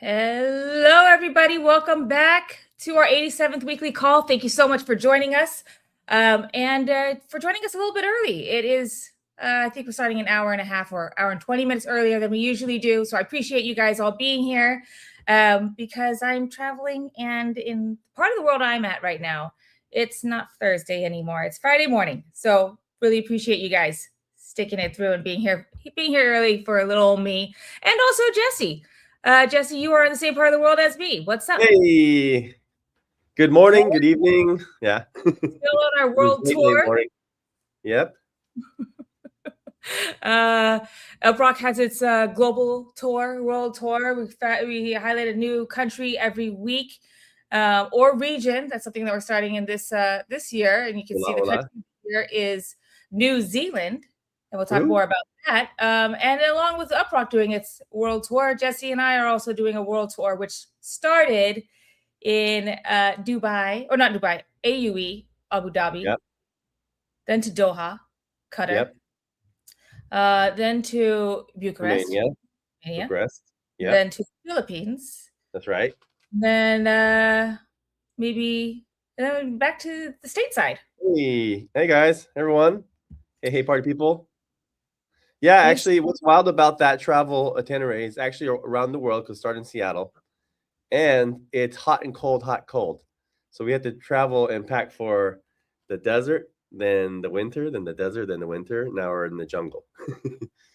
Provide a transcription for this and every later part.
Hello, everybody. Welcome back to our 87th weekly call. Thank you so much for joining us and for joining us a little bit early. It is, I think we're starting an hour and a half or hour and 20 minutes earlier than we usually do. So I appreciate you guys all being here because I'm traveling, and in part of the world I'm at right now, it's not Thursday anymore. It's Friday morning. So really appreciate you guys sticking it through and being here early for a little old me, and also Jesse. Jesse, you are in the same part of the world as me. What's up? Hey, good morning, good evening. Yeah. Still on our world tour. Yep. UpRock has its global tour, world tour. We highlight a new country every week or region. That's something that we're starting in this year. And you can see the country here is New Zealand. And we'll talk more about that. And along with UpRock doing its world tour, Jesse and I are also doing a world tour, which started in Dubai, or not Dubai, AUE, Abu Dhabi. Yep. Then to Doha, Qatar. Yep. Then to Bucharest. Romania. Bucharest. Yep. Then to Philippines. That's right. Then maybe back to the stateside. Hey guys, everyone. Hey, party people. Yeah, actually, what's wild about that travel itinerary is actually around the world, because it started in Seattle, and it's hot and cold, hot, cold. So we had to travel and pack for the desert, then the winter, then the desert, then the winter. Now we're in the jungle.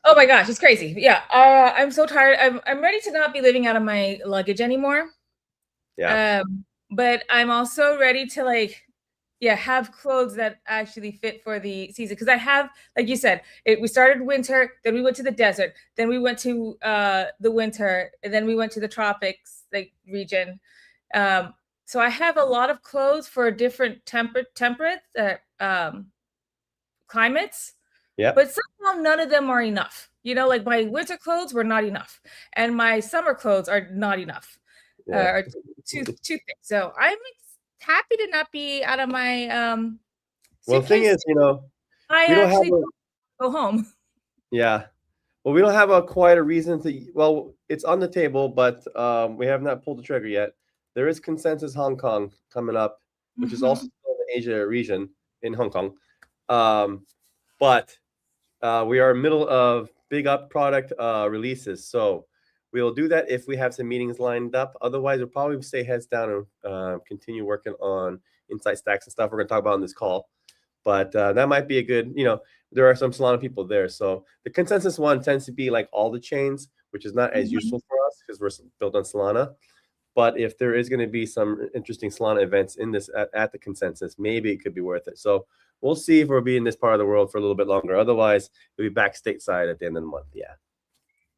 Oh my gosh, it's crazy. Yeah, I'm so tired. I'm ready to not be living out of my luggage anymore. Yeah. But I'm also ready to have clothes that actually fit for the season. Because I have, like you said, we started winter, then we went to the desert, then we went to the winter, and then we went to the tropics region. So I have a lot of clothes for different temperate climates. Yeah. But somehow none of them are enough. Like my winter clothes were not enough, and my summer clothes are not enough. Or too thick. So I'm happy to not be out of my well, the thing is, we don't go home. Yeah. Well, we don't have quite a reason to. Well, it's on the table, but we have not pulled the trigger yet. There is Consensus Hong Kong coming up, which is also in the Asia region in Hong Kong. But we are in the middle of big up product releases, so we'll do that if we have some meetings lined up. Otherwise, we'll probably stay heads down and continue working on insight stacks and stuff we're going to talk about on this call. But that might be a good, there are some Solana people there. So the Consensus one tends to be like all the chains, which is not as useful for us because we're built on Solana. But if there is going to be some interesting Solana events in this at the Consensus, maybe it could be worth it. So we'll see if we'll be in this part of the world for a little bit longer. Otherwise, we'll be back stateside at the end of the month. Yeah.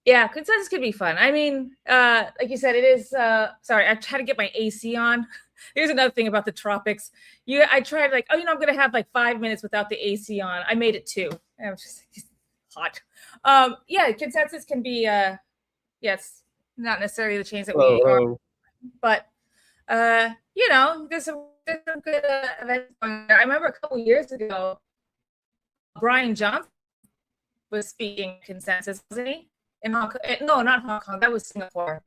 Yeah, Consensus could be fun. I mean, like you said, it is. Sorry, I tried to get my AC on. Here's another thing about the tropics. I tried I'm going to have 5 minutes without the AC on. I made it 2. I'm just hot. Yeah, Consensus can be. Yes, not necessarily the chains that we are, but there's some good events going there. I remember a couple years ago, Brian Johnson was speaking Consensus, wasn't he? In Hong Kong. No, not Hong Kong. That was Singapore.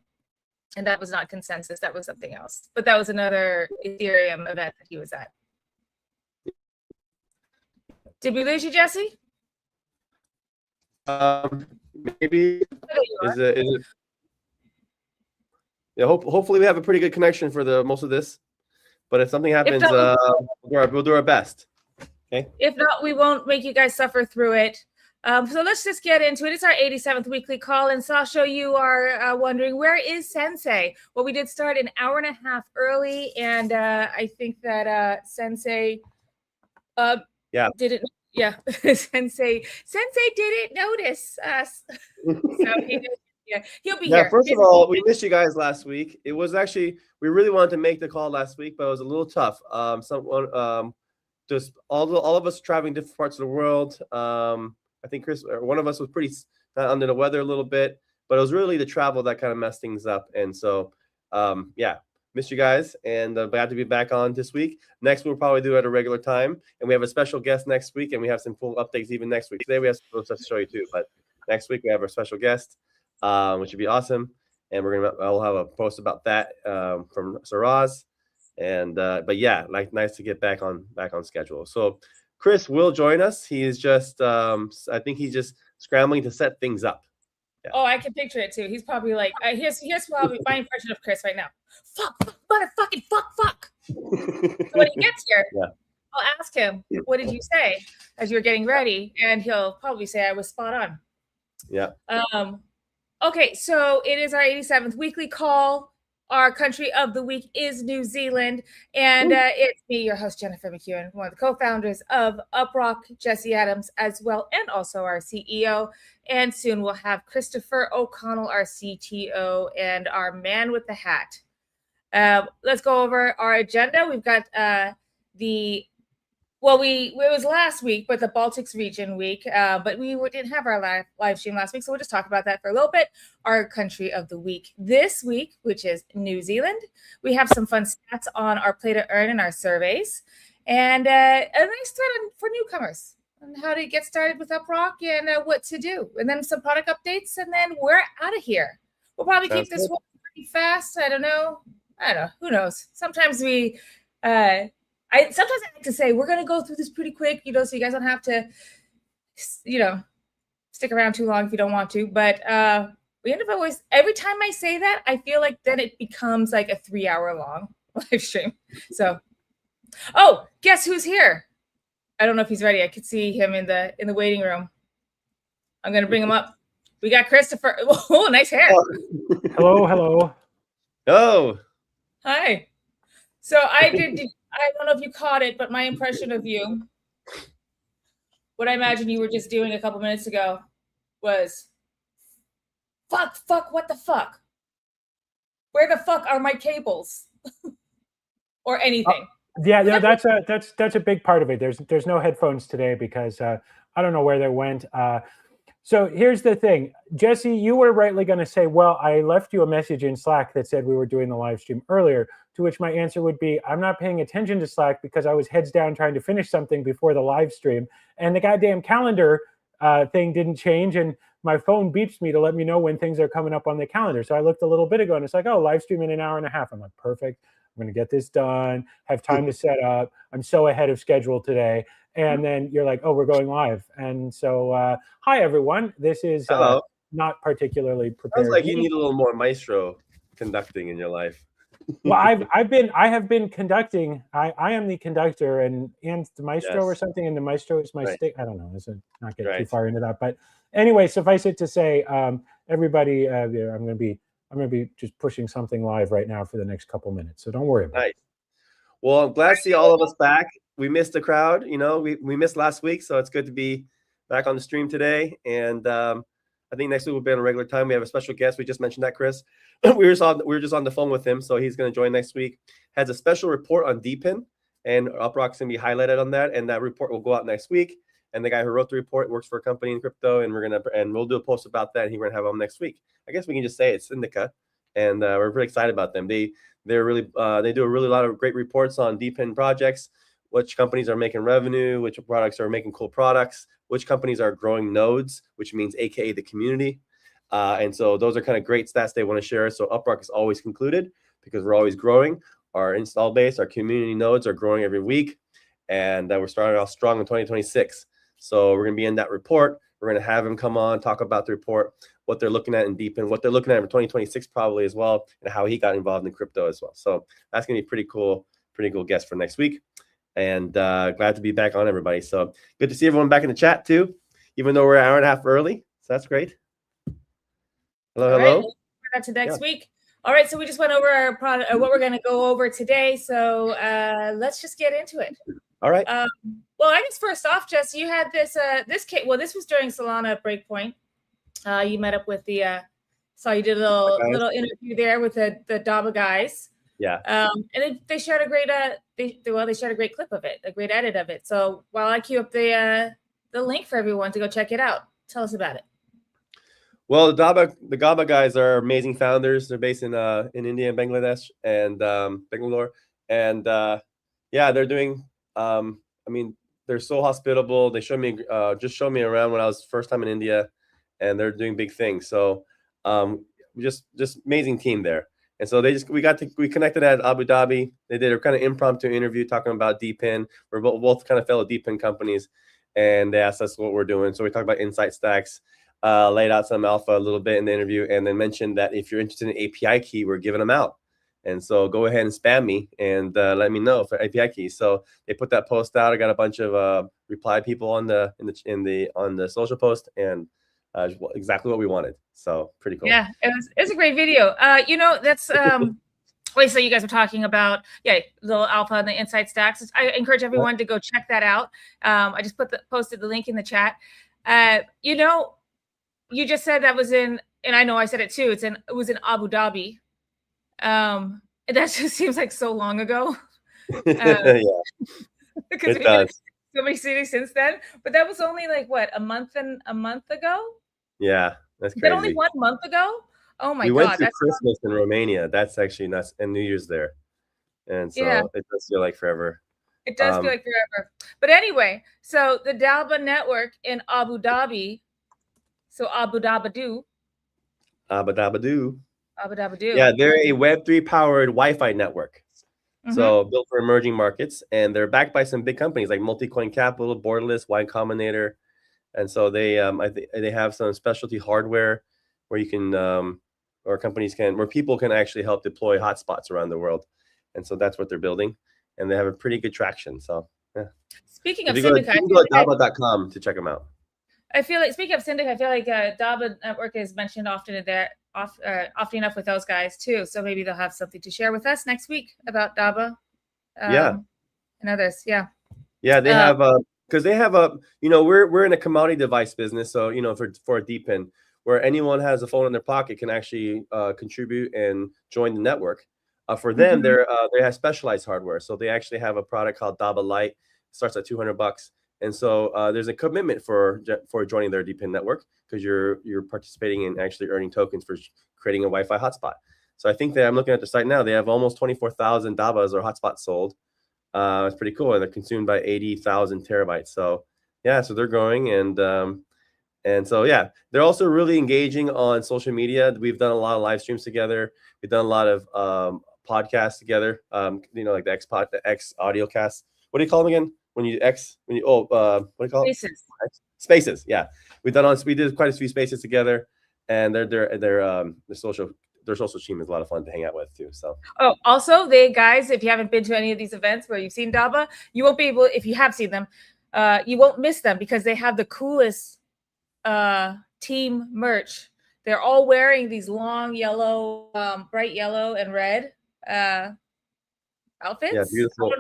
And that was not Consensus. That was something else. But that was another Ethereum event that he was at. Did we lose you, Jesse? Maybe. Is it? Yeah. Hopefully we have a pretty good connection for most of this. But if something happens, we'll do our best. Okay. If not, we won't make you guys suffer through it. So let's just get into it. It's our 87th weekly call. And Sasha, you are wondering, where is Sensei? Well, we did start an hour and a half early. And I think that Sensei didn't. Yeah, Sensei didn't notice us. So he'll be here. First of all, we missed you guys last week. It was actually, we really wanted to make the call last week, but it was a little tough. Just all of us traveling different parts of the world. I think Chris, or one of us, was pretty under the weather a little bit, but it was really the travel that kind of messed things up. And so, missed you guys, and glad to be back on this week. Next, we'll probably do it at a regular time, and we have a special guest next week, and we have some full updates even next week. Today we have some stuff to show you too, but next week we have our special guest, which would be awesome. and I'll have a post about that from Saraz. And but yeah, nice to get back on schedule. So Chris will join us. He is just I think he's just scrambling to set things up. Yeah. Oh, I can picture it too. He's probably like, here's probably my impression of Chris right now. Fuck, motherfucking fuck. So when he gets here, I'll ask him, what did you say as you were getting ready? And he'll probably say I was spot on. Yeah. Okay, so it is our 87th weekly call. Our country of the week is New Zealand. And it's me, your host, Jennifer McEwen, one of the co-founders of UpRock, Jesse Adams, as well, and also our CEO. And soon we'll have Christopher O'Connell, our CTO, and our man with the hat. Let's go over our agenda. We've got it was last week, but the Baltics region week, but we didn't have our live stream last week, so we'll just talk about that for a little bit. Our country of the week this week, which is New Zealand. We have some fun stats on our play to earn and our surveys, and a nice thread for newcomers on how to get started with UpRock and what to do, and then some product updates, and then we're out of here. We'll probably keep this one pretty fast. I don't know. Who knows? Sometimes we... sometimes I like to say we're going to go through this pretty quick, so you guys don't have to, stick around too long if you don't want to. But we end up every time I say that, I feel like then it becomes like a 3-hour long live stream. So, guess who's here? I don't know if he's ready. I could see him in the waiting room. I'm going to bring him up. We got Christopher. Oh, nice hair. Hello. Oh. Hi. So I don't know if you caught it, but my impression of you, what I imagine you were just doing a couple minutes ago was, fuck, what the fuck? Where the fuck are my cables? Or anything. No, that's a big part of it. There's no headphones today because I don't know where they went. So here's the thing, Jesse, you were rightly going to say, well, I left you a message in Slack that said we were doing the live stream earlier, to which my answer would be, I'm not paying attention to Slack because I was heads down trying to finish something before the live stream. And the goddamn calendar thing didn't change. And my phone beeps me to let me know when things are coming up on the calendar. So I looked a little bit ago and it's like, oh, live stream in an hour and a half. I'm like, perfect. I'm going to get this done, have time to set up. I'm so ahead of schedule today. And then you're like, oh, we're going live. And so, hi, everyone. This is not particularly prepared. Sounds like you need a little more maestro conducting in your life. Well, I have been conducting. I am the conductor and the maestro or something. And the maestro is my stick. I don't know. Let's not get too far into that. But anyway, suffice it to say, everybody, I'm going to be just pushing something live right now for the next couple minutes. So don't worry about it. Well, I'm glad to see all of us back. We missed the crowd, we missed last week, so it's good to be back on the stream today. And I think next week will be on a regular time. We have a special guest. We just mentioned that, Chris. we were just on the phone with him, so he's going to join next week. Has a special report on DPIN, and UpRock's going to be highlighted on that. And that report will go out next week. And the guy who wrote the report works for a company in crypto, and we'll do a post about that. And we're going to have him next week. I guess we can just say it's Syndica, and we're really excited about them. They do a really lot of great reports on DPIN projects. Which companies are making revenue, which products are making cool products, which companies are growing nodes, which means AKA the community. And so those are kind of great stats they want to share. So UpRock is always concluded because we're always growing. Our install base, our community nodes are growing every week. And we're starting off strong in 2026. So we're going to be in that report. We're going to have him come on, talk about the report, what they're looking at in DPIN, what they're looking at for 2026 probably as well, and how he got involved in crypto as well. So that's going to be pretty cool guest for next week. And glad to be back on, everybody. So good to see everyone back in the chat too, even though we're an hour and a half early. So that's great. Hello. Right, to next week. All right, so we just went over our product, what we're going to go over today. So let's just get into it. All right. Well, I guess first off, Jess, you had this case. Well, this was during Solana Breakpoint. You met up with saw you did a little interview there with the Daba guys. Yeah. And they shared a great they shared a great clip of it, a great edit of it. So while I queue up the link for everyone to go check it out, tell us about it. Well, the Gaba guys are amazing founders. They're based in India and Bangladesh and Bangalore, and they're doing. They're so hospitable. They showed me around when I was first time in India, and they're doing big things. So just amazing team there. And so we connected at Abu Dhabi. They did a kind of impromptu interview talking about DPIN. We're both kind of fellow DPIN companies, and they asked us what we're doing. So we talked about insight stacks, laid out some alpha a little bit in the interview, and then mentioned that if you're interested in API key, we're giving them out. And so go ahead and spam me and let me know for API keys. So they put that post out. I got a bunch of reply people on the social post, and exactly what we wanted. So pretty cool. Yeah, it's a great video. That's wait, so you guys were talking about little alpha and the insight stacks. I encourage everyone to go check that out. I just posted the link in the chat. You just said that was in, and I know I said it too. It was in Abu Dhabi. That just seems like so long ago. Yeah, because we've been so many cities since then. But that was only like what, a month ago? Yeah, that's crazy. That only 1 month ago? Oh my God! We went to Christmas in Romania. That's actually nuts, and New Year's there, and so it does feel like forever. It does feel like forever. But anyway, so the Dalba network in Abu Dhabi. So Abu Dhabi. Yeah, they're a Web3 powered Wi-Fi network. So built for emerging markets, and they're backed by some big companies like Multicoin Capital, Borderless, Y Combinator, and so they they have some specialty hardware where you can or companies can, where people can actually help deploy hotspots around the world, and so that's what they're building, and they have a pretty good traction. So yeah. Speaking of Syndica, you go to Daba.com to check them out. I feel like, speaking of Syndic, I feel like Daba Network is mentioned often often enough with those guys too. So maybe they'll have something to share with us next week about Daba. And others. Yeah. Yeah, they have because they have we're in a commodity device business. So for a DPIN, where anyone has a phone in their pocket can actually contribute and join the network. For them, they have specialized hardware. So they actually have a product called Daba Lite. Starts at $200. And so there's a commitment for joining their DPIN network, because you're participating in actually earning tokens for creating a Wi-Fi hotspot. So I think that I'm looking at the site now. They have almost 24,000 Dabas or hotspots sold. It's pretty cool, and they're consumed by 80,000 terabytes. So yeah, so they're growing, and so yeah, they're also really engaging on social media. We've done a lot of live streams together. We've done a lot of podcasts together. Like the X audio casts. What do you call them again? What do you call it? Spaces. Yeah, we did quite a few spaces together, and their social team is a lot of fun to hang out with too. So also guys, if you haven't been to any of these events where you've seen Daba, you won't be able, if you have seen them, you won't miss them, because they have the coolest team merch. They're all wearing these long yellow, bright yellow and red outfits. Yeah, beautiful. I don't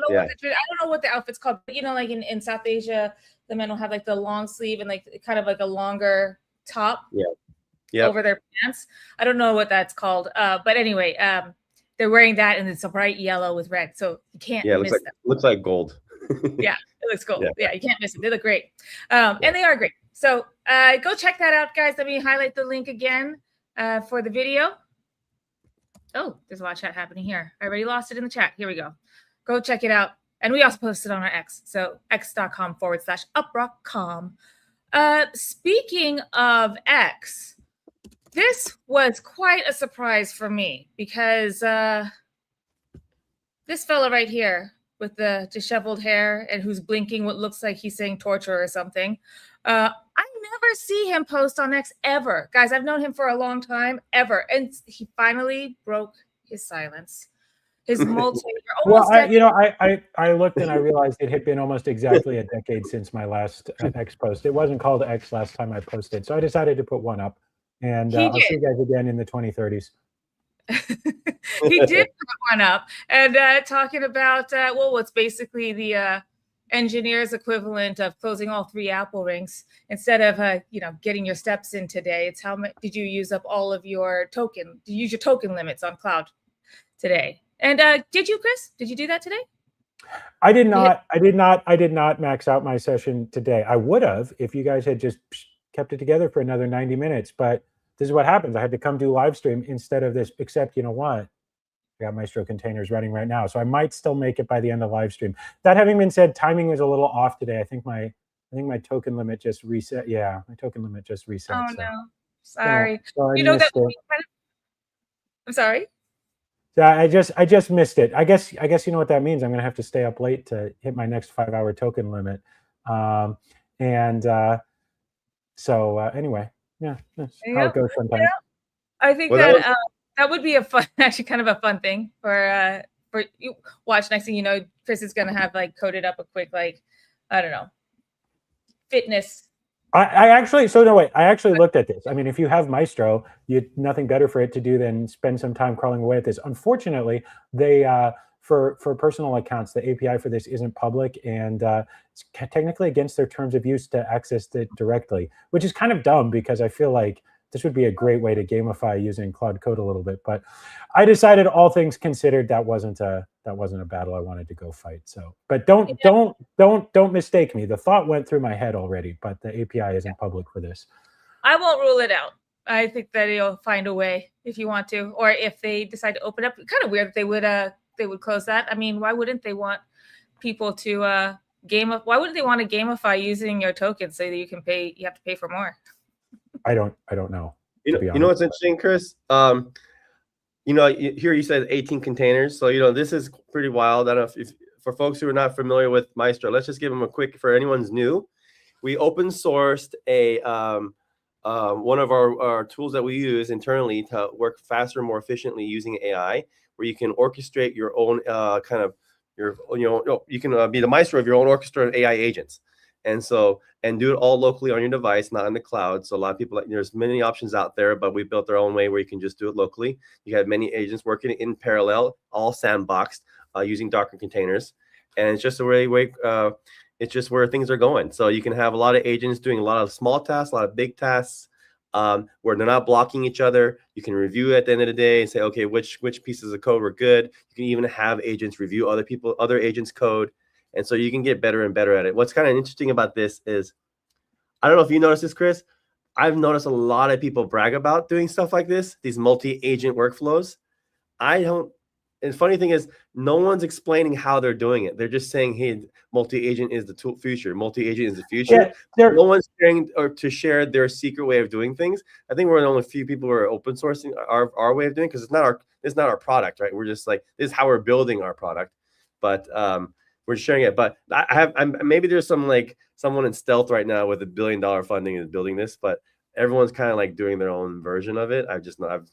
know what the outfit's called, but like in South Asia, the men will have like the long sleeve and like kind of like a longer top over their pants. I don't know what that's called, but anyway, they're wearing that, and it's a bright yellow with red, so you can't miss them. Looks like gold. Yeah, it looks gold. Yeah, you can't miss them. They look great, and they are great. So go check that out, guys. Let me highlight the link again for the video. Oh, there's a lot of chat happening here. I already lost it in the chat. Here we go. Go check it out. And we also posted on our X. So x.com/uprock.com. Speaking of X, this was quite a surprise for me, because this fella right here with the disheveled hair and who's blinking what looks like he's saying torture or something, I never see him post on X ever. Guys, I've known him for a long time, ever. And he finally broke his silence. His I looked and I realized it had been almost exactly a decade since my last X post. It wasn't called X last time I posted, so I decided to put one up. And I'll see you guys again in the 2030s. He did put one up, and talking about what's basically the engineer's equivalent of closing all 3 Apple rings instead of getting your steps in today. It's how much did you use up all of your token? Did you use your token limits on cloud today? And did you, Chris? Did you do that today? I did not. I did not max out my session today. I would have if you guys had just kept it together for another 90 minutes. But this is what happens. I had to come do live stream instead of this. Except, you know what? I got Maestro containers running right now, so I might still make it by the end of live stream. That having been said, timing was a little off today. I think my token limit just reset. Yeah, my token limit just reset. Oh no, sorry. So that would be I'm sorry. So I just missed it. I guess you know what that means. I'm gonna have to stay up late to hit my next 5-hour token limit. And anyway, yeah, that's how it goes sometimes. I think Well, that would be a fun, actually, kind of a fun thing for you watch. Next thing you know, Chris is gonna have like coded up a quick, like, I don't know, fitness. I actually looked at this. I mean, if you have Maestro, you nothing better for it to do than spend some time crawling away at this. Unfortunately, they for personal accounts, the API for this isn't public, and it's technically against their terms of use to access it directly, which is kind of dumb because I feel like this would be a great way to gamify using Claude Code a little bit. But I decided, all things considered, that wasn't a battle I wanted to go fight. So, but don't mistake me. The thought went through my head already, but the API isn't public for this. I won't rule it out. I think that you'll find a way if you want to, or if they decide to open up. Kind of weird that they would close that. I mean, why wouldn't they want people to why wouldn't they want to gamify using your tokens so that you can pay? You have to pay for more. I don't know. You know what's interesting, Chris? Here you said 18 containers. So, this is pretty wild. I don't know if for folks who are not familiar with Maestro, let's just give them a quick, for anyone's new. We open sourced one of our tools that we use internally to work faster, more efficiently using AI, where you can orchestrate your own you can be the maestro of your own orchestra of AI agents. And do it all locally on your device, not in the cloud. So a lot of people, there's many options out there, but we built our own way where you can just do it locally. You have many agents working in parallel, all sandboxed, using Docker containers. And it's just it's just where things are going. So you can have a lot of agents doing a lot of small tasks, a lot of big tasks, where they're not blocking each other. You can review at the end of the day and say, okay, which pieces of code were good. You can even have agents review other agents' code. And so you can get better and better at it. What's kind of interesting about this is, I don't know if you noticed this, Chris, I've noticed a lot of people brag about doing stuff like this, these multi-agent workflows. I don't. And funny thing is, no one's explaining how they're doing it. They're just saying, hey, multi-agent is the future. Multi-agent is the future. Yeah, no one's sharing or to share their secret way of doing things. I think we're the only few people who are open sourcing our way of doing it, because it's not our product, right? We're just like, this is how we're building our product. But we're sharing it. But maybe there's someone in stealth right now with $1 billion funding is building this, but everyone's kind of like doing their own version of it. I've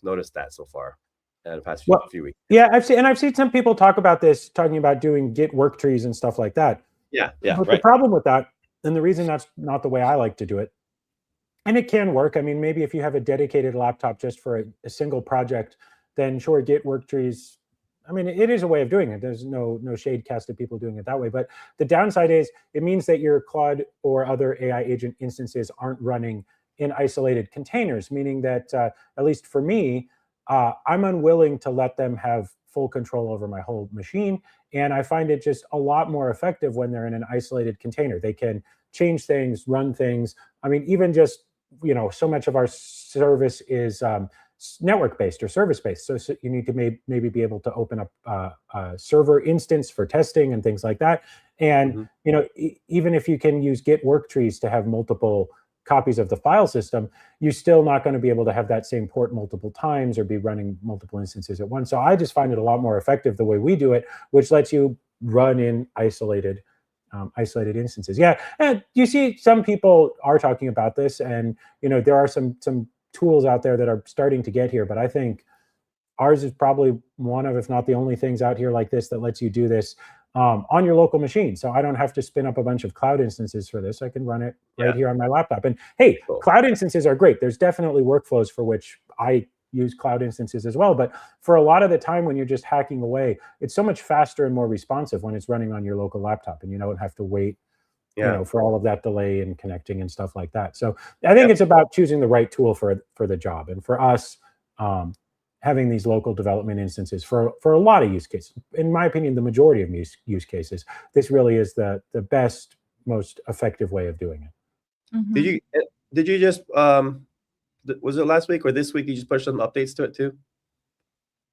noticed that so far in the past few weeks. Yeah, I've seen some people talk about this, talking about doing Git work trees and stuff like that. Yeah. But the problem with that, and the reason that's not the way I like to do it, and it can work. I mean, maybe if you have a dedicated laptop just for a single project, then sure, Git work trees. I mean, it is a way of doing it. There's no shade cast at people doing it that way. But the downside is it means that your Claude or other AI agent instances aren't running in isolated containers, meaning that, at least for me, I'm unwilling to let them have full control over my whole machine. And I find it just a lot more effective when they're in an isolated container. They can change things, run things. I mean, even just, so much of our service is network-based or service-based. So you need to maybe be able to open up a server instance for testing and things like that. And, even if you can use Git work trees to have multiple copies of the file system, you're still not going to be able to have that same port multiple times or be running multiple instances at once. So I just find it a lot more effective the way we do it, which lets you run in isolated instances. Yeah, and you see some people are talking about this, and there are some tools out there that are starting to get here, but I think ours is probably one of, if not the only things out here like this that lets you do this on your local machine. So I don't have to spin up a bunch of cloud instances for this. I can run it right here on my laptop. And hey, cloud instances are great. There's definitely workflows for which I use cloud instances as well. But for a lot of the time when you're just hacking away, it's so much faster and more responsive when it's running on your local laptop, and you don't have to wait for all of that delay and connecting and stuff like that. So I think it's about choosing the right tool for the job. And for us, having these local development instances for a lot of use cases, in my opinion, the majority of use cases, this really is the best, most effective way of doing it. Mm-hmm. Did you just was it last week or this week you just pushed some updates to it too?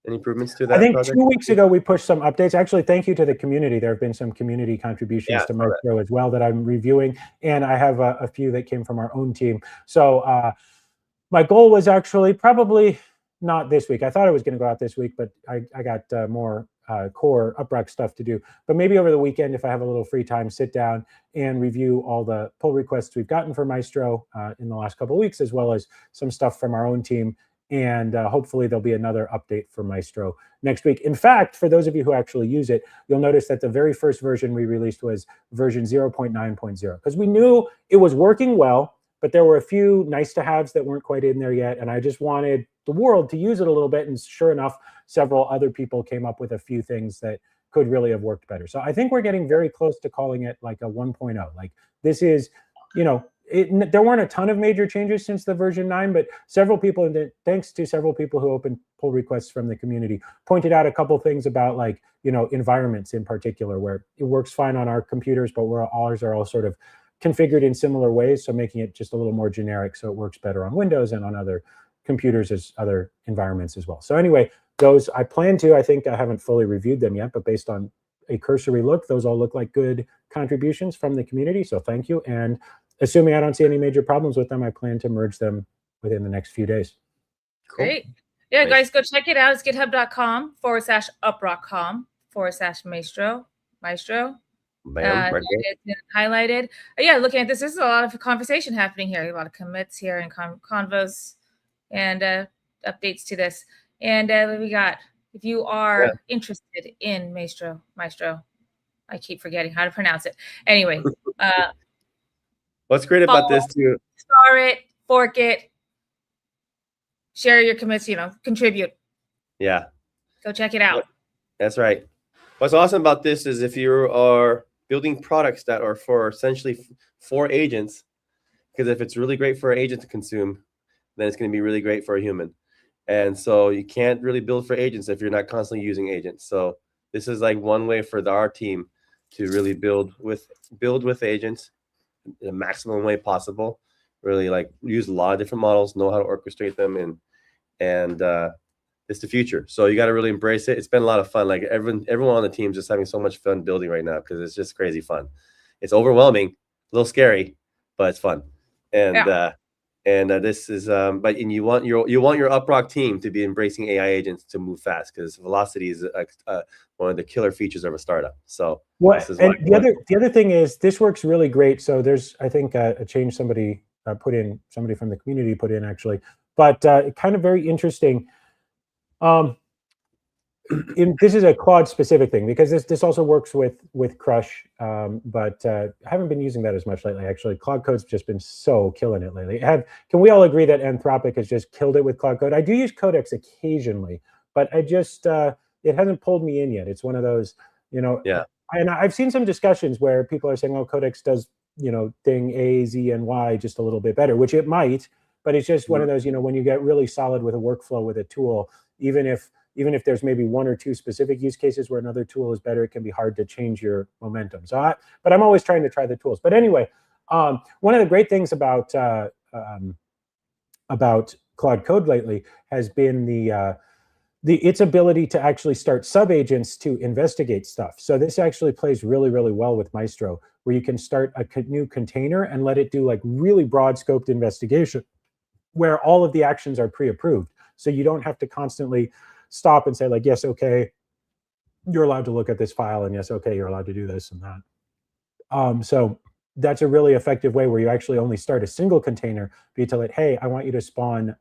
Any improvements to that? I think project? 2 weeks ago we pushed some updates. Actually, thank you to the community. There have been some community contributions to Maestro as well that I'm reviewing, and I have a few that came from our own team. So my goal was actually probably not this week. I thought it was going to go out this week, but I got more core UpRock stuff to do. But maybe over the weekend, if I have a little free time, sit down and review all the pull requests we've gotten for Maestro in the last couple of weeks, as well as some stuff from our own team. And hopefully there'll be another update for Maestro next week. In fact, for those of you who actually use it, you'll notice that the very first version we released was version 0.9.0, because we knew it was working well, but there were a few nice to haves that weren't quite in there yet. And I just wanted the world to use it a little bit. And sure enough, several other people came up with a few things that could really have worked better. So I think we're getting very close to calling it like a 1.0. Like this is, you know, there weren't a ton of major changes since the version 9, but several people, and thanks to several people who opened pull requests from the community, pointed out a couple things about, like, you know, environments in particular, where it works fine on our computers, but where ours are all sort of configured in similar ways. So making it just a little more generic so it works better on Windows and on other computers as other environments as well. So anyway, those I plan to, I think I haven't fully reviewed them yet, but based on a cursory look, those all look like good contributions from the community. So thank you. And assuming I don't see any major problems with them, I plan to merge them within the next few days. Cool. Great. Yeah, guys, go check it out. It's github.com/uprock.com/Maestro. It's highlighted. Yeah, looking at this, there's a lot of conversation happening here. A lot of commits here and convos and updates to this. And we got, if you are interested in Maestro, I keep forgetting how to pronounce it. Anyway, what's great about this too? Star it, fork it, share your commits, you know, contribute. Yeah. Go check it out. That's right. What's awesome about this is if you are building products that are for essentially for agents, because if it's really great for an agent to consume, then it's going to be really great for a human. And so you can't really build for agents if you're not constantly using agents. So this is like one way for our team to really build with agents in the maximum way possible. Really like use a lot of different models, know how to orchestrate them, and it's the future. So you got to really embrace it. It's been a lot of fun. Like everyone on the team is just having so much fun building right now because it's just crazy fun. It's overwhelming, a little scary, but it's fun. And this is but you want your UpRock team to be embracing AI agents to move fast, because velocity is one of the killer features of a startup. So the other thing is this works really great. So there's, I think, a change somebody somebody from the community put in actually, but kind of very interesting. This is a Claude specific thing, because this also works with Crush, but I haven't been using that as much lately. Actually, Claude Code's just been so killing it lately. Can we all agree that Anthropic has just killed it with Claude Code? I do use Codex occasionally, but I just it hasn't pulled me in yet. It's one of those, you know. Yeah. And I've seen some discussions where people are saying, "Oh, Codex does, you know, thing A, Z, and Y just a little bit better," which it might, but it's just one of those, you know, when you get really solid with a workflow with a tool, even if there's maybe one or two specific use cases where another tool is better, it can be hard to change your momentum. So, but I'm always trying to try the tools. But anyway, one of the great things about Claude Code lately has been its ability to actually start subagents to investigate stuff. So this actually plays really, really well with Maestro, where you can start a new container and let it do like really broad scoped investigation, where all of the actions are pre-approved. So you don't have to constantly stop and say, like, yes, okay, you're allowed to look at this file, and yes, okay, you're allowed to do this and that. So that's a really effective way where you actually only start a single container, but you tell it, hey, I want you to spawn,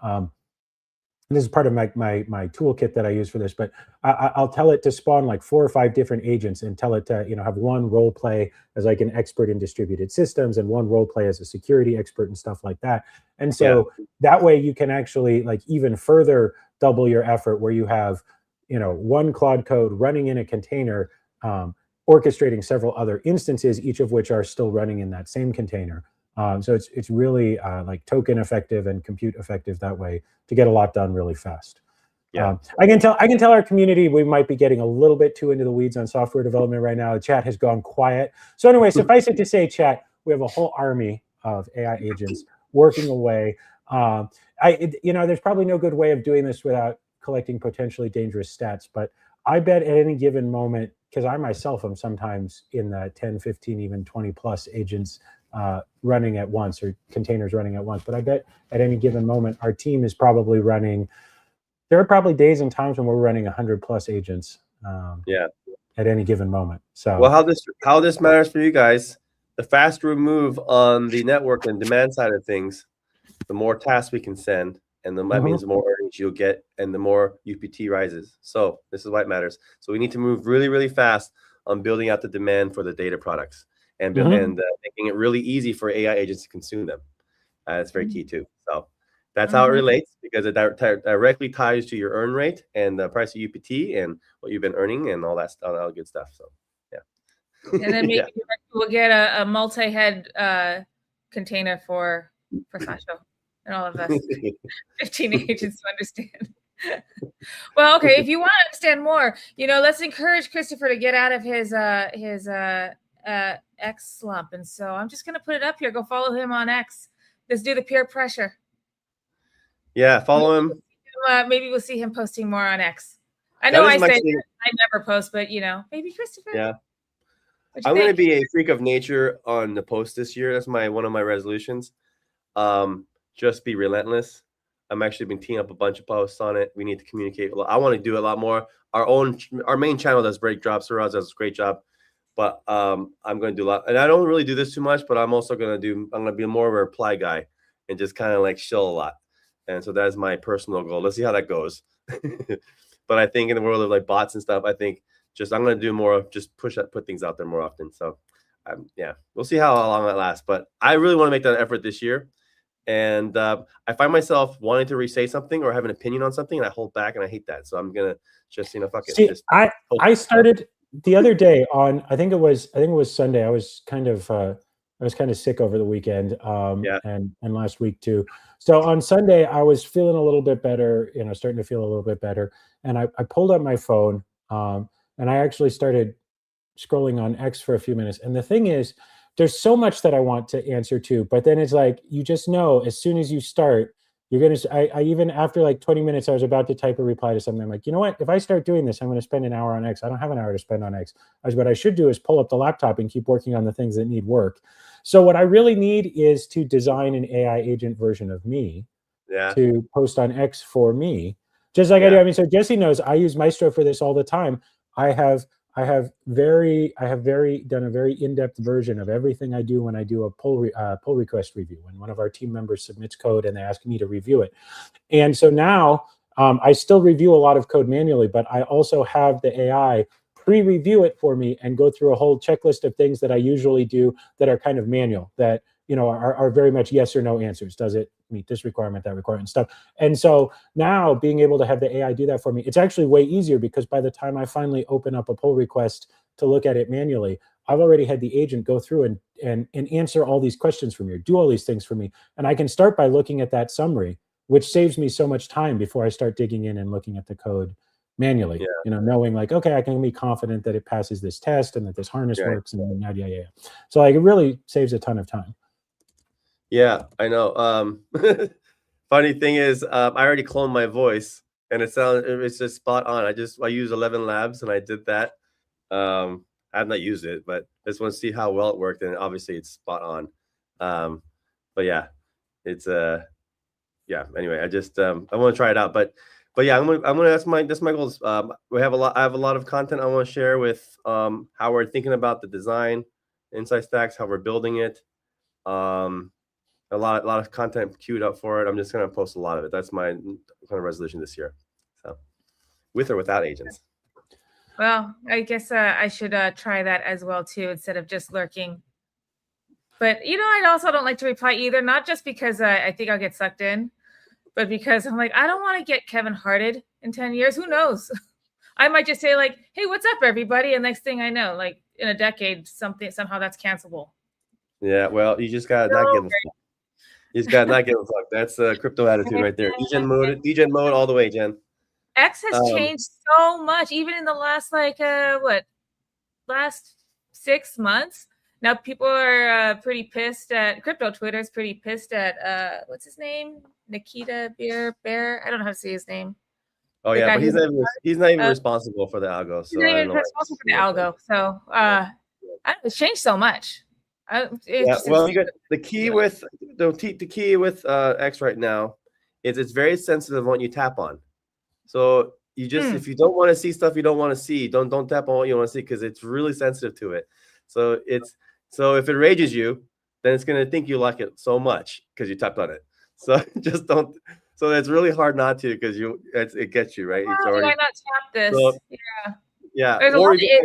this is part of my toolkit that I use for this, but I'll tell it to spawn like 4 or 5 different agents and tell it to, you know, have one role play as like an expert in distributed systems and one role play as a security expert and stuff like that. And so that way you can actually like even further double your effort, where you have, you know, one Claude Code running in a container, orchestrating several other instances, each of which are still running in that same container. So it's really like token effective and compute effective that way to get a lot done really fast. Yeah, I can tell our community we might be getting a little bit too into the weeds on software development right now. The chat has gone quiet. So anyway, suffice it to say, chat, we have a whole army of AI agents working away. You know, there's probably no good way of doing this without collecting potentially dangerous stats, but I bet at any given moment, because I myself am sometimes in the 10, 15, even 20 plus agents running at once, or containers running at once. But I bet at any given moment, our team is probably running there are probably days and times when we're running 100+ agents Yeah. at any given moment. So well, how this matters for you guys, the faster we move on the network and demand side of things, the more tasks we can send, and then that means the more earnings you'll get, and the more UPT rises. So this is why it matters. So we need to move really, really fast on building out the demand for the data products and making it really easy for AI agents to consume them. That's very key too. So that's how it relates, because it directly ties to your earn rate and the price of UPT and what you've been earning and all that stuff, all good stuff. So yeah. And then maybe we'll get a multi-head container for Sasha and all of us 15 agents to understand. Well, okay, if you want to understand more, let's encourage Christopher to get out of his X slump. And so I'm just going to put it up here. Go follow him on X. Let's do the peer pressure. Yeah, follow him. Maybe we'll see him posting more on X. I know I say I never post, but maybe Christopher. Yeah. I'm going to be a freak of nature on the post this year. That's one of my resolutions. Just be relentless. I'm actually been teeing up a bunch of posts on it. We need to communicate a lot. I want to do a lot more. Our main channel does break drops for us. Does a great job. But I'm going to do a lot. And I don't really do this too much, but I'm going to be more of a reply guy and just kind of like shill a lot. And so that's my personal goal. Let's see how that goes. But I think in the world of like bots and stuff, I think I'm going to do more of just put things out there more often. So yeah, we'll see how long that lasts. But I really want to make that effort this year. And I find myself wanting to re-say something or have an opinion on something, and I hold back, and I hate that. So I'm gonna just fuck it. See, I started the other day on I think it was Sunday. I was kind of sick over the weekend, and last week too. So on Sunday I was feeling a little bit better, starting to feel a little bit better, and I pulled up my phone, and I actually started scrolling on X for a few minutes. And the thing is, there's so much that I want to answer to, but then it's like, you just know as soon as you start, you're going to, I even after like 20 minutes, I was about to type a reply to something. I'm like, you know what? If I start doing this, I'm going to spend an hour on X. I don't have an hour to spend on X. What I should do is pull up the laptop and keep working on the things that need work. So what I really need is to design an AI agent version of me to post on X for me. Just like I do. I mean, so Jesse knows I use Maestro for this all the time. I have done a very in-depth version of everything I do when I do a pull request review. When one of our team members submits code and they ask me to review it. And so now I still review a lot of code manually, but I also have the AI pre-review it for me and go through a whole checklist of things that I usually do that are kind of manual, that are very much yes or no answers. Does it meet this requirement, that requirement, stuff? And so now being able to have the AI do that for me, it's actually way easier, because by the time I finally open up a pull request to look at it manually, I've already had the agent go through and answer all these questions for me, do all these things for me. And I can start by looking at that summary, which saves me so much time before I start digging in and looking at the code manually, knowing like, okay, I can be confident that it passes this test and that this harness works and yada. So like, it really saves a ton of time. Yeah, I know. Funny thing is, I already cloned my voice, and it's just spot on. I used 11 Labs, and I did that. I have not used it, but I just want to see how well it worked, and obviously it's spot on. But yeah, it's Anyway, I just I want to try it out, but yeah, I'm gonna that's my goals. I have a lot of content I want to share with how we're thinking about the design, Insight Stacks, how we're building it. A lot of content queued up for it. I'm just gonna post a lot of it. That's my kind of resolution this year. So, with or without agents. Well, I guess I should try that as well too, instead of just lurking. But I also don't like to reply either. Not just because I think I'll get sucked in, but because I'm like, I don't want to get Kevin Harted in 10 years. Who knows? I might just say like, hey, what's up, everybody? And next thing I know, like in a decade, somehow that's cancelable. Yeah, well, you just gotta not give a fuck. You just gotta not give a fuck. That's a crypto attitude right there. Degen mode all the way, Jen. X has changed so much, even in the last last 6 months. Now people are pretty pissed at crypto. Twitter's pretty pissed at what's his name? Nikita Bear. I don't know how to say his name. Oh yeah, but he's not even responsible for the algo. So he's not even responsible for the algo. So it's changed so much. Well, you got the key with X right now is it's very sensitive on what you tap on. So you just if you don't want to see stuff you don't want to see, don't tap on what you want to see because it's really sensitive to it. So if it rages you, then it's gonna think you like it so much because you tapped on it. So just don't. So it's really hard not to because it gets you right. Well, It's already. why not tap this? So, yeah. Yeah. There's a Or lot of even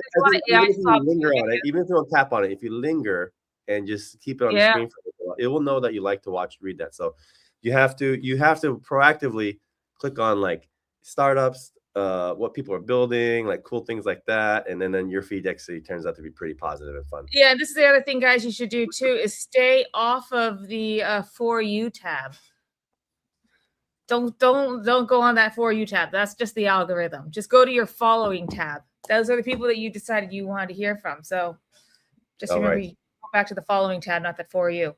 AI if you software. linger on it, even if you don't tap on it, if you linger and just keep it on the screen for a while, it will know that you like to read that. So you have to proactively click on like startups, what people are building, like cool things like that, and then your feed actually turns out to be pretty positive and fun. Yeah, this is the other thing, guys, you should do too, is stay off of the For You tab. Don't go on that For You tab. That's just the algorithm. Just go to your following tab. Those are the people that you decided you wanted to hear from. So just remember, you go back to the following tab, not the For You,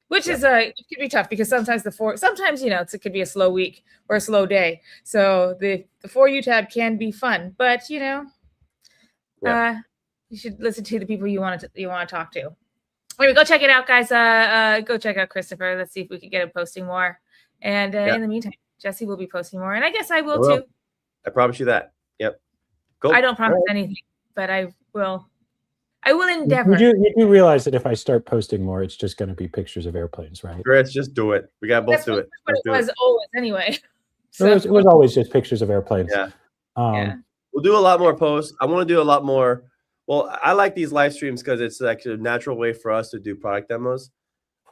which is it could be tough because sometimes sometimes it could be a slow week or a slow day. So the For You tab can be fun, but you should listen to the people you want to talk to. Anyway, go check it out, guys. Go check out Christopher. Let's see if we can get him posting more. And in the meantime, Jesse will be posting more, and I guess I will too. I promise you that. Yep. Go. I don't promise anything, but I will. I will endeavor. You do realize that if I start posting more, it's just going to be pictures of airplanes, right? Chris, just do it. We got both do it. That's what it was always anyway. So. It was always just pictures of airplanes. Yeah. Yeah. We'll do a lot more posts. I want to do a lot more. Well, I like these live streams because it's like a natural way for us to do product demos.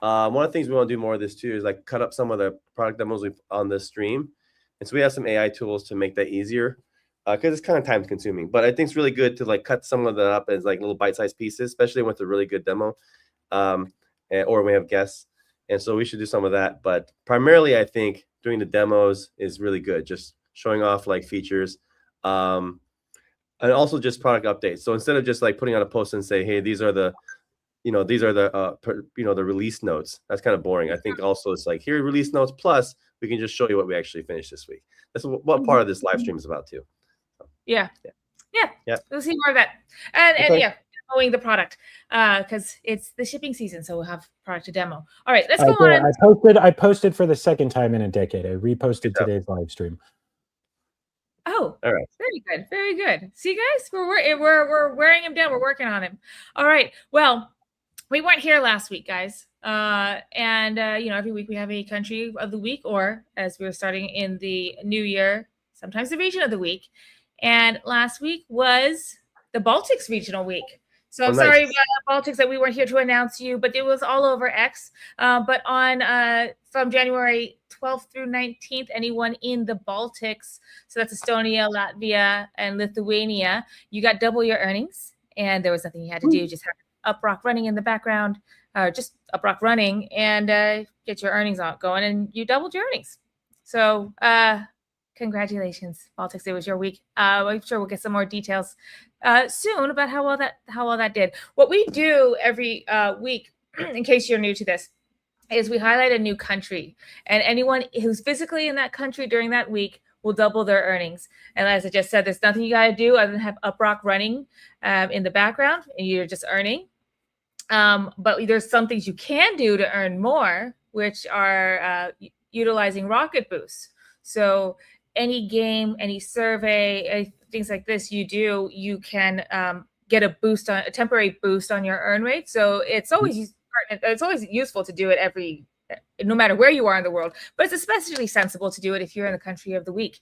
One of the things we want to do more of this too is like cut up some of the product demos on this stream. And so we have some AI tools to make that easier because it's kind of time consuming. But I think it's really good to like cut some of that up as like little bite-sized pieces, especially with a really good demo or we have guests. And so we should do some of that. But primarily, I think doing the demos is really good, just showing off like features. And also just product updates. So instead of just like putting out a post and say, hey, these are the the release notes. That's kind of boring. I think also it's like, here are release notes, plus we can just show you what we actually finished this week. That's what part of this live stream is about too. Yeah. We'll see more of that. And demoing the product because it's the shipping season, so we'll have product to demo. All right, let's go on. I posted for the second time in a decade. I reposted today's live stream. Oh, all right. Very good. Very good. See, guys, we're wearing him down. We're working on him. All right. Well, we weren't here last week, guys. And every week we have a country of the week, or as we're starting in the new year, sometimes the region of the week. And last week was the Baltics regional week. So I'm sorry about Baltics that we weren't here to announce you, but it was all over X. But on from January 12th through 19th, anyone in the Baltics, so that's Estonia, Latvia, and Lithuania, you got double your earnings. And there was nothing you had to do, just have UpRock running in the background, just UpRock running, and get your earnings going, and you doubled your earnings. So congratulations, Baltics. It was your week. I'm sure we'll get some more details soon about how well that did. What we do every week, in case you're new to this, is we highlight a new country, and anyone who's physically in that country during that week will double their earnings. And as I just said, there's nothing you got to do other than have UpRock running in the background, and you're just earning. But there's some things you can do to earn more, which are utilizing Rocket Boost. So any game, any survey, things like this you can get a temporary boost on your earn rate. So it's always useful to do it no matter where you are in the world, but it's especially sensible to do it if you're in the country of the week.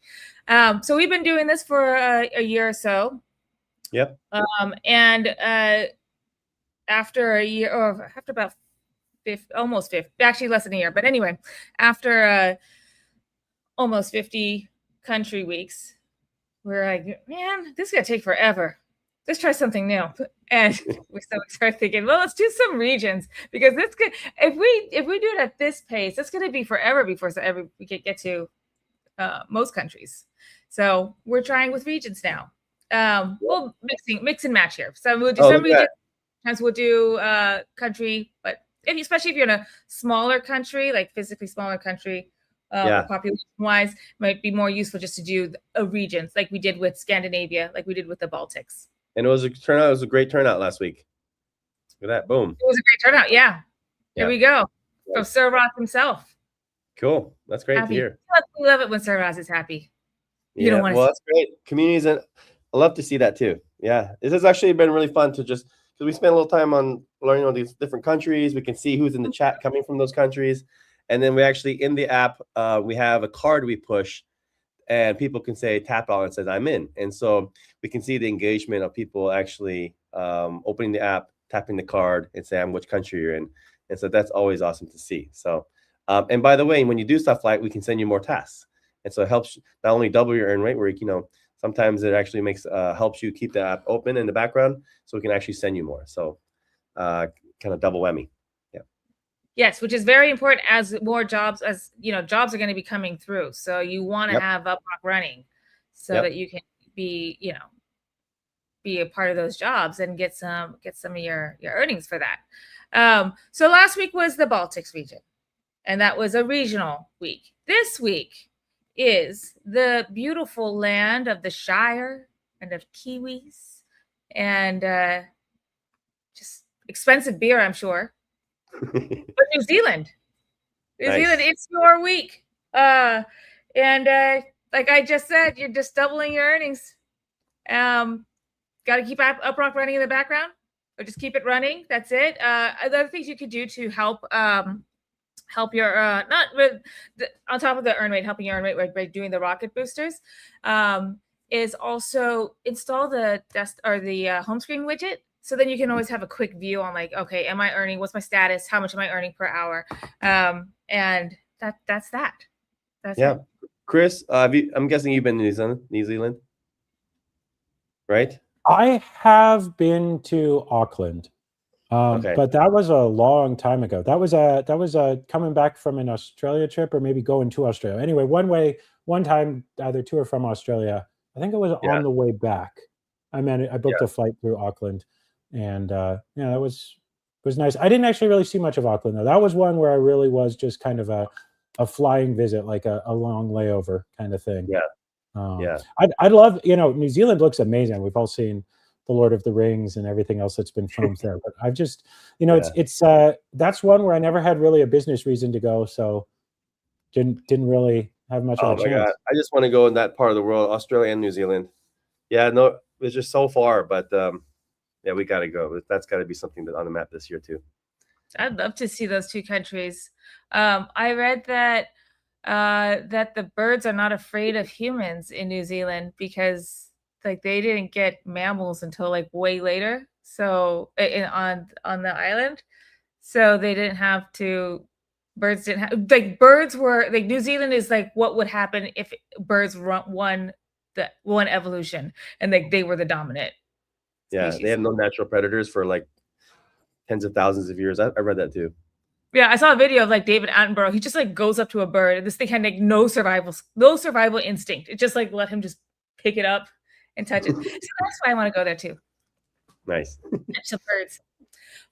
So we've been doing this for a year or so. Yep. And after a year, or after about almost 50, actually less than a year, but anyway, after almost 50 country weeks, we're like, man, this is gonna take forever. Let's try something new. And we start thinking, well, let's do some regions, because that's good. If we do it at this pace, it's gonna be forever before we can get to most countries. So we're trying with regions now. We'll mix and match here. So we'll do some regions. Sometimes we'll do country, but especially if you're in a smaller country, like physically smaller country, population-wise, might be more useful just to do regions, like we did with Scandinavia, like we did with the Baltics. And it was a great turnout last week. Look at that, boom! It was a great turnout. Yeah. Here we go from Sir Ross himself. Cool, that's great to hear. We love it when Sir Ross is happy. You don't Yeah, want well, to. that's great. Communities, and I love to see that too. Yeah, this has actually been really fun to just because we spend a little time on learning all these different countries. We can see who's in the chat coming from those countries, and then we actually in the app we have a card we push, and people can say tap on it, says I'm in, and so we can see the engagement of people actually opening the app, tapping the card, and saying which country you're in, and so that's always awesome to see. So, and by the way, when you do stuff like, we can send you more tasks. And so it helps not only double your earn rate, where sometimes it actually helps you keep the app open in the background, so we can actually send you more. So kind of double whammy. Yeah. Yes, which is very important as more jobs, jobs are going to be coming through. So you want to have UpRock running so that you can be, be a part of those jobs and get some of your earnings for that. So last week was the Baltics region, and that was a regional week. This week is the beautiful land of the Shire and of Kiwis and just expensive beer, I'm sure. But New Zealand, it's your week. And like I just said, you're just doubling your earnings. Got to keep UpRock running in the background, or just keep it running. That's it. Other things you could do to help help your on top of the earn rate, helping your earn rate by doing the rocket boosters, is also install the home screen widget. So then you can always have a quick view on like, okay, am I earning? What's my status? How much am I earning per hour? And that's that. That's yeah. it. Chris, I'm guessing you've been to New Zealand, right? I have been to Auckland. Okay. But that was a long time ago. That was a coming back from an Australia trip, or maybe going to Australia. Anyway, one time, either to or from Australia. I think it was on the way back. I booked a flight through Auckland, and that was nice. I didn't actually really see much of Auckland though. That was one where I really was just kind of a flying visit, like a long layover kind of thing. Yeah. I'd love, New Zealand looks amazing. We've all seen The Lord of the Rings and everything else that's been filmed there. But I've just, it's that's one where I never had really a business reason to go, so didn't really have much of a chance. God, I just want to go in that part of the world, Australia and New Zealand. Yeah, no, it's just so far, but we got to go. That's got to be something on the map this year too. I'd love to see those two countries. I read that that the birds are not afraid of humans in New Zealand because like they didn't get mammals until like way later. So on the island, so they didn't have to. Birds didn't have birds were like New Zealand is like what would happen if birds won evolution and like they were the dominant. Species. They have no natural predators for like tens of thousands of years. I read that too. Yeah, I saw a video of like David Attenborough. He just like goes up to a bird, and this thing had like no survival instinct. It just like let him just pick it up and touch it. So that's why I want to go there too. Nice. Some birds.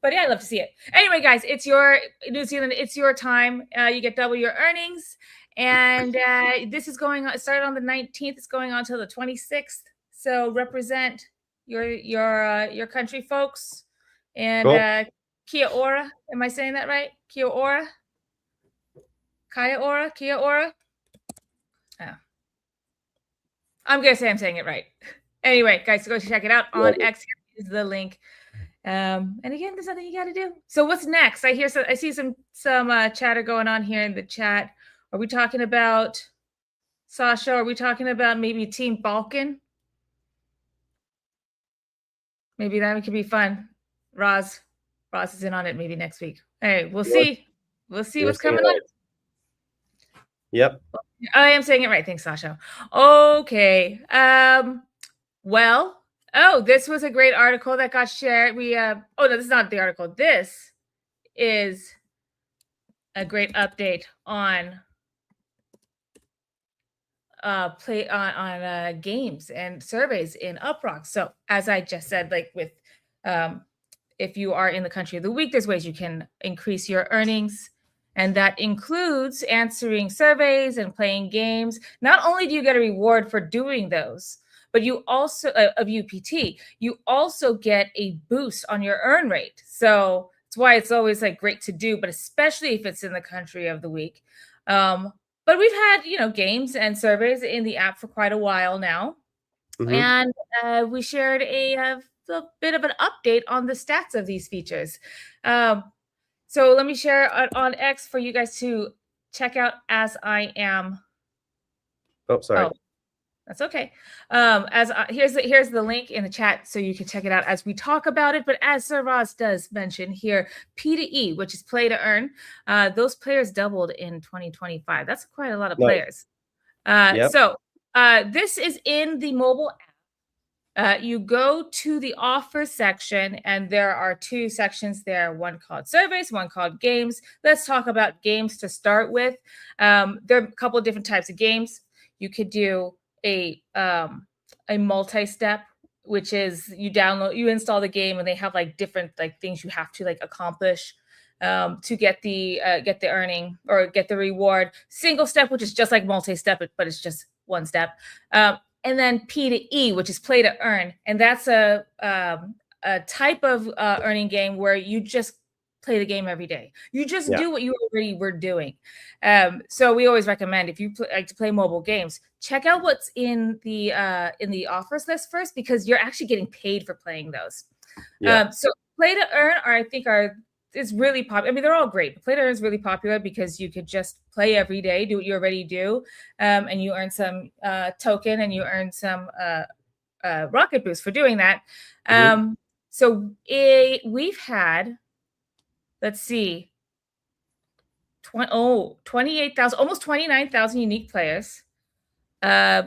But yeah, I'd love to see it. Anyway, guys, it's your New Zealand. It's your time. You get double your earnings, and this is going on. It started on the 19th. It's going on till the 26th. So represent your country, folks, and cool. Kia ora. Am I saying that right? Kia ora. Kia ora. Kia ora. Oh. I'm gonna say I'm saying it right. Anyway, guys, go check it out on X. Here's the link. And again, there's nothing you got to do. So what's next? I see some chatter going on here in the chat. Are we talking about Sasha? Are we talking about maybe Team Balkan? Maybe that could be fun. Roz is in on it maybe next week. Hey, we'll see. We'll see what's coming up. Yep. I am saying it right. Thanks, Sasha. Okay. Well, this was a great article that got shared. No, this is not the article. This is a great update on games and surveys in UpRock. So as I just said, like with if you are in the country of the week, there's ways you can increase your earnings. And that includes answering surveys and playing games. Not only do you get a reward for doing those, but you also, of UPT, you also get a boost on your earn rate. So that's why it's always like great to do, but especially if it's in the country of the week. But we've had, games and surveys in the app for quite a while now. Mhm. And we shared a bit of an update on the stats of these features. So let me share on X for you guys to check out as I am. Oh, sorry. Oh, that's okay. Here's the link in the chat so you can check it out as we talk about it. But as Sir Ross does mention here, P to E, which is play to earn, those players doubled in 2025. That's quite a lot of Nice. players. Yep. So this is in the mobile app. You go to the offer section, and there are two sections there, one called surveys, one called games. Let's talk about games to start with. There are a couple of different types of games. You could do a multi-step, which is you install the game, and they have like different like things you have to like accomplish to get the earning or get the reward. Single step, which is just like multi-step, but it's just one step. And then P to E, which is play to earn, and that's a type of earning game where you just play the game every day. You just do what you already were doing. So we always recommend, if you like to play mobile games, check out what's in the offers list first, because you're actually getting paid for playing those. So play to earn is really popular. I mean, they're all great. Play to earn is really popular because you could just play every day, do what you already do, and you earn some token, and you earn some rocket boost for doing that. So we've had, let's see, 28,000, almost 29,000 unique players. A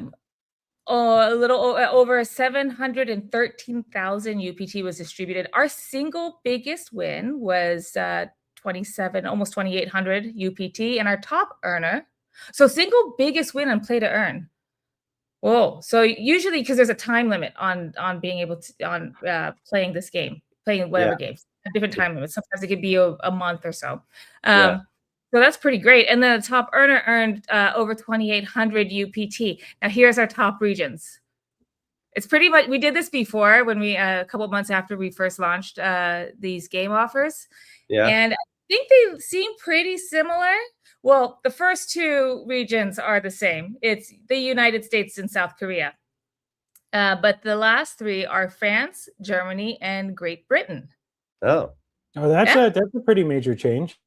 little over 713,000 UPT was distributed. Our single biggest win was almost 2,800 UPT, and our top earner. So single biggest win on play to earn. Whoa! So usually, because there's a time limit on being able to playing this game, playing whatever games, a different time limit. Sometimes it could be a month or so. So that's pretty great. And then the top earner earned over 2,800 UPT. Now here's our top regions. It's pretty much, we did this before when a couple of months after we first launched these game offers. And I think they seem pretty similar. Well, the first two regions are the same. It's the United States and South Korea. But the last three are France, Germany, and Great Britain. Oh, that's a pretty major change.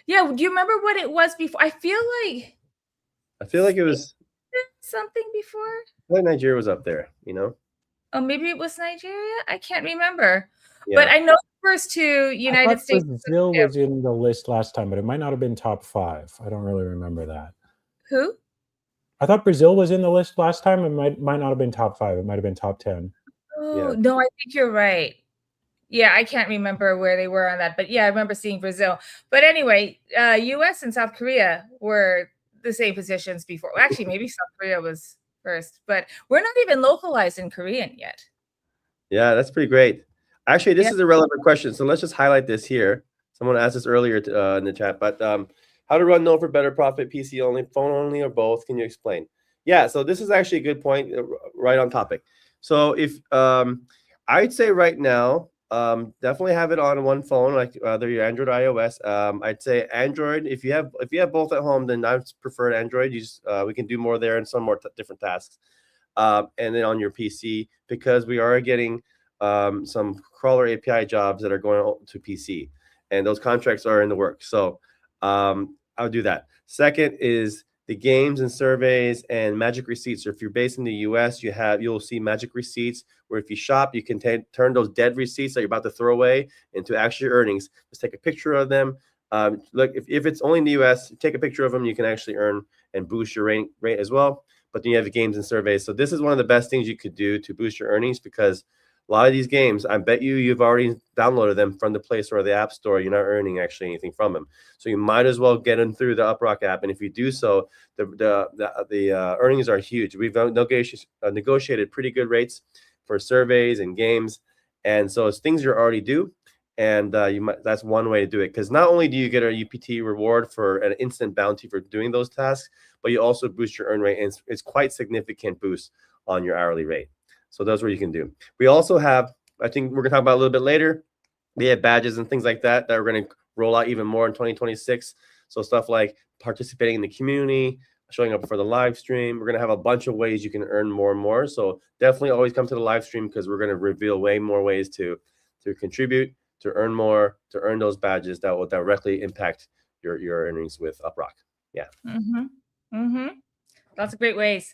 Yeah, do you remember what it was before? I feel like it was something before. I feel like Nigeria was up there, Oh, maybe it was Nigeria? I can't remember. But I know the first two, United States. Brazil was in the list last time, but it might not have been top 5. I don't really remember that. Who? I thought Brazil was in the list last time. It might not have been top 5. It might have been top 10. Oh, no, I think you're right. Yeah, I can't remember where they were on that, but yeah, I remember seeing Brazil. But anyway, US and South Korea were the same positions before. Well, actually, maybe South Korea was first, but we're not even localized in Korean yet. Yeah, that's pretty great. Actually, this is a relevant question, so let's just highlight this here. Someone asked this earlier in the chat, but how to run Known for Better Profit, PC only, phone only, or both? Can you explain? Yeah, so this is actually a good point, right on topic. So if I'd say right now, definitely have it on one phone, like either your Android or iOS. I'd say Android. If you have both at home, then I prefer Android. You just we can do more there and some more different tasks. And then on your PC, because we are getting some crawler API jobs that are going to PC, and those contracts are in the works. So I'll do that. Second is the games and surveys and magic receipts. So if you're based in the US, you'll see magic receipts, where if you shop, you can turn those dead receipts that you're about to throw away into actual earnings. Just take a picture of them. Look, if it's only in the US, take a picture of them. You can actually earn and boost your rate as well. But then you have the games and surveys. So this is one of the best things you could do to boost your earnings, because a lot of these games, I bet you've already downloaded them from the Play Store or the App Store. You're not earning actually anything from them. So you might as well get them through the UpRock app. And if you do so, the earnings are huge. We've negotiated pretty good rates for surveys and games. And so it's things you already do. And that's one way to do it. Because not only do you get a UPT reward for an instant bounty for doing those tasks, but you also boost your earn rate. And it's quite significant boost on your hourly rate. So that's what you can do. We also have, I think we're going to talk about a little bit later, we have badges and things like that we're going to roll out even more in 2026. So stuff like participating in the community, showing up for the live stream. We're going to have a bunch of ways you can earn more and more. So definitely always come to the live stream because we're going to reveal way more ways to contribute, to earn more, to earn those badges that will directly impact your earnings with UpRock. Yeah. Lots of great ways.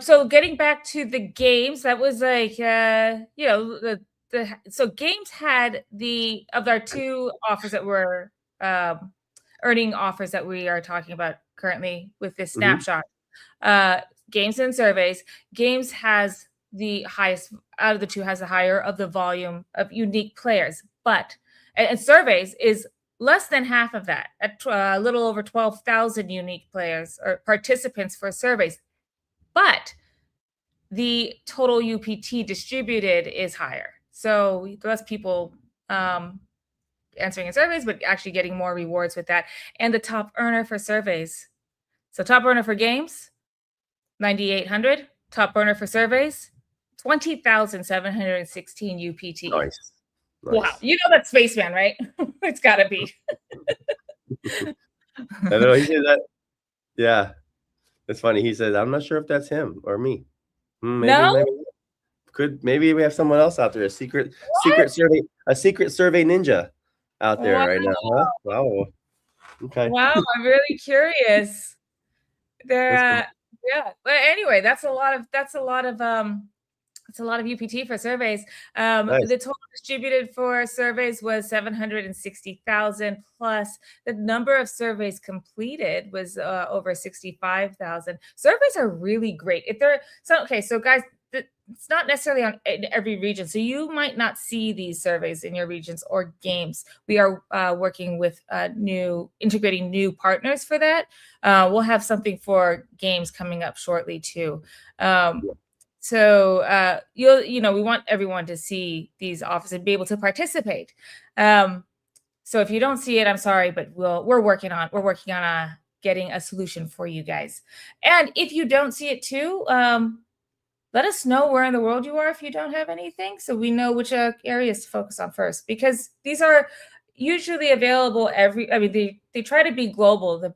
So getting back to the games, that was like, you know, so games had of our two offers that were earning offers that we are talking about currently with this snapshot. Games and surveys. Games has the highest out of the two, has the higher of the volume of unique players, but and surveys is less than half of that, at a little over 12,000 unique players or participants for surveys. But the total UPT distributed is higher. So less people answering in surveys, but actually getting more rewards with that. And the top earner for surveys. So top earner for games, 9,800. Top earner for surveys, 20,716 UPT. Nice. Wow. You know that's Spaceman, right? It's got to be. I know he said that. Yeah. It's funny. He said, I'm not sure if that's him or me. Maybe we have someone else out there, a secret survey ninja out there right now. Huh? Wow. Okay. Wow, I'm really curious. Yeah. But anyway, that's a lot of UPT for surveys. Nice. The total distributed for surveys was 760,000 plus. The number of surveys completed was over 65,000. Surveys are really great. So guys, it's not necessarily in every region, so you might not see these surveys in your regions or games. We are working with integrating new partners for that. We'll have something for games coming up shortly too. So we want everyone to see these offers and be able to participate. So if you don't see it, I'm sorry, but we're working on getting a solution for you guys. And if you don't see it too, let us know where in the world you are if you don't have anything, so we know which areas to focus on first, because these are usually available they try to be global, the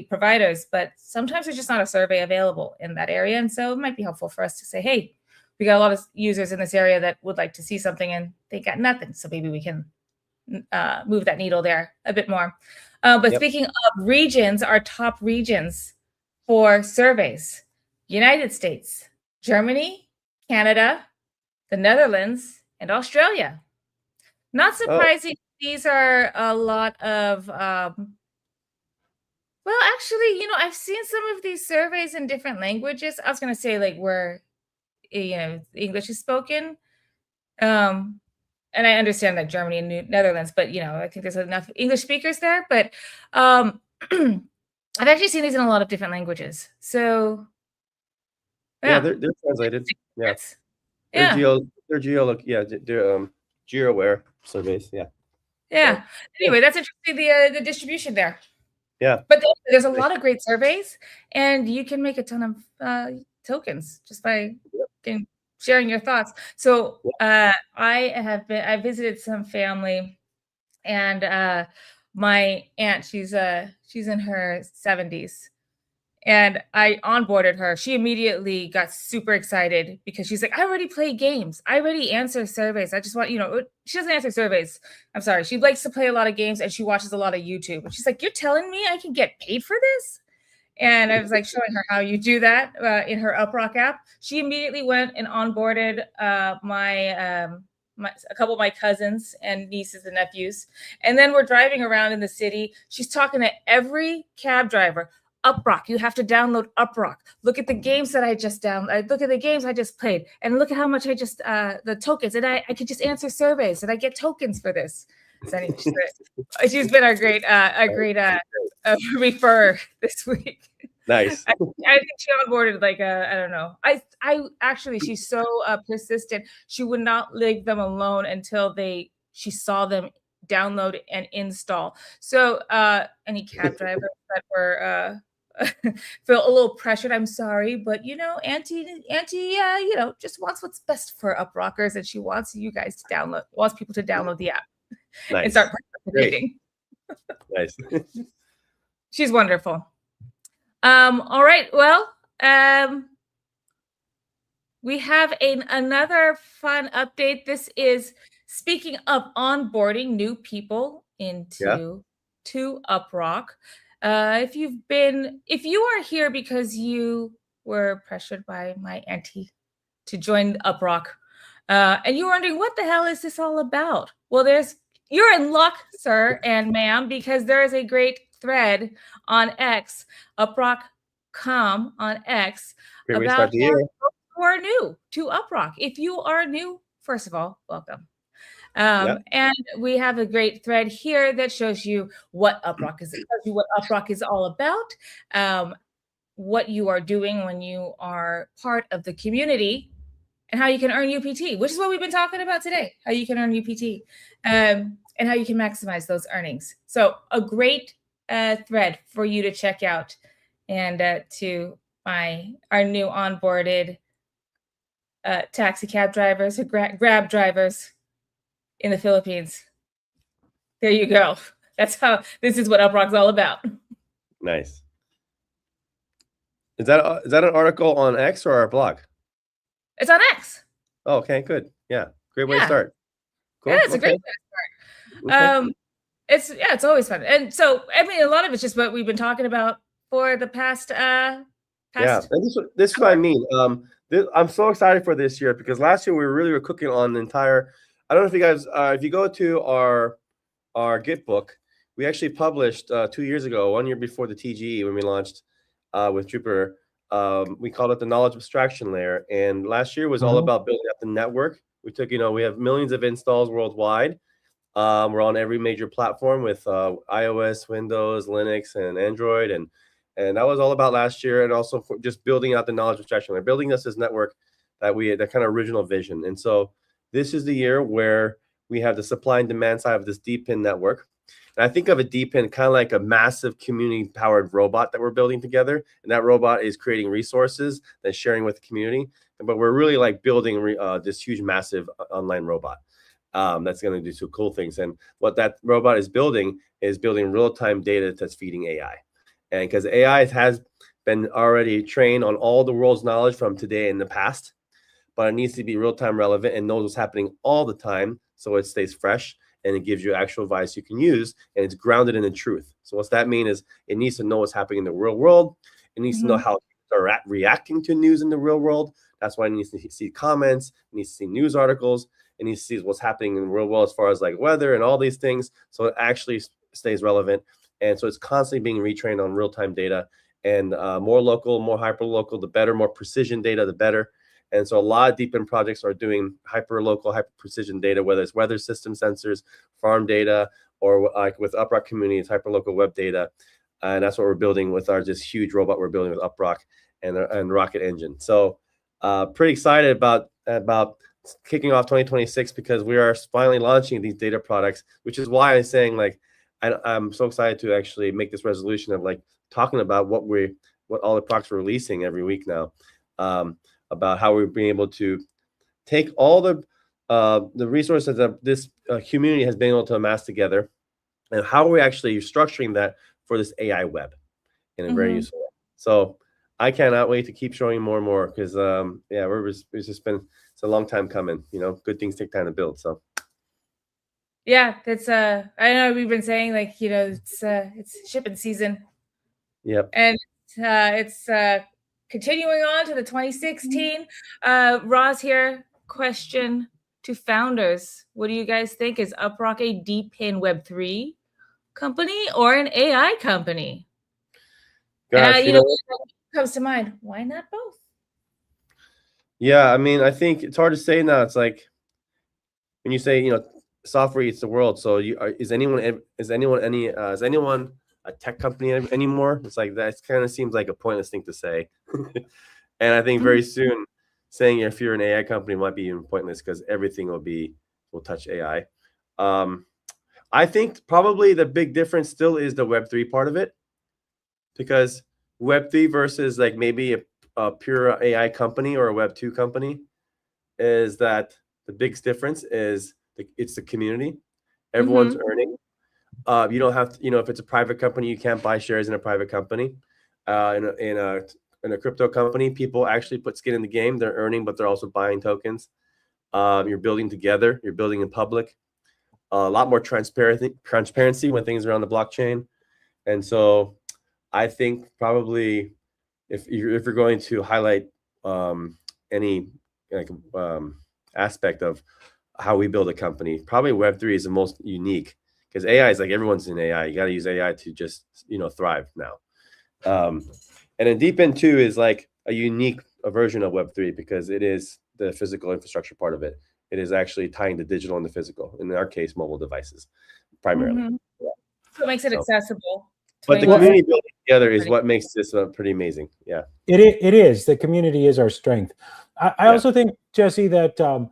providers, but sometimes there's just not a survey available in that area. And so it might be helpful for us to say, hey, we got a lot of users in this area that would like to see something and they got nothing. So maybe we can move that needle there a bit more. But Speaking of regions, our top regions for surveys: United States, Germany, Canada, the Netherlands, and Australia. Not surprising. These are a lot of, well, actually, I've seen some of these surveys in different languages. I was going to say like where, English is spoken. And I understand that Germany and Netherlands, but, I think there's enough English speakers there. But I've actually seen these in a lot of different languages. So, yeah, they're translated. Yeah. They're geo-aware surveys. Yeah. Yeah. Anyway, that's interesting, the distribution there. Yeah. But there's a lot of great surveys, and you can make a ton of tokens just by sharing your thoughts. So I visited some family, and my aunt, she's in her 70s. And I onboarded her. She immediately got super excited because she's like, I already play games. I already answer surveys. I just want, she doesn't answer surveys. I'm sorry. She likes to play a lot of games and she watches a lot of YouTube. And she's like, you're telling me I can get paid for this? And I was like showing her how you do that in her UpRock app. She immediately went and onboarded a couple of my cousins and nieces and nephews. And then we're driving around in the city. She's talking to every cab driver. UpRock, you have to download UpRock. Look at the games that I just downloaded. Look at the games I just played, and look at how much I just the tokens. And I could just answer surveys, and I get tokens for this. So anyway, she's been a great refer this week. Nice. I think she onboarded like I don't know. I actually, she's so persistent. She would not leave them alone until she saw them download and install. So any cab drivers that were feel a little pressured, I'm sorry, but Auntie just wants what's best for UpRockers, and she wants you guys to wants people to download the app and start participating. Nice. She's wonderful. All right. Well, we have another fun update. This is speaking of onboarding new people into UpRock. If you are here because you were pressured by my auntie to join UpRock, and you're wondering what the hell is this all about? Well, you're in luck, sir and ma'am, because there is a great thread on X, UpRock.com on X, Great way to about start the year. who are new to UpRock. If you are new, first of all, welcome. And we have a great thread here that shows you what UpRock is. It tells you what UpRock is all about, what you are doing when you are part of the community, and how you can earn UPT, which is what we've been talking about today, how you can earn UPT, and how you can maximize those earnings. So a great thread for you to check out, and to our new onboarded taxi cab drivers or grab drivers in the Philippines. There you go. This is what UpRock's all about. Nice. Is that an article on X or our blog? It's on X. Oh, okay, good. Yeah, great way to start. Cool. Yeah, it's a great way to start. It's always fun. And so, I mean, a lot of it's just what we've been talking about for the past. Yeah, and this is what I mean. I'm so excited for this year because last year we were cooking on the entire. I don't know if you guys, if you go to our Git book, we actually published 2 years ago, 1 year before the TGE when we launched with Jupyter. We called it the knowledge abstraction layer, and last year was all about building up the network. We took, we have millions of installs worldwide. We're on every major platform with iOS, Windows, Linux, and Android, and that was all about last year. And also for just building out the knowledge abstraction layer, building us this network that kind of original vision. And so this is the year where we have the supply and demand side of this DeepIn network. And I think of a DeepIn kind of like a massive community-powered robot that we're building together. And that robot is creating resources that's sharing with the community. But we're really like building this huge, massive online robot that's going to do some cool things. And what that robot is building real-time data that's feeding AI. And because AI has been already trained on all the world's knowledge from today and the past, but it needs to be real-time relevant and knows what's happening all the time so it stays fresh. And it gives you actual advice you can use, and it's grounded in the truth. So what's that mean is it needs to know what's happening in the real world. It needs to know how people are reacting to news in the real world. That's why it needs to see comments, it needs to see news articles, it needs to see what's happening in the real world as far as like weather and all these things. So it actually stays relevant. And so it's constantly being retrained on real-time data, and more local, more hyper-local, the better, more precision data, the better. And so a lot of DeepIn projects are doing hyper-local, hyper-precision data, whether it's weather system sensors, farm data, or like with UpRock community, it's hyper-local web data. And that's what we're building with this huge robot we're building with UpRock and Rocket Engine. So pretty excited about kicking off 2026 because we are finally launching these data products, which is why I'm saying like I'm so excited to actually make this resolution of like talking about what all the products we're releasing every week now. About how we're being able to take all the resources that this community has been able to amass together, and how we're actually structuring that for this AI web in a very useful way. So I cannot wait to keep showing more and more because it's a long time coming. Good things take time to build. So yeah, that's I know we've been saying like it's shipping season. Yep. And it's continuing on to the 2016. Roz here, question to founders. What do you guys think? Is UpRock a DeepIn Web3 company or an AI company? Gosh, what comes to mind? Why not both? Yeah, I mean, I think it's hard to say now. It's like when you say, software eats the world. So is anyone a tech company anymore? It's like that kind of seems like a pointless thing to say. And I think very soon saying if you're an AI company might be even pointless because everything will touch AI. I think probably the big difference still is the Web3 part of it, because Web3 versus like maybe a pure AI company or a Web2 company is that the biggest difference is it's the community. Everyone's earning. You don't have to, if it's a private company, you can't buy shares in a private company. In a crypto company, people actually put skin in the game. They're earning, but they're also buying tokens. You're building together. You're building in public. A lot more transparency when things are on the blockchain. And so I think probably if you're going to highlight any aspect of how we build a company, probably Web3 is the most unique, because AI is like, everyone's in AI. You got to use AI to just thrive now. And then Deep End 2 is like a unique version of Web3 because it is the physical infrastructure part of it. It is actually tying the digital and the physical, in our case, mobile devices primarily. Yeah. So it makes it accessible. But the community building together is what makes this pretty amazing. Yeah, it is. The community is our strength. I also think, Jesse, that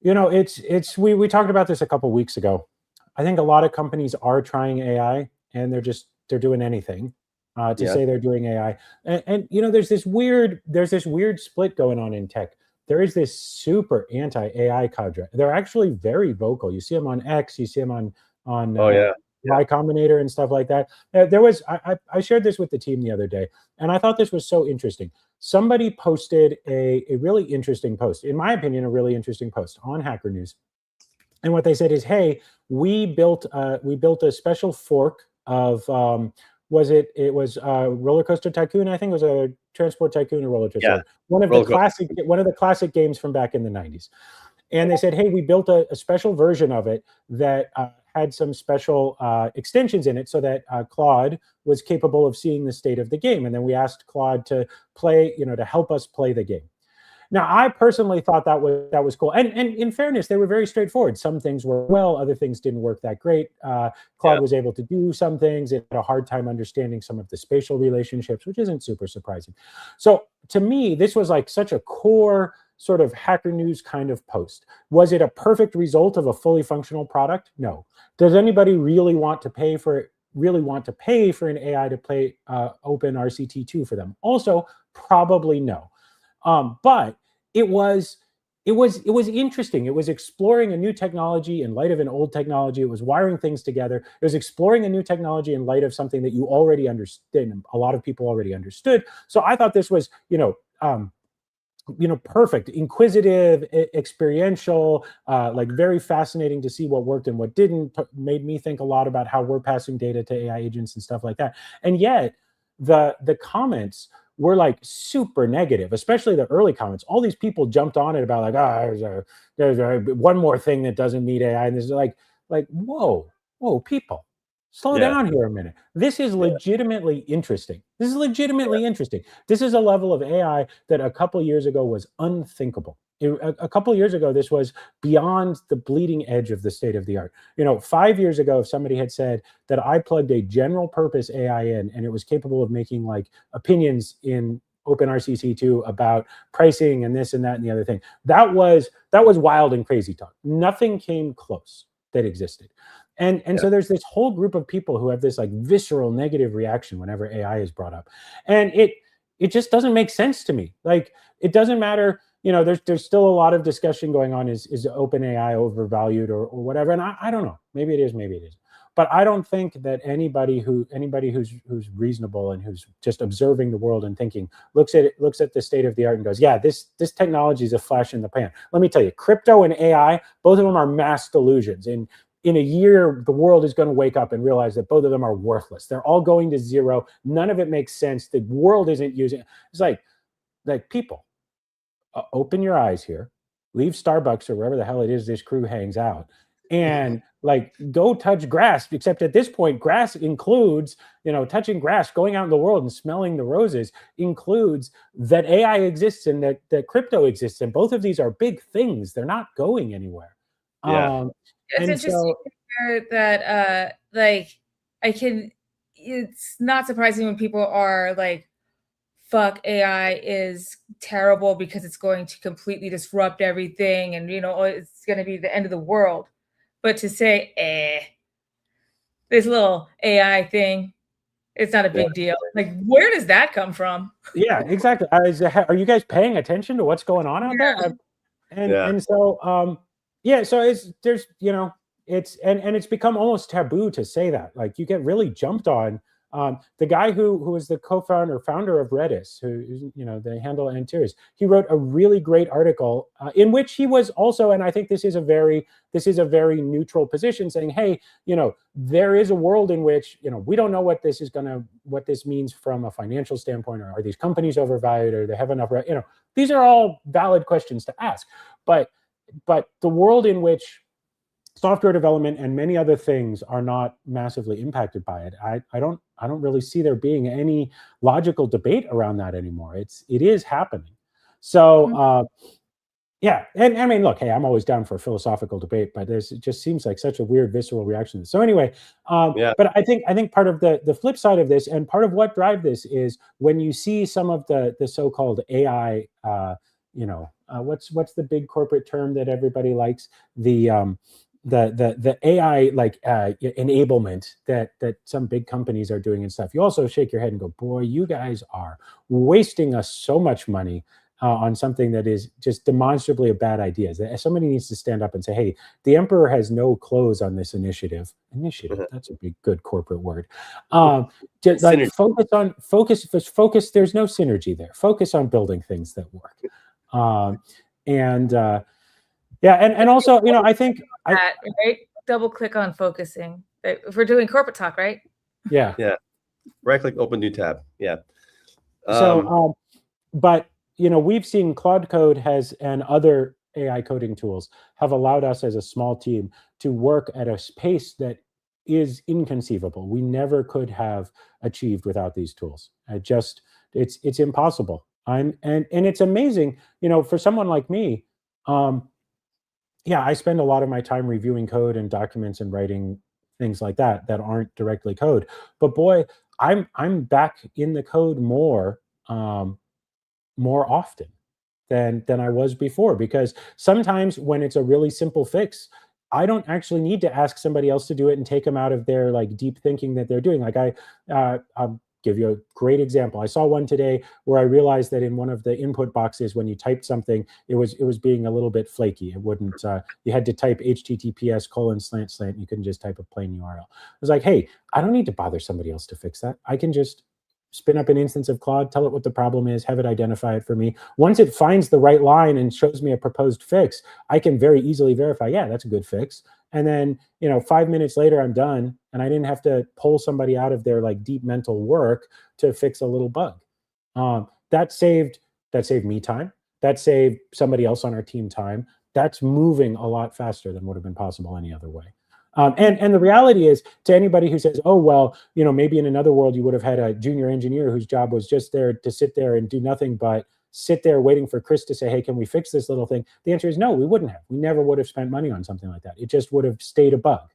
we talked about this a couple of weeks ago. I think a lot of companies are trying AI, and they're doing anything to say they're doing AI. And there's this weird split going on in tech. There is this super anti-AI cadre. They're actually very vocal. You see them on X. You see them on Y Combinator and stuff like that. I shared this with the team the other day, and I thought this was so interesting. Somebody posted a really interesting post, in my opinion, a really interesting post on Hacker News. And what they said is, hey, we built a special fork of it was Roller Coaster Tycoon. I think it was a Transport Tycoon or Roller Coaster. Yeah. One of the classic games from back in the 90s. And they said, hey, we built a special version of it that had some special extensions in it so that Claude was capable of seeing the state of the game. And then we asked Claude to play, to help us play the game. Now, I personally thought that was cool. And in fairness, they were very straightforward. Some things worked well, other things didn't work that great. Claude was able to do some things. It had a hard time understanding some of the spatial relationships, which isn't super surprising. So to me, this was like such a core sort of Hacker News kind of post. Was it a perfect result of a fully functional product? No. Does anybody really want to pay for an AI to play Open RCT2 for them? Also, probably no. But it was interesting. It was exploring a new technology in light of an old technology. It was wiring things together. It was exploring a new technology in light of something that you already understood, and a lot of people already understood. So I thought this was, perfect, inquisitive, experiential, like very fascinating to see what worked and what didn't. Made me think a lot about how we're passing data to AI agents and stuff like that. And yet, the comments were like super negative, especially the early comments. All these people jumped on it about like, there's one more thing that doesn't need AI, and this is like, whoa, people. Slow down here a minute. This is legitimately interesting. This is a level of AI that a couple of years ago was unthinkable. A couple of years ago, this was beyond the bleeding edge of the state of the art. 5 years ago, if somebody had said that I plugged a general purpose AI in and it was capable of making like opinions in OpenRCC2 about pricing and this and that and the other thing, that was wild and crazy talk. Nothing came close that existed. And so there's this whole group of people who have this like visceral negative reaction whenever AI is brought up. And it just doesn't make sense to me. Like, it doesn't matter, there's still a lot of discussion going on. Is OpenAI overvalued or whatever? And I don't know. Maybe it is, maybe it isn't. But I don't think that anybody who's reasonable and who's just observing the world and thinking looks at the state of the art and goes, yeah, this technology is a flash in the pan. Let me tell you, crypto and AI, both of them are mass delusions. In a year, the world is going to wake up and realize that both of them are worthless. They're all going to zero. None of it makes sense. The world isn't using it. It's like people, open your eyes here, leave Starbucks or wherever the hell it is this crew hangs out, and like go touch grass. Except at this point, grass includes, touching grass, going out in the world and smelling the roses includes that AI exists and that crypto exists. And both of these are big things. They're not going anywhere. Yeah. It's interesting to hear that, it's not surprising when people are like, fuck, AI is terrible because it's going to completely disrupt everything and, it's going to be the end of the world. But to say, this little AI thing, it's not a big deal. Like, where does that come from? Yeah, exactly. Are you guys paying attention to what's going on out there? And so, so there's, it's become almost taboo to say that. Like, you get really jumped on. The guy who was the founder of Redis, who, they handle interiors, he wrote a really great article in which he was also, and I think this is a very neutral position, saying, hey, there is a world in which, we don't know what this means from a financial standpoint, or are these companies overvalued, or they have enough, these are all valid questions to ask. But the world in which software development and many other things are not massively impacted by it, I don't really see there being any logical debate around that anymore. It is happening. So yeah, and I mean, look, hey, I'm always down for a philosophical debate, but it just seems like such a weird visceral reaction. So anyway, but I think part of the flip side of this, and part of what drive this, is when you see some of the so-called AI, what's the big corporate term that everybody likes, the AI enablement that some big companies are doing and stuff. You also shake your head and go, boy, you guys are wasting us so much money on something that is just demonstrably a bad idea. Somebody needs to stand up and say, hey, the emperor has no clothes on this initiative. That's a big, good corporate word. Just like focus. There's no synergy there. Focus on building things that work. Yeah, and also, I think right. Double click on focusing. If we're doing corporate talk, right? Yeah. Right click, open new tab. Yeah. But we've seen Claude Code and other AI coding tools have allowed us as a small team to work at a pace that is inconceivable. We never could have achieved without these tools. It's impossible. And it's amazing, for someone like me. I spend a lot of my time reviewing code and documents and writing things like that aren't directly code. But boy, I'm back in the code more often than I was before, because sometimes when it's a really simple fix, I don't actually need to ask somebody else to do it and take them out of their deep thinking that they're doing. I'll give you a great example. I saw one today where I realized that in one of the input boxes, when you typed something, it was being a little bit flaky. It wouldn't. You had to type https:// You couldn't just type a plain URL. I was like, hey, I don't need to bother somebody else to fix that. I can just spin up an instance of Claude, tell it what the problem is, have it identify it for me. Once it finds the right line and shows me a proposed fix, I can very easily verify, yeah, that's a good fix. And then, 5 minutes later, I'm done, and I didn't have to pull somebody out of their deep mental work to fix a little bug. That saved me time. That saved somebody else on our team time. That's moving a lot faster than would have been possible any other way. And the reality is, to anybody who says, oh, well, maybe in another world you would have had a junior engineer whose job was just there to sit there and do nothing but sit there waiting for Chris to say, hey, can we fix this little thing? The answer is no, we wouldn't have. We never would have spent money on something like that. It just would have stayed a bug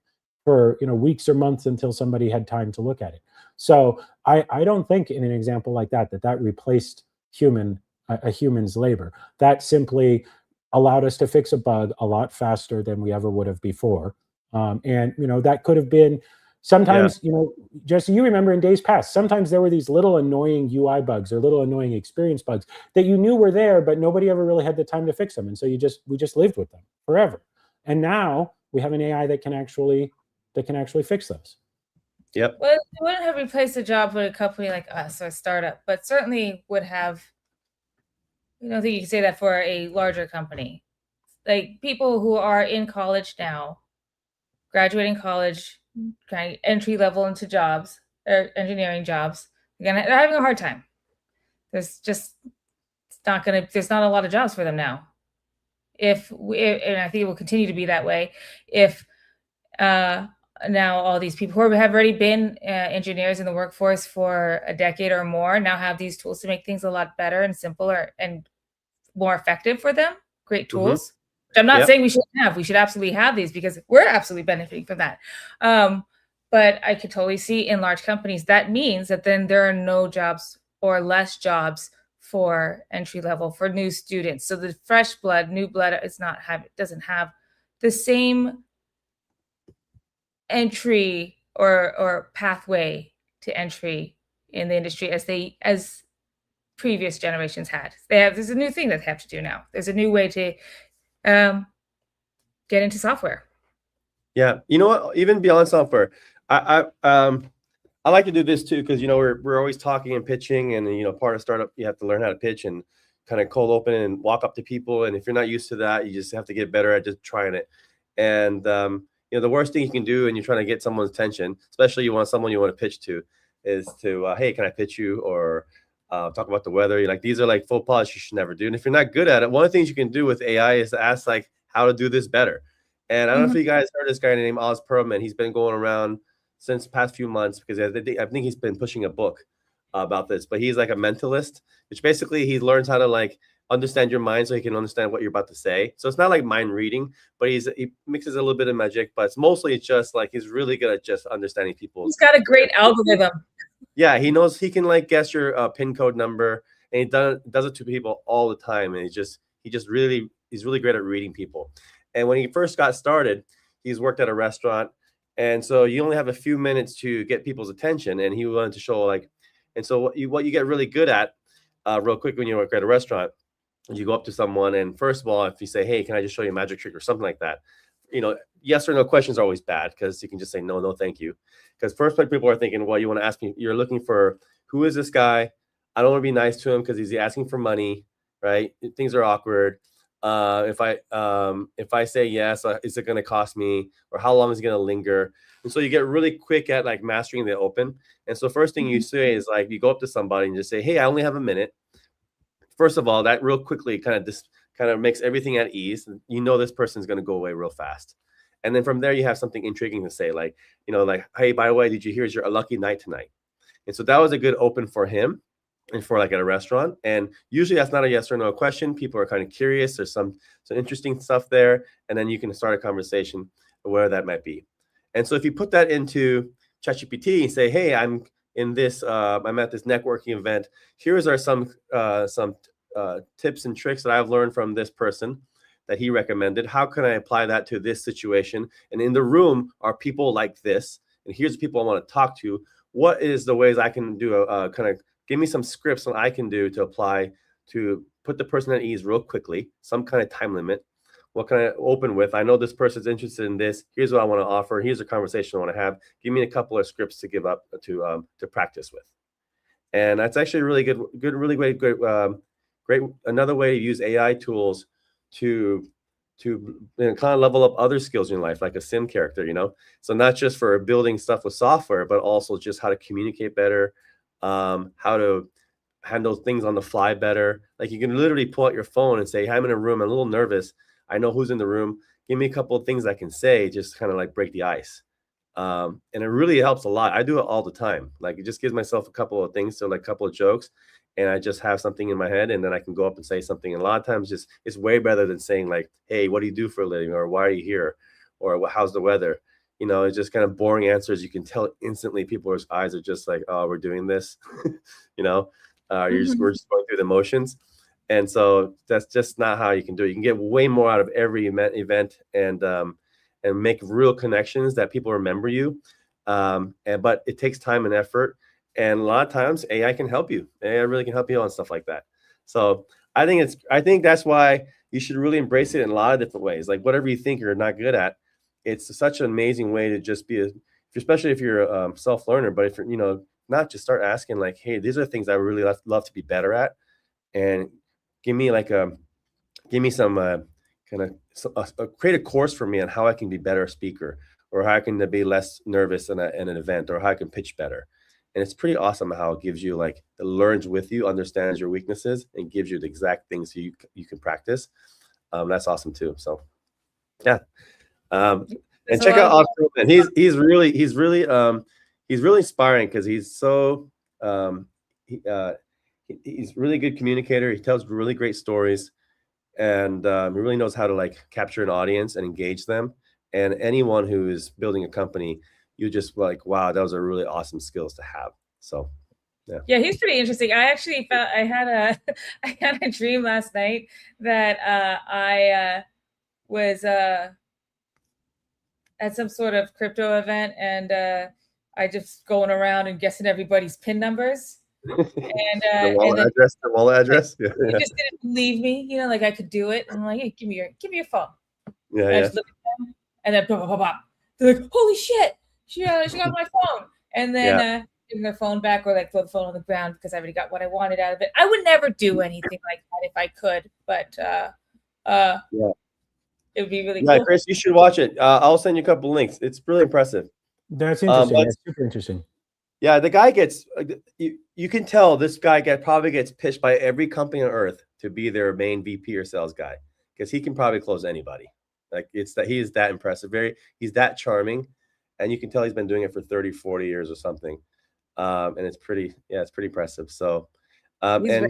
for weeks or months until somebody had time to look at it. So I don't think in an example like that replaced a human's labor. That simply allowed us to fix a bug a lot faster than we ever would have before. And that could have been sometimes, Jesse, you remember in days past, sometimes there were these little annoying UI bugs or little annoying experience bugs that you knew were there, but nobody ever really had the time to fix them. And so we just lived with them forever. And now we have an AI that can actually fix those. Yep. Well, it wouldn't have replaced a job with a company like us or a startup, but certainly would have. I don't think you can say that for a larger company. Like people who are in college now, graduating college, kind of entry level into jobs or engineering jobs, they're having a hard time. There's not a lot of jobs for them now. And I think it will continue to be that way if now all these people who have already been engineers in the workforce for a decade or more now have these tools to make things a lot better and simpler and more effective for them. Great tools. Mm-hmm. I'm not saying we shouldn't have. We should absolutely have these because we're absolutely benefiting from that. But I could totally see in large companies that means that then there are no jobs or less jobs for entry level, for new students. So the fresh blood, new blood, doesn't have the same entry or pathway to entry in the industry as previous generations had. There's a new thing that they have to do now. There's a new way to get into software. Yeah, you know what? Even beyond software, I like to do this too because we're always talking and pitching, and part of startup you have to learn how to pitch and kind of cold open and walk up to people. And if you're not used to that, you just have to get better at just trying it. And the worst thing you can do when you're trying to get someone's attention, especially someone you want to pitch to, is to hey, can I pitch you, or talk about the weather. You're like, these are like faux pas you should never do. And if you're not good at it, one of the things you can do with AI is to ask like how to do this better. And I don't know if you guys heard this guy named Oz Perlman. He's been going around since the past few months because I think he's been pushing a book about this. But he's like a mentalist, which basically he learns how to like understand your mind so he can understand what you're about to say. So it's not like mind reading, but he mixes a little bit of magic. But it's just like he's really good at just understanding people. He's got a great algorithm. Yeah, he knows he can like guess your PIN code number, and he does it to people all the time. And he's really great at reading people. And when he first got started, he's worked at a restaurant. And so you only have a few minutes to get people's attention. And he wanted to show and so what you get really good at real quick when you work at a restaurant, you go up to someone. And first of all, if you say, hey, can I just show you a magic trick or something like that? Yes or no questions are always bad because you can just say, no, thank you. Because first people are thinking, well, you want to ask me, you're looking for, who is this guy? I don't want to be nice to him because he's asking for money, right? Things are awkward. If I say yes, is it going to cost me, or how long is it going to linger? And so you get really quick at like mastering the open. And so first thing you say is like, you go up to somebody and just say, hey, I only have a minute. First of all, that real quickly kind of makes everything at ease. This person's going to go away real fast. And then from there, you have something intriguing to say, like, hey, by the way, did you hear your lucky night tonight? And so that was a good open for him and for like at a restaurant. And usually that's not a yes or no question. People are kind of curious. There's some interesting stuff there. And then you can start a conversation where that might be. And so if you put that into ChatGPT and say, hey, I'm at this networking event. Here's some tips and tricks that I've learned from this person that he recommended. How can I apply that to this situation? And in the room are people like this. And here's the people I want to talk to. What is the ways I can do give me some scripts that I can do to apply to put the person at ease real quickly, some kind of time limit. What can I open with? I know this person's interested in this. Here's what I want to offer. Here's a conversation I want to have. Give me a couple of scripts to give up to practice with. And that's actually really great. Another way to use AI tools to kind of level up other skills in your life, like a sim character, So not just for building stuff with software, but also just how to communicate better, how to handle things on the fly better. Like you can literally pull out your phone and say, hey, I'm in a room, I'm a little nervous. I know who's in the room. Give me a couple of things I can say, just kind of like break the ice. And it really helps a lot. I do it all the time. Like it just gives myself a couple of things, so like a couple of jokes, and I just have something in my head, and then I can go up and say something. And a lot of times it's way better than saying like, hey, what do you do for a living? Or why are you here? Or how's the weather? It's just kind of boring answers. You can tell instantly people's eyes are just like, oh, we're doing this, we're just going through the motions. And so that's just not how you can do it. You can get way more out of every event and make real connections that people remember you. But it takes time and effort. And a lot of times AI can help you. AI really can help you on stuff like that. So I think that's why you should really embrace it in a lot of different ways. Like whatever you think you're not good at, it's such an amazing way to just be especially if you're a self-learner, but if you're, not just start asking like, hey, these are things I really love to be better at. And give me some create a course for me on how I can be better speaker, or how I can be less nervous in an event, or how I can pitch better. And it's pretty awesome how it gives you it learns with you, understands your weaknesses, and gives you the exact things so you can practice. That's awesome too. So yeah. And check out Oscar, and he's really inspiring because he's so he's really good communicator. He tells really great stories, and he really knows how to capture an audience and engage them. And anyone who is building a company, you just wow, those are really awesome skills to have. So yeah, he's pretty interesting. I actually felt I had a dream last night that I was at some sort of crypto event, and I just going around and guessing everybody's PIN numbers. And the wallet address. Yeah. He just didn't believe me, I could do it. And I'm like, hey, give me your phone. Yeah. Just look at them, and then blah, blah, blah, blah. they're like, holy shit, she got my phone. And then giving their phone back or like throw the phone on the ground because I already got what I wanted out of it. I would never do anything like that if I could, but it would be really cool. Chris, you should watch it. I'll send you a couple links. It's really impressive. That's interesting. That's super interesting. Yeah, the guy gets. You can tell this guy probably gets pitched by every company on earth to be their main VP or sales guy because he can probably close anybody. Like it's that he is that impressive. He's that charming, and you can tell he's been doing it for 30, 40 years or something. And it's pretty impressive. So, he's very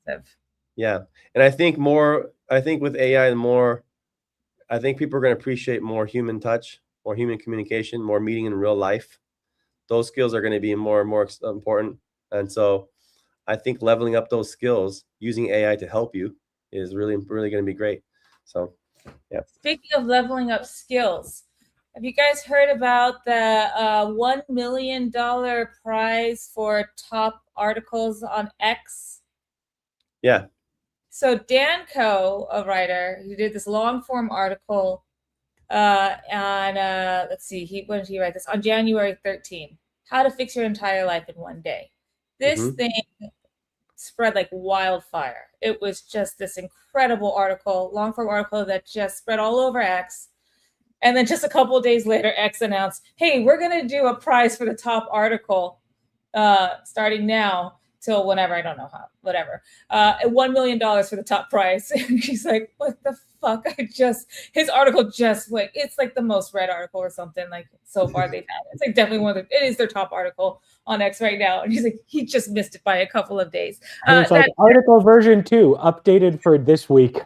impressive. Yeah, and I think with AI, I think people are going to appreciate more human touch, more human communication, more meeting in real life. Those skills are going to be more and more important. And so I think leveling up those skills using AI to help you is really, really going to be great. So, yeah. Speaking of leveling up skills, have you guys heard about the $1 million prize for top articles on X? Yeah. So Dan Coe, a writer, who did this long form article on let's see, when did he write this? On January 13th. How to fix your entire life in one day. This thing spread like wildfire. It was just this incredible article, long form article that just spread all over X. And then just a couple of days later, X announced, hey, we're going to do a prize for the top article starting now till whenever, I don't know how, whatever. $1 million for the top prize. And she's like, what the fuck? His article just like, it's like the most read article or something like so far they've had. It's like definitely it is their top article on X right now. And he's like, he just missed it by a couple of days. It's like article version 2 updated for this week.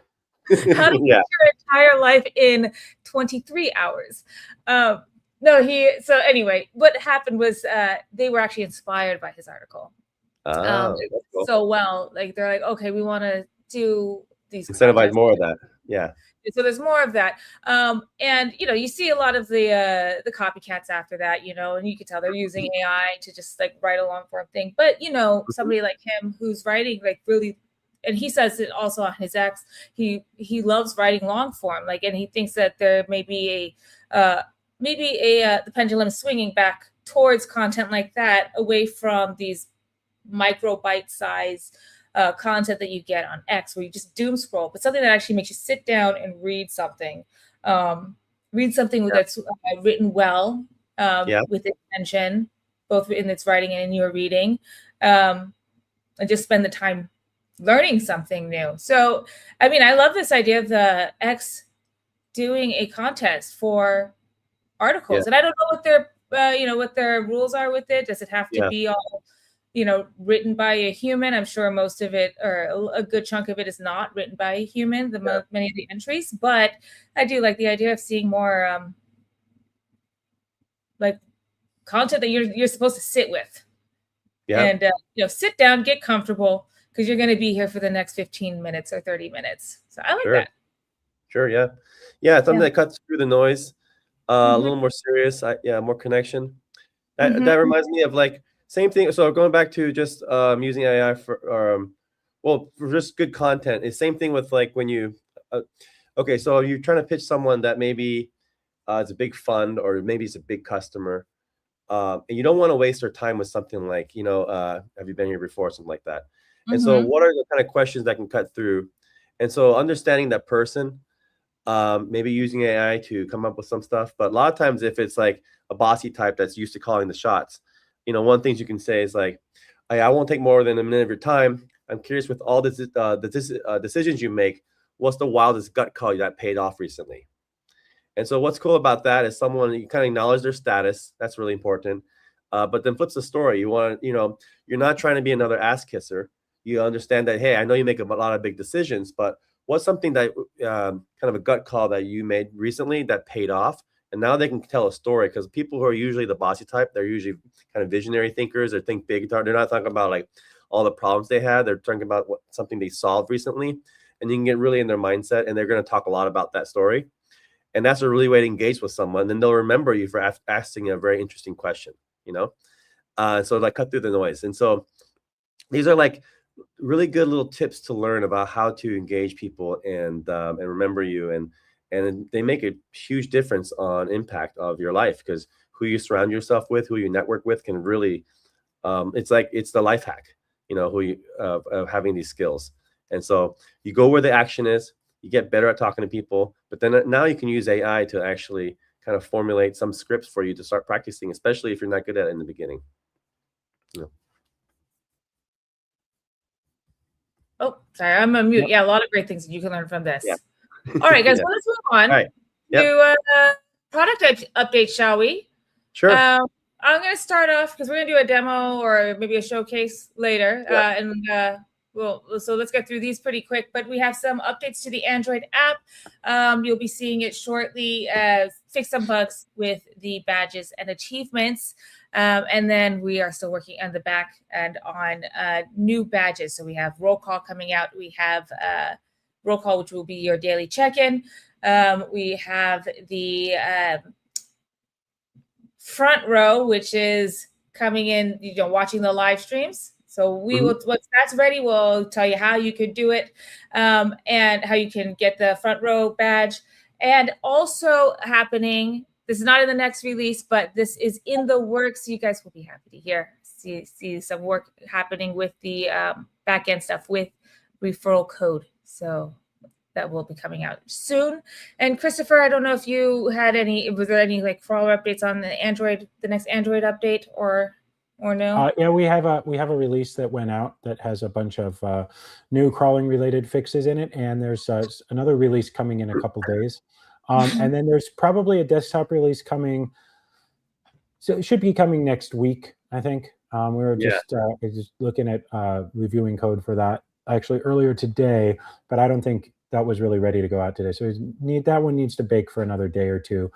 How to fix your entire life in 23 hours. So anyway, what happened was they were actually inspired by his article. Cool. So well, like they're like, okay, we want to do these incentivize more of that. Yeah. So there's more of that. And you see a lot of the copycats after that, and you can tell they're using AI to just like write a long form thing. But somebody like him who's writing like really, and he says it also on his X, he loves writing long form, like, and he thinks that there may be the pendulum swinging back towards content like that, away from these micro bite size content that you get on X where you just doom scroll, but something that actually makes you sit down and read something that's written well, with intention, both in its writing and in your reading, and just spend the time learning something new. So, I mean, I love this idea of the X doing a contest for articles, and I don't know what their rules are with it. Does it have to be all written by a human? I'm sure most of it, or a good chunk of it, is not written by a human, many of the entries, but I do like the idea of seeing more like content that you're supposed to sit with. And sit down, get comfortable, because you're going to be here for the next 15 minutes or 30 minutes. So I like that. Sure. Yeah. Something that cuts through the noise, a little more serious. More connection. That reminds me of like, same thing. So going back to just using AI for just good content. It's same thing with like when you, so you're trying to pitch someone that maybe it's a big fund or maybe it's a big customer, and you don't want to waste their time with something like, have you been here before, something like that. And so what are the kind of questions that can cut through? And so understanding that person, maybe using AI to come up with some stuff. But a lot of times if it's like a bossy type that's used to calling the shots, one thing you can say is like, I won't take more than a minute of your time. I'm curious, with all this decisions you make, what's the wildest gut call that paid off recently? And so what's cool about that is someone, you kind of acknowledge their status. That's really important. But then flips the story. You want to, you're not trying to be another ass kisser. You understand that, hey, I know you make a lot of big decisions, but what's something that kind of a gut call that you made recently that paid off? And now they can tell a story, because people who are usually the bossy type, they're usually kind of visionary thinkers, or think big. They're not talking about like all the problems they had. They're talking about something they solved recently, and you can get really in their mindset, and they're going to talk a lot about that story. And that's a really way to engage with someone. Then they'll remember you for asking a very interesting question, so like cut through the noise. And so these are like really good little tips to learn about how to engage people and remember you. and they make a huge difference on impact of your life, because who you surround yourself with, who you network with, can really, it's the life hack, who you of having these skills. And so you go where the action is, you get better at talking to people, but then now you can use AI to actually kind of formulate some scripts for you to start practicing, especially if you're not good at it in the beginning. Oh, sorry, I'm on mute. Yep. Yeah, a lot of great things you can learn from this. Yeah. All right, guys, Yeah. well, let's move on All right. Yep. to product update, shall we? Sure. I'm going to start off because we're going to do a demo or maybe a showcase later. Yeah. So let's get through these pretty quick. But we have some updates to the Android app. You'll be seeing it shortly. Fix some bugs with the badges and achievements. And then we are still working on the back end on new badges. So we have roll call coming out. We have roll call, which will be your daily check-in. We have the front row, which is coming in, watching the live streams. So we will, once that's ready, we'll tell you how you could do it, and how you can get the front row badge. And also happening, this is not in the next release, but this is in the works. You guys will be happy to hear, see some work happening with the back end stuff with referral code. So that will be coming out soon. And Christopher, I don't know if you had was there any like crawler updates on the next Android update or no? Yeah, we have a release that went out that has a bunch of new crawling related fixes in it, and there's another release coming in a couple days, and then there's probably a desktop release coming. So it should be coming next week, I think. We were just looking at reviewing code for that actually earlier today, but I don't think that was really ready to go out today. So that one needs to bake for another day or two.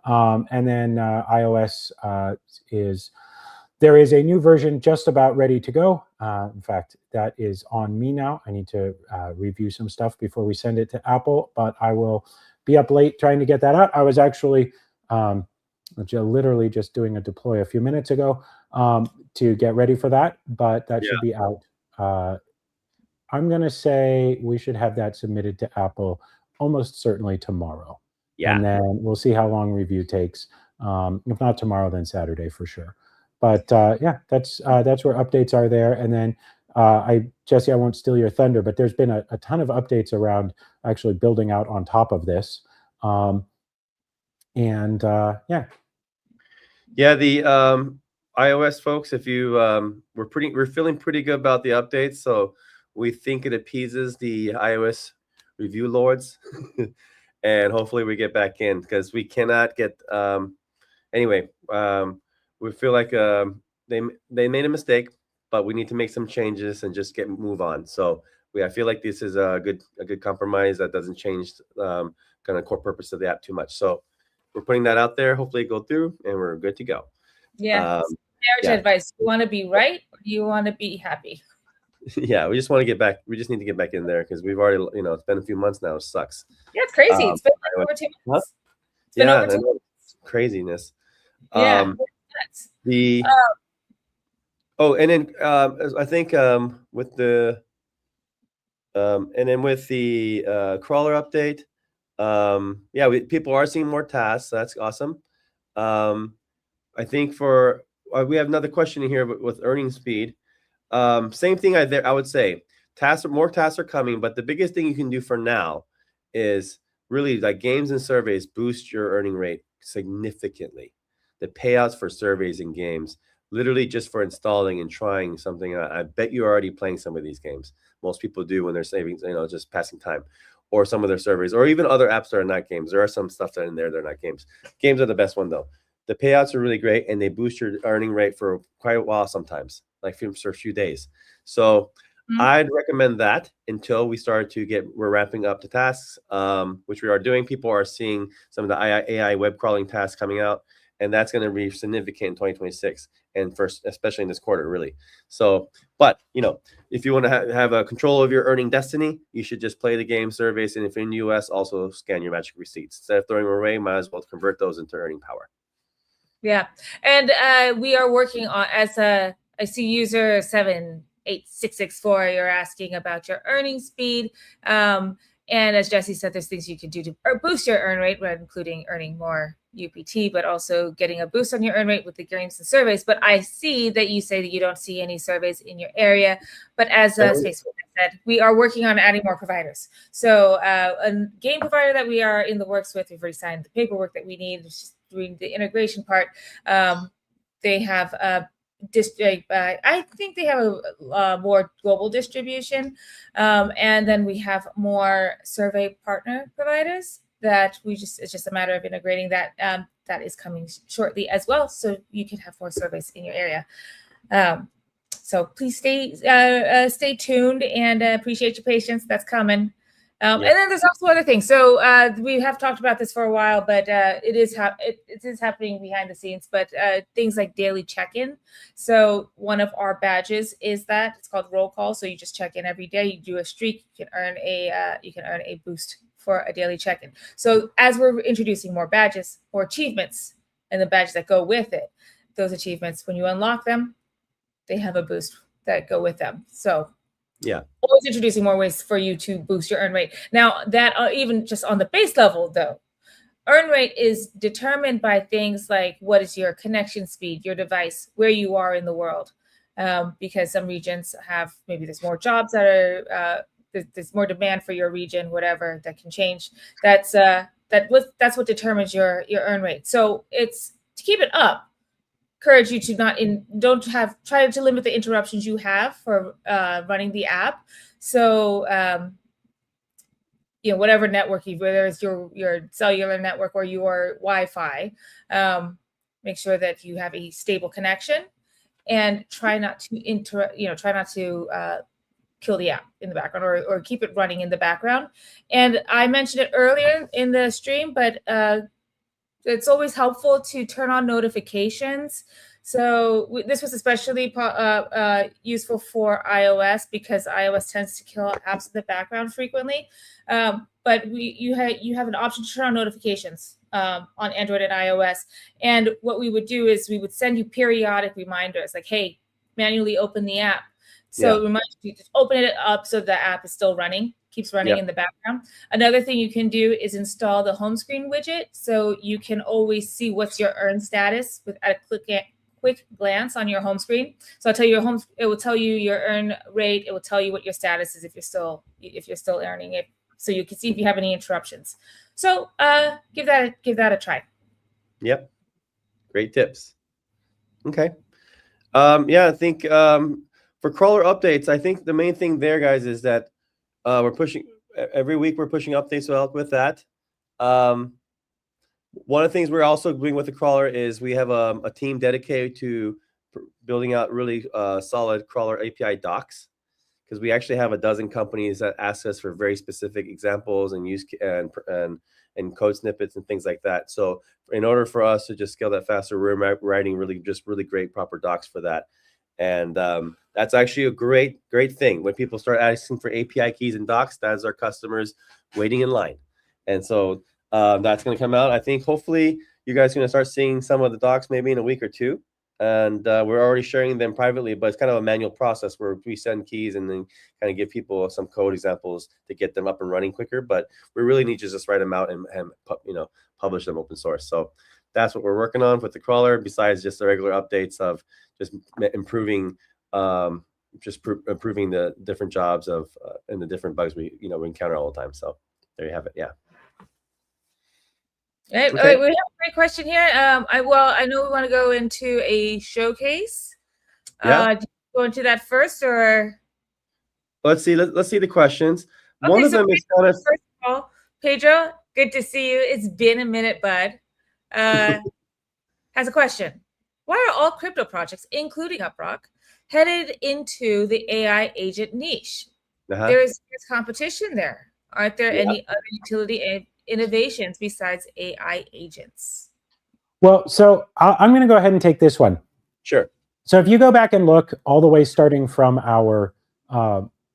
And then iOS there is a new version just about ready to go. In fact, that is on me now. I need to review some stuff before we send it to Apple, but I will be up late trying to get that out. I was actually literally just doing a deploy a few minutes ago to get ready for that, but that should be out. I'm going to say we should have that submitted to Apple almost certainly tomorrow. Yeah. And then we'll see how long review takes. If not tomorrow, then Saturday for sure. But that's where updates are there. And then Jesse, I won't steal your thunder, but there's been a ton of updates around actually building out on top of this. The iOS folks, if you we're feeling pretty good about the updates, so we think it appeases the iOS review lords, and hopefully we get back in, because we cannot get we feel like they made a mistake, but we need to make some changes and just move on. So I feel like this is a good compromise that doesn't change kind of core purpose of the app too much. So we're putting that out there. Hopefully it go through, and we're good to go. Yeah. Marriage advice: do you want to be right, or do you want to be happy? Yeah, we just want to get back. We just need to get back in there, because we've already, it's been a few months now. It sucks. Yeah, it's crazy. It's been like over 2 months. It's been over 2 months. Craziness. Yeah. And then I think with the crawler update, people are seeing more tasks. So that's awesome. I think we have another question in here with earning speed. Same thing I would say. More tasks are coming, but the biggest thing you can do for now is really, like, games and surveys boost your earning rate significantly. The payouts for surveys and games, literally just for installing and trying something. I bet you're already playing some of these games. Most people do when they're saving, just passing time, or some of their surveys, or even other apps that are not games. There are some stuff that are in there that are not games. Games are the best one though. The payouts are really great, and they boost your earning rate for quite a while sometimes, like for a few days. So I'd recommend that until we start we're ramping up the tasks, which we are doing. People are seeing some of the AI web crawling tasks coming out, and that's going to be significant in 2026, and especially in this quarter, really. So, but if you want to have a control of your earning destiny, you should just play the game surveys, and if you're in the US, also scan your magic receipts. Instead of throwing them away, might as well convert those into earning power. Yeah, and we are working on, as I see user 78664, you're asking about your earning speed. And as Jesse said, there's things you can do to boost your earn rate, including earning more UPT, but also getting a boost on your earn rate with the games and surveys. But I see that you say that you don't see any surveys in your area. But as Facebook said, we are working on adding more providers. So a game provider that we are in the works with, we've already signed the paperwork that we need, just doing the integration part. They have I think they have a more global distribution, and then we have more survey partner providers that it's just a matter of integrating that. That is coming shortly as well, so you can have more surveys in your area. So please stay tuned, and appreciate your patience. That's coming. And then there's also other things. So we have talked about this for a while, but it is happening behind the scenes. But things like daily check-in. So one of our badges is that it's called roll call. So you just check in every day. You do a streak. You can earn a boost for a daily check-in. So as we're introducing more badges or achievements and the badges that go with it, those achievements, when you unlock them, they have a boost that go with them. So always introducing more ways for you to boost your earn rate. Now that even just on the base level though, earn rate is determined by things like what is your connection speed, your device, where you are in the world, because some regions have, maybe there's more jobs that are there's more demand for your region, whatever, that can change. That's what determines your earn rate. So it's to keep it up. Encourage you to try to limit the interruptions you have for running the app. So whatever network whether it's your cellular network or your Wi-Fi, make sure that you have a stable connection, and try not to kill the app in the background, or keep it running in the background. And I mentioned it earlier in the stream, but it's always helpful to turn on notifications. So this was especially useful for iOS, because iOS tends to kill apps in the background frequently. But you have an option to turn on notifications on Android and iOS. And what we would do is we would send you periodic reminders like, hey, manually open the app. So it reminds you to open it up so the app is still running, keeps running in the background. Another thing you can do is install the home screen widget, so you can always see what's your earn status at a quick glance on your home screen. So it will tell you your earn rate. It will tell you what your status is if you're still earning it, so you can see if you have any interruptions. So give that a try. Yep, great tips. Okay, I think for crawler updates, I think the main thing there, guys, is that we're pushing every week. We're pushing updates out with that. One of the things we're also doing with the crawler is we have a team dedicated to building out really solid crawler API docs, because we actually have a dozen companies that ask us for very specific examples and and code snippets and things like that. So in order for us to just scale that faster, we're writing really great proper docs for that. And that's actually a great thing. When people start asking for API keys and docs, that's our customers waiting in line. And so that's going to come out. I think hopefully you guys are going to start seeing some of the docs maybe in a week or two. And we're already sharing them privately, but it's kind of a manual process where we send keys and then kind of give people some code examples to get them up and running quicker. But we really need to just write them out and publish them open source. So that's what we're working on with the crawler, besides just the regular updates of just improving the different jobs and the different bugs we encounter all the time. So there you have it. Yeah. All right. We have a great question here. I know we want to go into a showcase. Do you go into that first, or let's see the questions. Okay, one of them is kind of, first of all, Pedro, good to see you. It's been a minute, bud. Has a question. Why are all crypto projects, including UpRock, headed into the AI agent niche? There's competition there. Aren't there any other utility innovations besides AI agents? Well, so I'm going to go ahead and take this one. Sure. So if you go back and look all the way starting from our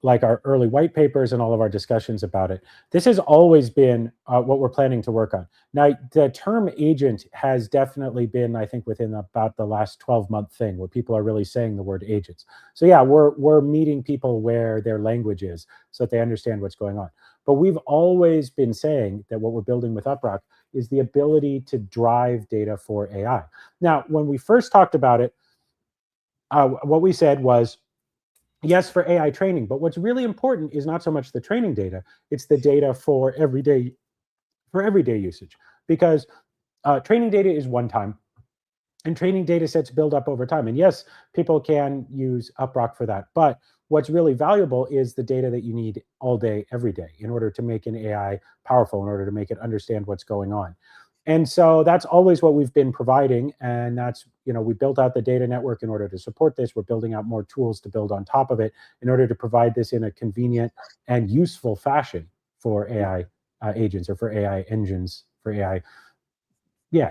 our early white papers and all of our discussions about it, this has always been what we're planning to work on. Now, the term agent has definitely been, I think, within about the last 12-month thing where people are really saying the word agents. So yeah, we're meeting people where their language is so that they understand what's going on. But we've always been saying that what we're building with UpRock is the ability to drive data for AI. Now, when we first talked about it, what we said was, yes, for AI training, but what's really important is not so much the training data, it's the data for everyday usage. Because training data is one time, and training data sets build up over time. And yes, people can use UpRock for that. But what's really valuable is the data that you need all day, every day, in order to make an AI powerful, in order to make it understand what's going on. And so that's always what we've been providing. And that's, we built out the data network in order to support this. We're building out more tools to build on top of it in order to provide this in a convenient and useful fashion for AI agents, or for AI engines, for AI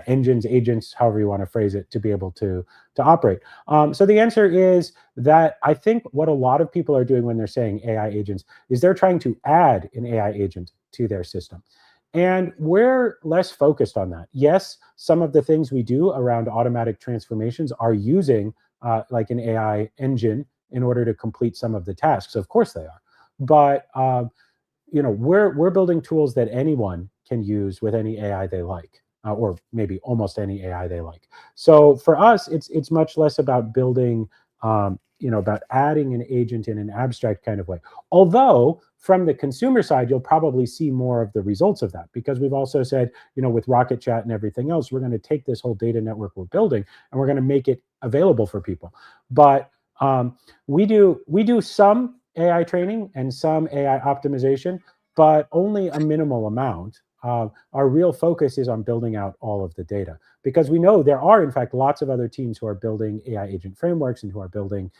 engines, agents, however you want to phrase it, to be able to operate. So the answer is that I think what a lot of people are doing when they're saying AI agents is they're trying to add an AI agent to their system. And we're less focused on that. Yes, some of the things we do around automatic transformations are using like an AI engine in order to complete some of the tasks. Of course they are. But we're building tools that anyone can use with any AI they like. Or maybe almost any AI they like. So for us, it's much less about building, about adding an agent in an abstract kind of way. Although from the consumer side, you'll probably see more of the results of that, because we've also said, with Rocket Chat and everything else, we're going to take this whole data network we're building and we're going to make it available for people. But we do some AI training and some AI optimization, but only a minimal amount. Our real focus is on building out all of the data, because we know there are, in fact, lots of other teams who are building AI agent frameworks and who are building,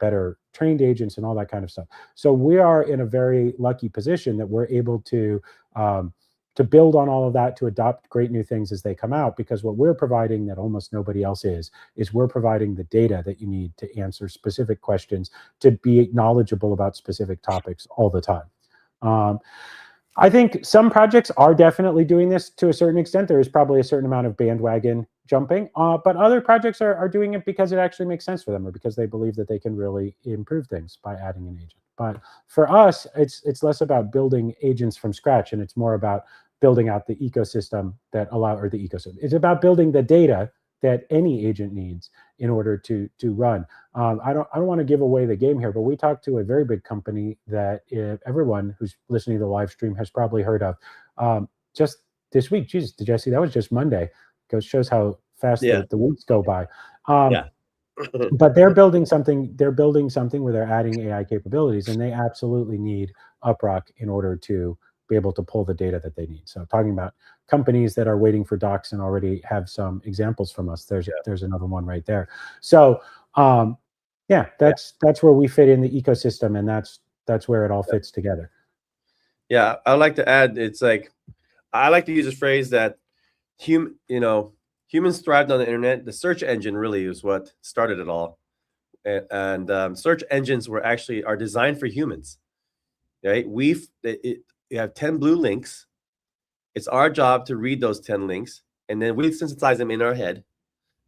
better trained agents and all that kind of stuff. So we are in a very lucky position that we're able to build on all of that, to adopt great new things as they come out, because what we're providing that almost nobody else is we're providing the data that you need to answer specific questions, to be knowledgeable about specific topics all the time. I think some projects are definitely doing this to a certain extent. There is probably a certain amount of bandwagon jumping, but other projects are doing it because it actually makes sense for them, or because they believe that they can really improve things by adding an agent. But for us, it's less about building agents from scratch, and it's more about building out the ecosystem it's about building the data that any agent needs in order to run. I don't want to give away the game here, but we talked to a very big company that everyone who's listening to the live stream has probably heard of just this week. Jesus, did you see that was just Monday? Shows how fast the weeks go by. But they're building something. They're building something where they're adding AI capabilities, and they absolutely need UpRock in order to be able to pull the data that they need. So talking about companies that are waiting for docs and already have some examples from us, there's another one right there. So that's where we fit in the ecosystem, and that's where it all fits together. Yeah, I'd like to add, it's like, I like to use this phrase that humans thrived on the internet. The search engine really is what started it all. And search engines are designed for humans, right? You have 10 blue links. It's our job to read those 10 links, and then we synthesize them in our head,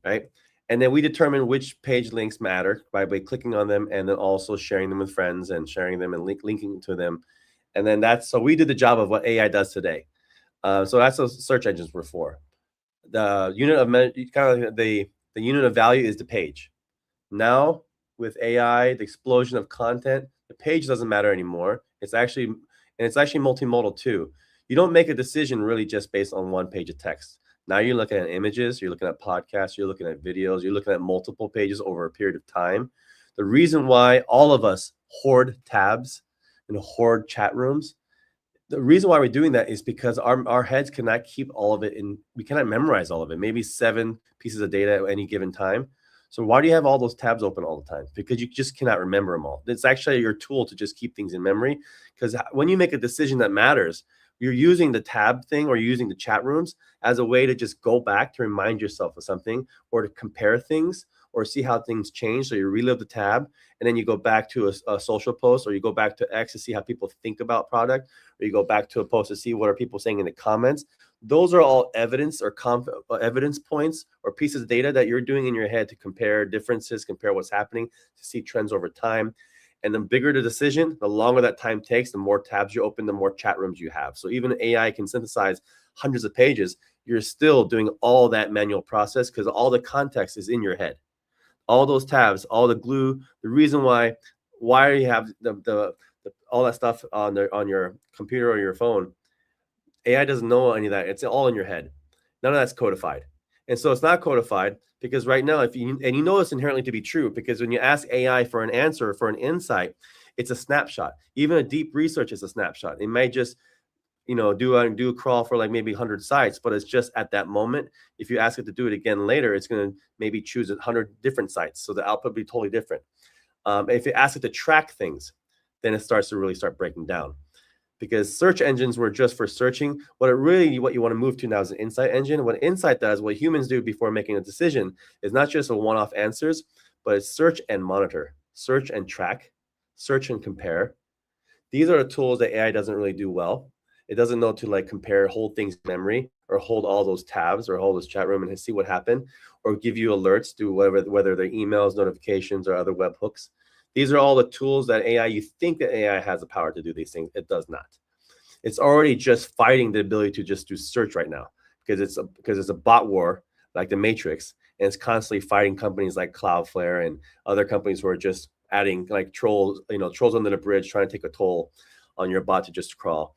right? And then we determine which page links matter by clicking on them, and then also sharing them with friends and sharing them and linking to them. And then so we do the job of what AI does today. So that's what search engines were for. The unit of the unit of value is the page. Now with AI, the explosion of content, the page doesn't matter anymore. It's actually multimodal too. You don't make a decision really just based on one page of text. Now you're looking at images, you're looking at podcasts, you're looking at videos, you're looking at multiple pages over a period of time. The reason why all of us hoard tabs and hoard chat rooms, the reason why we're doing that is because our heads cannot keep all of it we cannot memorize all of it, maybe 7 pieces of data at any given time. So why do you have all those tabs open all the time? Because you just cannot remember them all. It's actually your tool to just keep things in memory, because when you make a decision that matters, you're using the tab thing or you're using the chat rooms as a way to just go back to remind yourself of something, or to compare things, or see how things change. So you reload the tab, and then you go back to a social post, or you go back to X to see how people think about product, or you go back to a post to see what are people saying in the comments. Those are all evidence or evidence points or pieces of data that you're doing in your head to compare differences, compare what's happening, to see trends over time. And the bigger the decision, the longer that time takes, the more tabs you open, the more chat rooms you have. So even AI can synthesize hundreds of pages, you're still doing all that manual process because all the context is in your head. All those tabs, all the glue, the reason why you have the all that stuff on your computer or your phone, AI doesn't know any of that. It's all in your head. None of that's codified. And so it's not codified because right now, you know it's inherently to be true, because when you ask AI for an answer, for an insight, it's a snapshot. Even a deep research is a snapshot. It might just, do a crawl for like maybe 100 sites, but it's just at that moment. If you ask it to do it again later, it's going to maybe choose 100 different sites. So the output will be totally different. If you ask it to track things, then it starts to really start breaking down. Because search engines were just for searching. What you want to move to now is an insight engine. What insight does, what humans do before making a decision, is not just a one-off answers, but it's search and monitor, search and track, search and compare. These are the tools that AI doesn't really do well. It doesn't know to like compare, hold things in memory, or hold all those tabs, or hold this chat room and see what happened, or give you alerts to whether they're emails, notifications, or other webhooks. These are all the tools that AI, you think that AI has the power to do these things. It does not. It's already just fighting the ability to just do search right now because it's a bot war like the Matrix, and it's constantly fighting companies like Cloudflare and other companies who are just adding like trolls under the bridge, trying to take a toll on your bot to just crawl.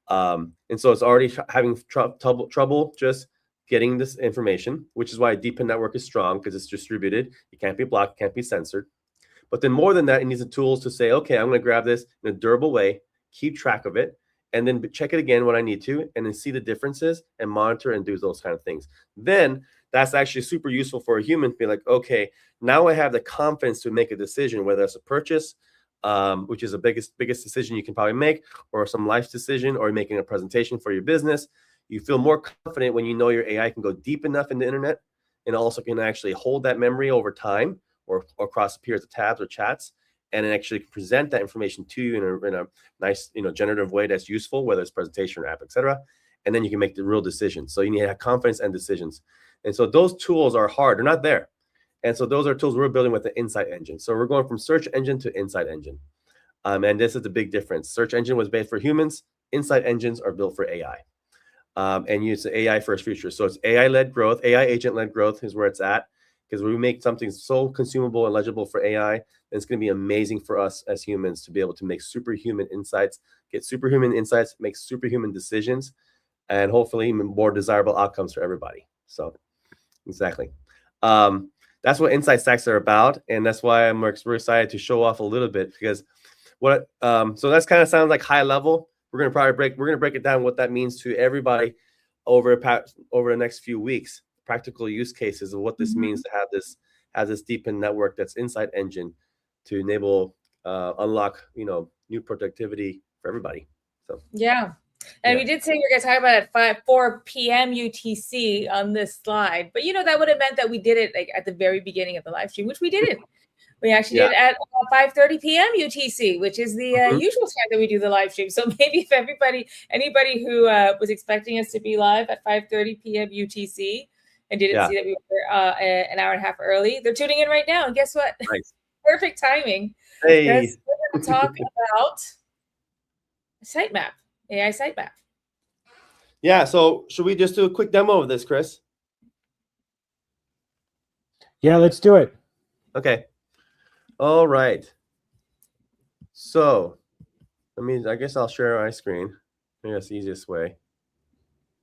And so it's already having trouble just getting this information, which is why a deep network is strong, because it's distributed. It can't be blocked, can't be censored. But then more than that, it needs the tools to say, okay, I'm going to grab this in a durable way, keep track of it, and then check it again when I need to, and then see the differences and monitor and do those kind of things. Then that's actually super useful for a human to be like, okay, now I have the confidence to make a decision, whether it's a purchase, which is the biggest decision you can probably make, or some life decision, or making a presentation for your business. You feel more confident when you know your AI can go deep enough in the internet and also can actually hold that memory over time, or across periods of tabs or chats, and actually present that information to you in a nice, generative way that's useful, whether it's presentation or app, etc. And then you can make the real decisions. So you need to have confidence and decisions. And so those tools are hard; they're not there. And so those are tools we're building with the Insight Engine. So we're going from search engine to Insight Engine, and this is the big difference. Search engine was made for humans. Insight engines are built for AI, and use the AI first future. So it's AI-led growth, AI agent-led growth is where it's at. Because when we make something so consumable and legible for AI, then it's going to be amazing for us as humans to be able to make superhuman insights, make superhuman decisions, and hopefully even more desirable outcomes for everybody. So, exactly. That's what Insight Stacks are about, and that's why I'm super excited to show off a little bit, because so that's kind of sounds like high level. We're gonna break it down what that means to everybody over the next few weeks. Practical use cases of what this means to have this deepened network that's Insight Engine to enable unlock new productivity for everybody. So yeah. And we did say we were going to talk about it at 4 p.m. UTC on this slide, but that would have meant that we did it like at the very beginning of the live stream, which we didn't. We actually did at 5:30 p.m. UTC, which is the usual time that we do the live stream. So maybe if anybody who was expecting us to be live at 5:30 p.m. UTC and didn't see that we were an hour and a half early, they're tuning in right now. And guess what? Nice. Perfect timing. Hey. Because we're going to talk about Sitemap, AI Sitemap. Yeah. So should we just do a quick demo of this, Chris? Yeah, let's do it. Okay. All right. So, I guess I'll share my screen. Maybe that's the easiest way.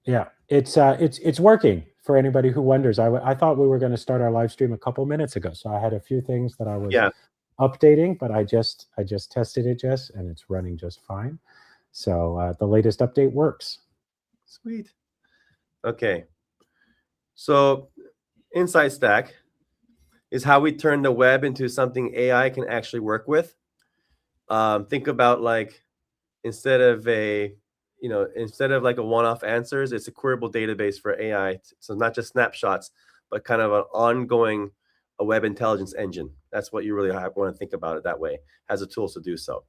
Yeah, it's working for anybody who wonders. I thought we were going to start our live stream a couple minutes ago, so I had a few things that I was updating, but I just tested it, Jess, and it's running just fine. So the latest update works. Sweet. Okay. So Insight Stack is how we turn the web into something AI can actually work with. Think about like instead of like a one-off answers, it's a queryable database for AI. So not just snapshots, but kind of an ongoing web intelligence engine. That's what you really want to think about it that way. Has the tools to do so.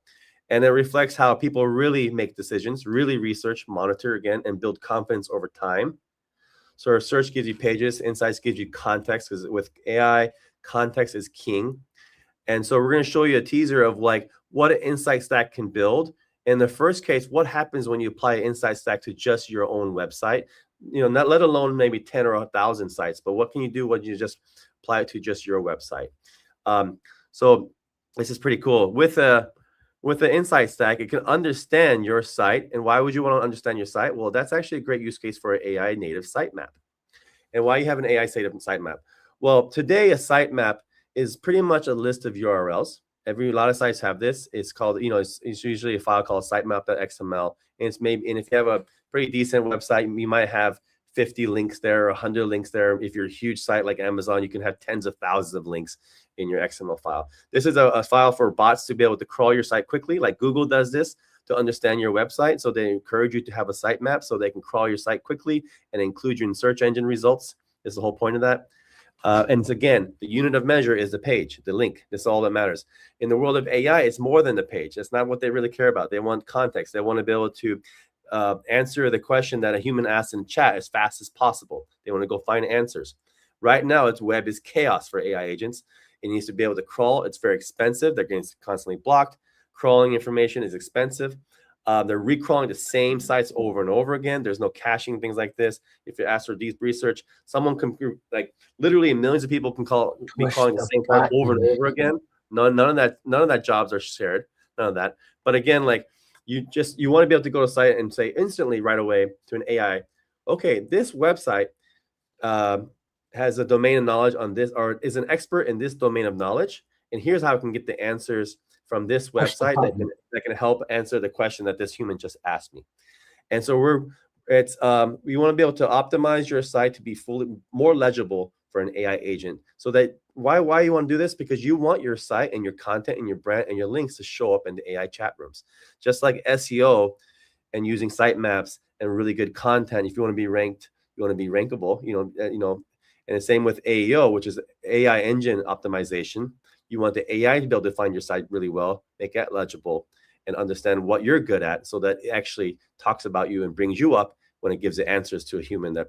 And it reflects how people really make decisions, really research, monitor again, and build confidence over time. So our search gives you pages, Insights gives you context, because with AI, context is king. And so we're going to show you a teaser of like what an insight stack can build. In the first case, what happens when you apply an insight stack to just your own website? Not let alone maybe 10 or 1,000 sites, but what can you do when you just apply it to just your website? So this is pretty cool. With the insight stack, it can understand your site. And why would you want to understand your site? Well, that's actually a great use case for an AI native sitemap. And why you have an AI native sitemap? Well, today a sitemap is pretty much a list of URLs. A lot of sites have this. It's called, it's usually a file called sitemap.xml. And if you have a pretty decent website, you might have 50 links there, or 100 links there. If you're a huge site like Amazon, you can have tens of thousands of links in your XML file. This is a file for bots to be able to crawl your site quickly, like Google does this to understand your website. So they encourage you to have a sitemap so they can crawl your site quickly and include you in search engine results. Is the whole point of that. And again, the unit of measure is the page, the link. That's all that matters. In the world of AI, it's more than the page. That's not what they really care about. They want context. They want to be able to answer the question that a human asks in chat as fast as possible. They want to go find answers. Right now, web is chaos for AI agents. It needs to be able to crawl. It's very expensive. They're getting constantly blocked. Crawling information is expensive. They're recrawling the same sites over and over again. There's no caching, things like this. If you ask for deep research, someone can, like, literally millions of people can be calling the same site over and over again. None of that jobs are shared. None of that. But again, like, you want to be able to go to a site and say instantly right away to an AI, okay, this website has a domain of knowledge on this, or is an expert in this domain of knowledge, and here's how I can get the answers from this website that can help answer the question that this human just asked me. And so we want to be able to optimize your site to be more legible for an AI agent. So that why you want to do this? Because you want your site and your content and your brand and your links to show up in the AI chat rooms. Just like SEO and using sitemaps and really good content, if you want to be ranked, you want to be rankable, and the same with AEO, which is AI engine optimization. You want the AI to be able to find your site really well, make it legible, and understand what you're good at, so that it actually talks about you and brings you up when it gives the answers to a human that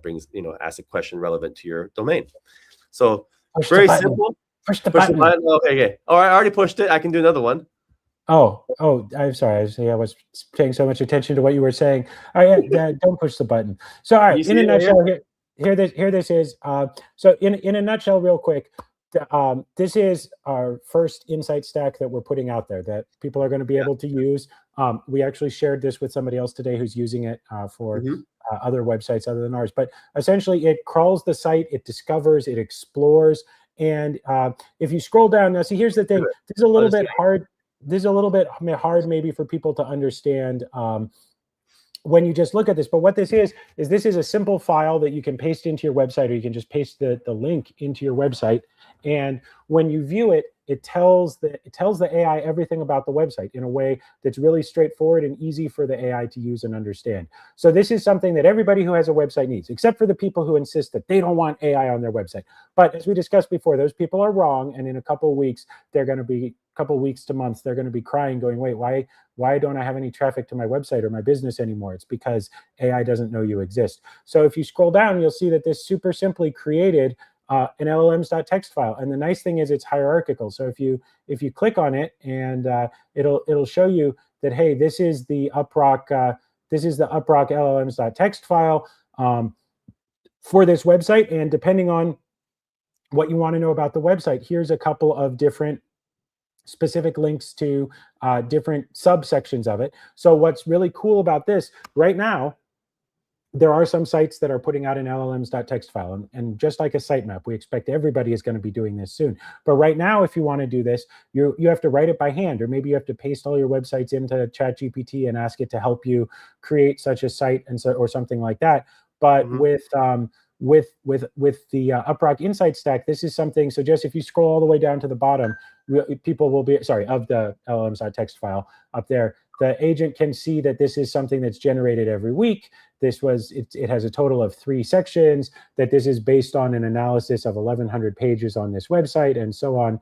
asks a question relevant to your domain. So very simple. Push the button. Okay. Oh, I already pushed it. I can do another one. Oh, I'm sorry. I was paying so much attention to what you were saying. All right, don't push the button. So, all right, in a nutshell, here this is. So in a nutshell, real quick, this is our first insight stack that we're putting out there that people are going to be able to use. We actually shared this with somebody else today who's using it for other websites other than ours. But essentially, it crawls the site, it discovers, it explores. And if you scroll down, now see, here's the thing. This is a little bit hard. This is a little bit hard maybe for people to understand when you just look at this. But what this is a simple file that you can paste into your website, or you can just paste the link into your website. And when you view it, it tells the AI everything about the website in a way that's really straightforward and easy for the AI to use and understand. So this is something that everybody who has a website needs, except for the people who insist that they don't want AI on their website. But as we discussed before, those people are wrong. And in a couple of weeks, weeks to months, they're going to be crying, going, wait, why don't I have any traffic to my website or my business anymore? It's because AI doesn't know you exist. So if you scroll down, you'll see that this super simply created an LLMs.txt file. And the nice thing is it's hierarchical. So if you click on it, and it'll show you that, hey, this is the UpRock LLMs.txt file for this website. And depending on what you want to know about the website, here's a couple of different specific links to different subsections of it. So what's really cool about this right now, there are some sites that are putting out an LLMs.txt file, and just like a sitemap, we expect everybody is going to be doing this soon. But right now, if you want to do this, you have to write it by hand, or maybe you have to paste all your websites into ChatGPT and ask it to help you create such a site or something like that. But with the UpRock Insight Stack, this is something. So just if you scroll all the way down to the bottom, people will be of the LLMs.txt file up there. The agent can see that this is something that's generated every week. It has a total of 3 sections, that this is based on an analysis of 1,100 pages on this website, and so on.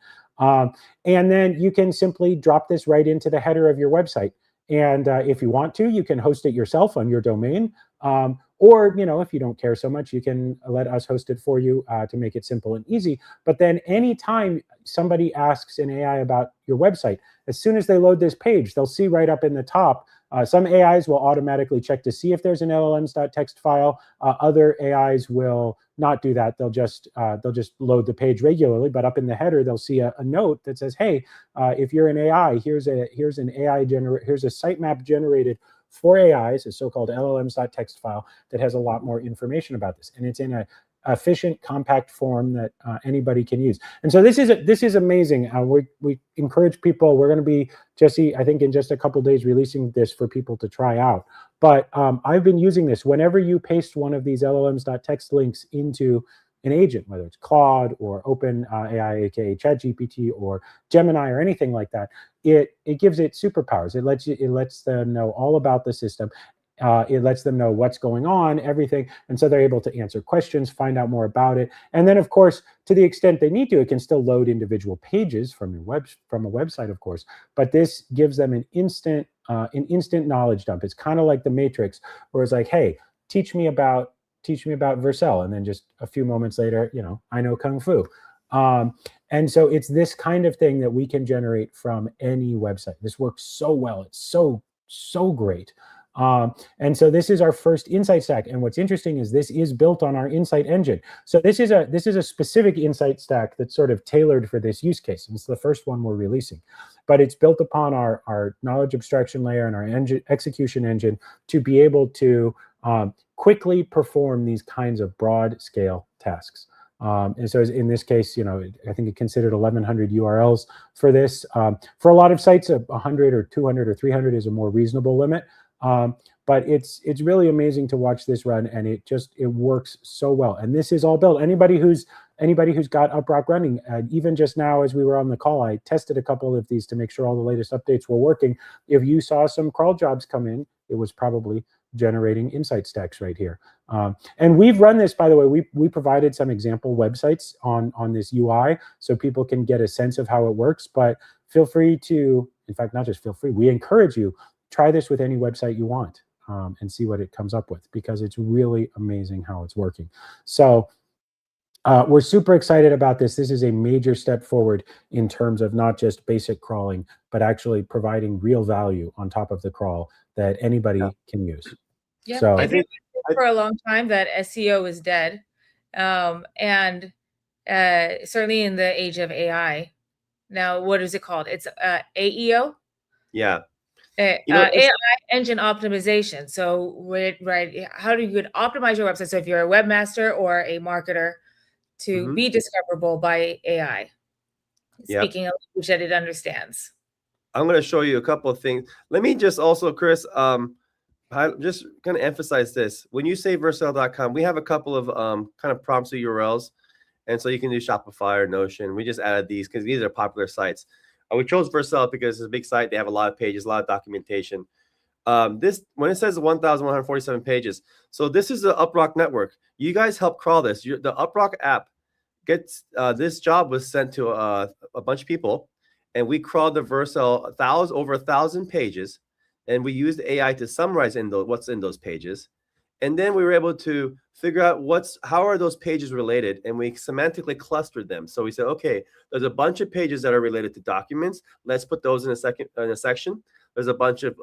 And then you can simply drop this right into the header of your website. And if you want to, you can host it yourself on your domain. Or, if you don't care so much, you can let us host it for you to make it simple and easy. But then anytime somebody asks an AI about your website, as soon as they load this page, they'll see right up in the top, some AIs will automatically check to see if there's an LLMs.txt file. Other AIs will not do that. They'll just load the page regularly, but up in the header, they'll see a note that says, hey, if you're an AI, here's a sitemap generated for AIs, a so-called LLMs.txt file that has a lot more information about this. And it's in a efficient, compact form that anybody can use. And so this is amazing. We encourage people. We're going to be, Jesse, I think in just a couple days, releasing this for people to try out. But I've been using this. Whenever you paste one of these LLMs.txt links into an agent, whether it's Claude or OpenAI, aka ChatGPT, or Gemini, or anything like that, it gives it superpowers. It lets them know all about the system. It lets them know what's going on, everything, and so they're able to answer questions, find out more about it, and then, of course, to the extent they need to, it can still load individual pages from a website, of course. But this gives them an instant knowledge dump. It's kind of like the Matrix, where it's like, hey, teach me about Vercel, and then just a few moments later, I know Kung Fu. And so it's this kind of thing that we can generate from any website. This works so well. It's so great. And so this is our first insight stack. And what's interesting is this is built on our insight engine. So this is a specific insight stack that's sort of tailored for this use case. And it's the first one we're releasing. But it's built upon our knowledge abstraction layer and our execution engine to be able to quickly perform these kinds of broad scale tasks. And so in this case, I think it considered 1,100 URLs for this. For a lot of sites, 100 or 200 or 300 is a more reasonable limit. But it's really amazing to watch this run, and it works so well. And this is all built. Anybody who's got UpRock running, even just now as we were on the call, I tested a couple of these to make sure all the latest updates were working. If you saw some crawl jobs come in, it was probably generating insight stacks right here. And we've run this, by the way, we provided some example websites on this UI so people can get a sense of how it works. But feel free to, in fact, not just feel free, we encourage you, try this with any website you want and see what it comes up with, because it's really amazing how it's working. So we're super excited about this. This is a major step forward in terms of not just basic crawling, but actually providing real value on top of the crawl that anybody can use. Yeah, so I think for a long time that SEO is dead. And certainly in the age of AI. Now, what is it called? It's AEO? Yeah. AI engine optimization. So, right, how do you optimize your website? So if you're a webmaster or a marketer, to be discoverable by AI, speaking a language that it understands. I'm going to show you a couple of things. Let me just also, Chris, I'm just going to emphasize this. When you say Vercel.com, we have a couple of kind of prompts or URLs. And so you can do Shopify or Notion. We just added these because these are popular sites. We chose Vercel because it's a big site. They have a lot of pages, a lot of documentation. When it says 1,147 pages, so this is the UpRock network. You guys help crawl this. The UpRock app gets this job was sent to a bunch of people, and we crawled the Vercel over 1,000 pages, and we used AI to summarize what's in those pages. And then we were able to figure out how are those pages related, and we semantically clustered them. So we said, okay, there's a bunch of pages that are related to documents. Let's put those in a section. There's a bunch of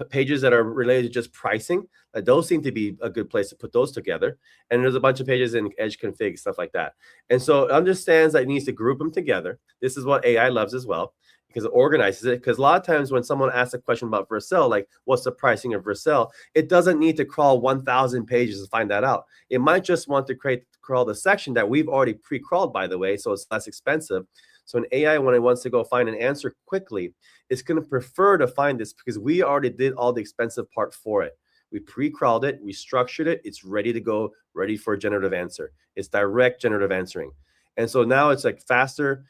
pages that are related to just pricing. Those seem to be a good place to put those together. And there's a bunch of pages in edge config, stuff like that. And so it understands that it needs to group them together. This is what AI loves as well, because it organizes it. Because a lot of times when someone asks a question about Vercel, like what's the pricing of Vercel, it doesn't need to crawl 1,000 pages to find that out. It might just want to crawl the section that we've already pre-crawled, by the way, so it's less expensive. So an AI, when it wants to go find an answer quickly, it's going to prefer to find this because we already did all the expensive part for it. We pre-crawled it, we structured it, it's ready to go, ready for a generative answer. It's direct generative answering. And so now it's like faster.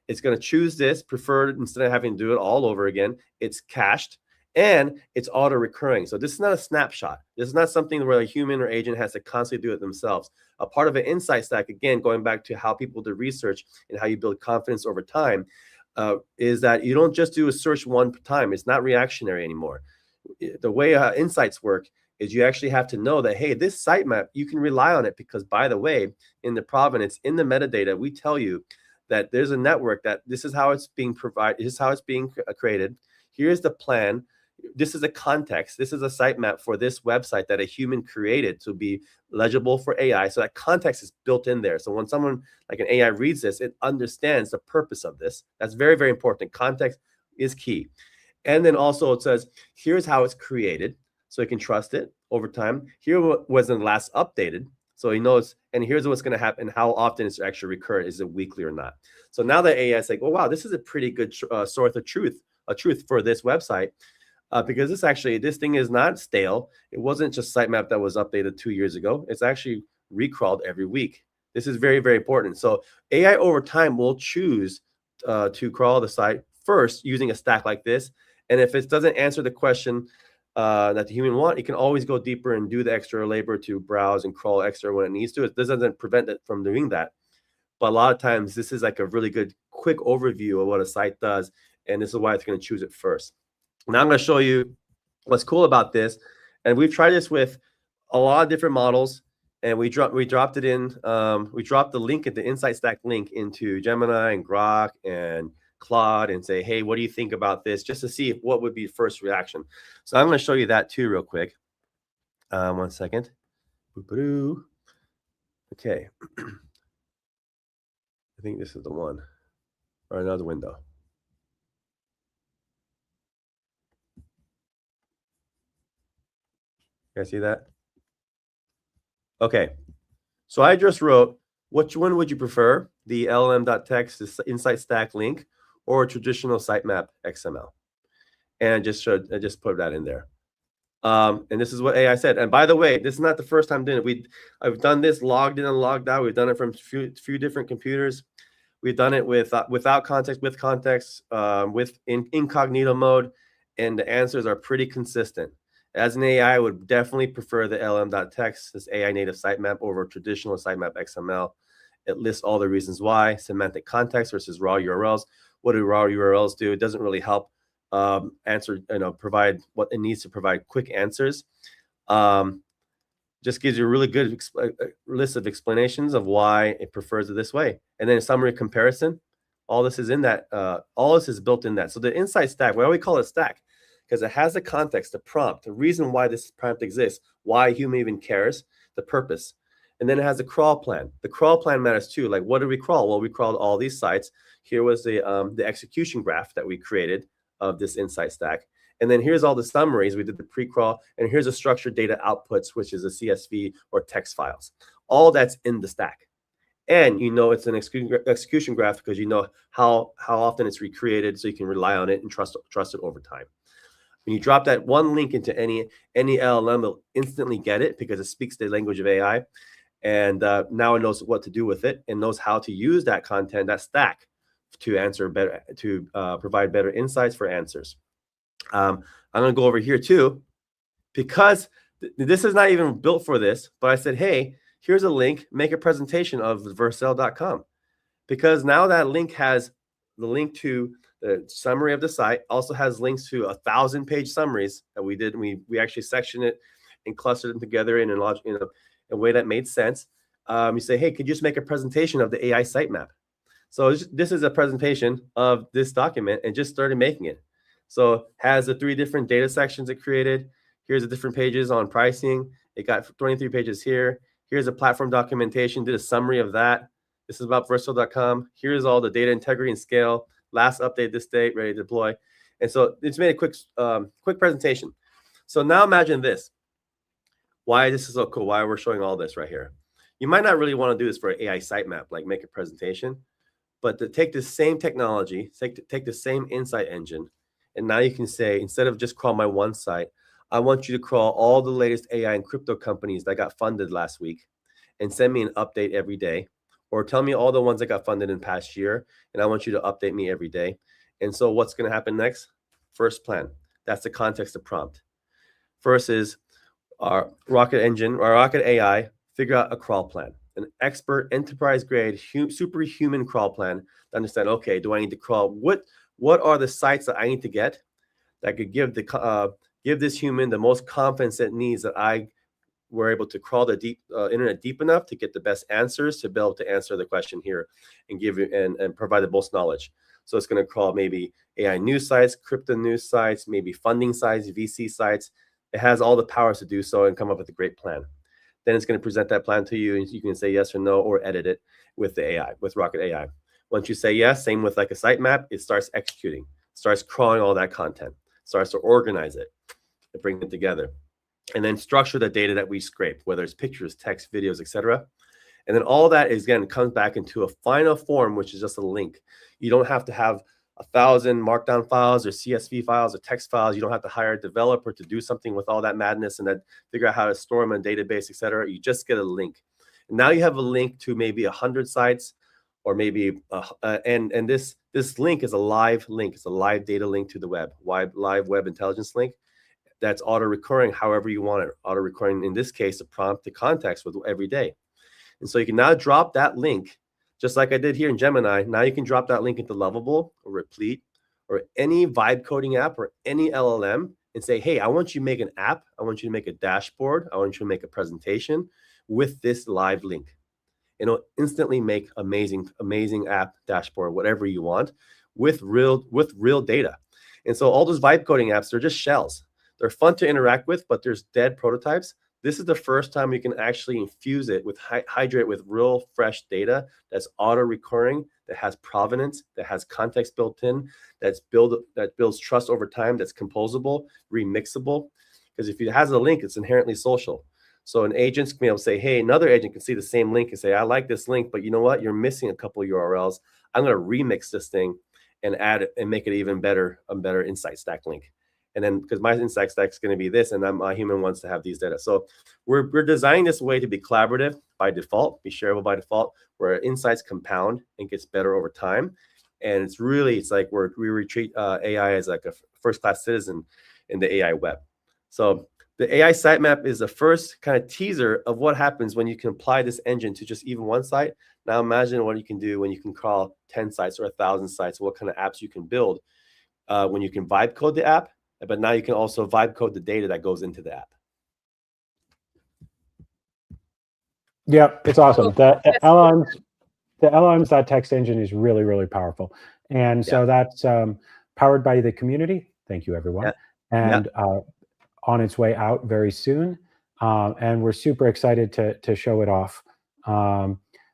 It's going to choose this preferred instead of having to do it all over again. It's cached and it's auto recurring. So this is not a snapshot. This is not something where a human or agent has to constantly do it themselves. A part of an insight stack, again, going back to how people do research and how you build confidence over time, is that you don't just do a search one time. It's not reactionary anymore. the way insights work is you actually have to know that, hey, this sitemap, you can rely on it because, by the way, in the provenance, in the metadata, we tell you that there's a network that this is how it's being provided, this is how it's being created. Here's the plan. This is a context. This is a sitemap for this website that a human created to be legible for AI. So that context is built in there. So when someone like an AI reads this, it understands the purpose of this. That's very, very important. Context is key. And then also it says, here's how it's created, so he can trust it over time. Here was the last updated, so he knows, and here's what's going to happen, how often it's actually recurrent, is it weekly or not. So now the AI is like, oh, wow, this is a pretty good source of truth for this website, because this thing is not stale. It wasn't just sitemap that was updated 2 years ago. It's actually recrawled every week. This is very, very important. So AI over time will choose to crawl the site first using a stack like this. And if it doesn't answer the question that the human want, it can always go deeper and do the extra labor to browse and crawl extra when it needs to. This doesn't prevent it from doing that. But a lot of times, this is like a really good, quick overview of what a site does. And this is why it's going to choose it first. Now I'm going to show you what's cool about this. And we've tried this with a lot of different models. And we dropped it in. We dropped the link at the Insight Stack link into Gemini and Grok and Claude and say, hey, what do you think about this? Just to see what would be first reaction. So I'm going to show you that too real quick. 1 second. Okay. I think this is the one, or another window. You guys see that? Okay. So I just wrote, which one would you prefer? The LLM.txt, the Insight Stack link, or traditional sitemap XML? And I just put that in there. And this is what AI said. And by the way, this is not the first time doing it. I've done this logged in and logged out. We've done it from a few different computers. We've done it without context, with context, with incognito mode, and the answers are pretty consistent. As an AI, I would definitely prefer the LLM.txt, this AI native sitemap, over traditional sitemap XML. It lists all the reasons why: semantic context versus raw URLs. What do raw URLs do? It doesn't really help provide what it needs to provide, quick answers. Just gives you a really good list of explanations of why it prefers it this way. And then a summary comparison. All this is in that. All this is built in that. So the Insight Stack, why do we call it stack? Because it has the context, the prompt, the reason why this prompt exists, why a human even cares, the purpose. And then it has a crawl plan. The crawl plan matters too. Like, what did we crawl? Well, we crawled all these sites. Here was the execution graph that we created of this Insight Stack. And then here's all the summaries. We did the pre-crawl. And here's the structured data outputs, which is a CSV or text files. All that's in the stack. And you know it's an execution graph because you know how often it's recreated, so you can rely on it and trust it over time. When you drop that one link into any LLM, it'll instantly get it because it speaks the language of AI. And now it knows what to do with it and knows how to use that content, that stack, to answer better, to provide better insights for answers. I'm going to go over here too, because this is not even built for this, but I said, hey, here's a link, make a presentation of Vercel.com, because now that link has the link to the summary of the site, also has links to 1,000-page summaries that we did. We actually sectioned it and clustered them together in a way that made sense. You say, hey, could you just make a presentation of the AI sitemap? So this is a presentation of this document, and just started making it. So it has the 3 different data sections it created. Here's the different pages on pricing. It got 23 pages here. Here's a platform documentation, did a summary of that. This is about Vercel.com. Here's all the data integrity and scale. Last update this date, ready to deploy. And so it's made a quick presentation. So now imagine this. Why this is so cool, why we're showing all this right here. You might not really want to do this for an AI sitemap, like make a presentation, but to take the same technology, take the same insight engine, and now you can say, instead of just crawl my one site, I want you to crawl all the latest AI and crypto companies that got funded last week and send me an update every day. Or tell me all the ones that got funded in past year, and I want you to update me every day. And so what's going to happen next? First plan. That's the context of prompt. First is our Rocket engine, our Rocket AI, figure out a crawl plan, an expert enterprise-grade superhuman crawl plan to understand, okay, do I need to crawl? What are the sites that I need to get that could give the give this human the most confidence it needs that I were able to crawl the deep internet deep enough to get the best answers to be able to answer the question here and give you and provide the most knowledge. So it's going to crawl maybe AI news sites, crypto news sites, maybe funding sites, VC sites. It has all the powers to do so and come up with a great plan. Then it's going to present that plan to you, and you can say yes or no or edit it with the AI, with Rocket AI. Once you say yes, same with like a sitemap, it starts executing, starts crawling all that content, starts to organize it, and bring it together, and then structure the data that we scrape, whether it's pictures, text, videos, etc. And then all that is, again, comes back into a final form, which is just a link. You don't have to have 1,000 markdown files or CSV files or text files. You don't have to hire a developer to do something with all that madness and then figure out how to store them in a database, etc. You just get a link. And now you have a link to maybe 100 sites, or maybe and this link is a live link. It's a live data link to the web, live web intelligence link. That's auto-recurring however you want it. Auto-recurring, in this case, a prompt to context with every day. And so you can now drop that link, just like I did here in Gemini. Now you can drop that link into Lovable or Replete or any vibe coding app or any LLM and say, hey, I want you to make an app. I want you to make a dashboard. I want you to make a presentation with this live link. And it'll instantly make amazing app, dashboard, whatever you want with real data. And so all those vibe coding apps, they're just shells. They're fun to interact with, but there's dead prototypes. This is the first time you can actually infuse it with, hydrate with real fresh data that's auto-recurring, that has provenance, that has context built in, that builds trust over time, that's composable, remixable. Because if it has a link, it's inherently social. So an agent's can be able to say, hey, another agent can see the same link and say, I like this link, but you know what? You're missing a couple of URLs. I'm going to remix this thing and add it and make it even better, a better insight stack link. And then because my insight stack is going to be this, and my human wants to have these data. So we're designing this way to be collaborative by default, be shareable by default, where insights compound and gets better over time. And it's like we treat AI as like a first-class citizen in the AI web. So the AI sitemap is the first kind of teaser of what happens when you can apply this engine to just even one site. Now imagine what you can do when you can crawl 10 sites or 1,000 sites, what kind of apps you can build when you can vibe code the app. But now you can also vibe code the data that goes into the app. Yeah, it's awesome. The LLMs, that text engine is really, really powerful. And so that's powered by the community. Thank you, everyone. Yeah. And on its way out very soon. And we're super excited to show it off.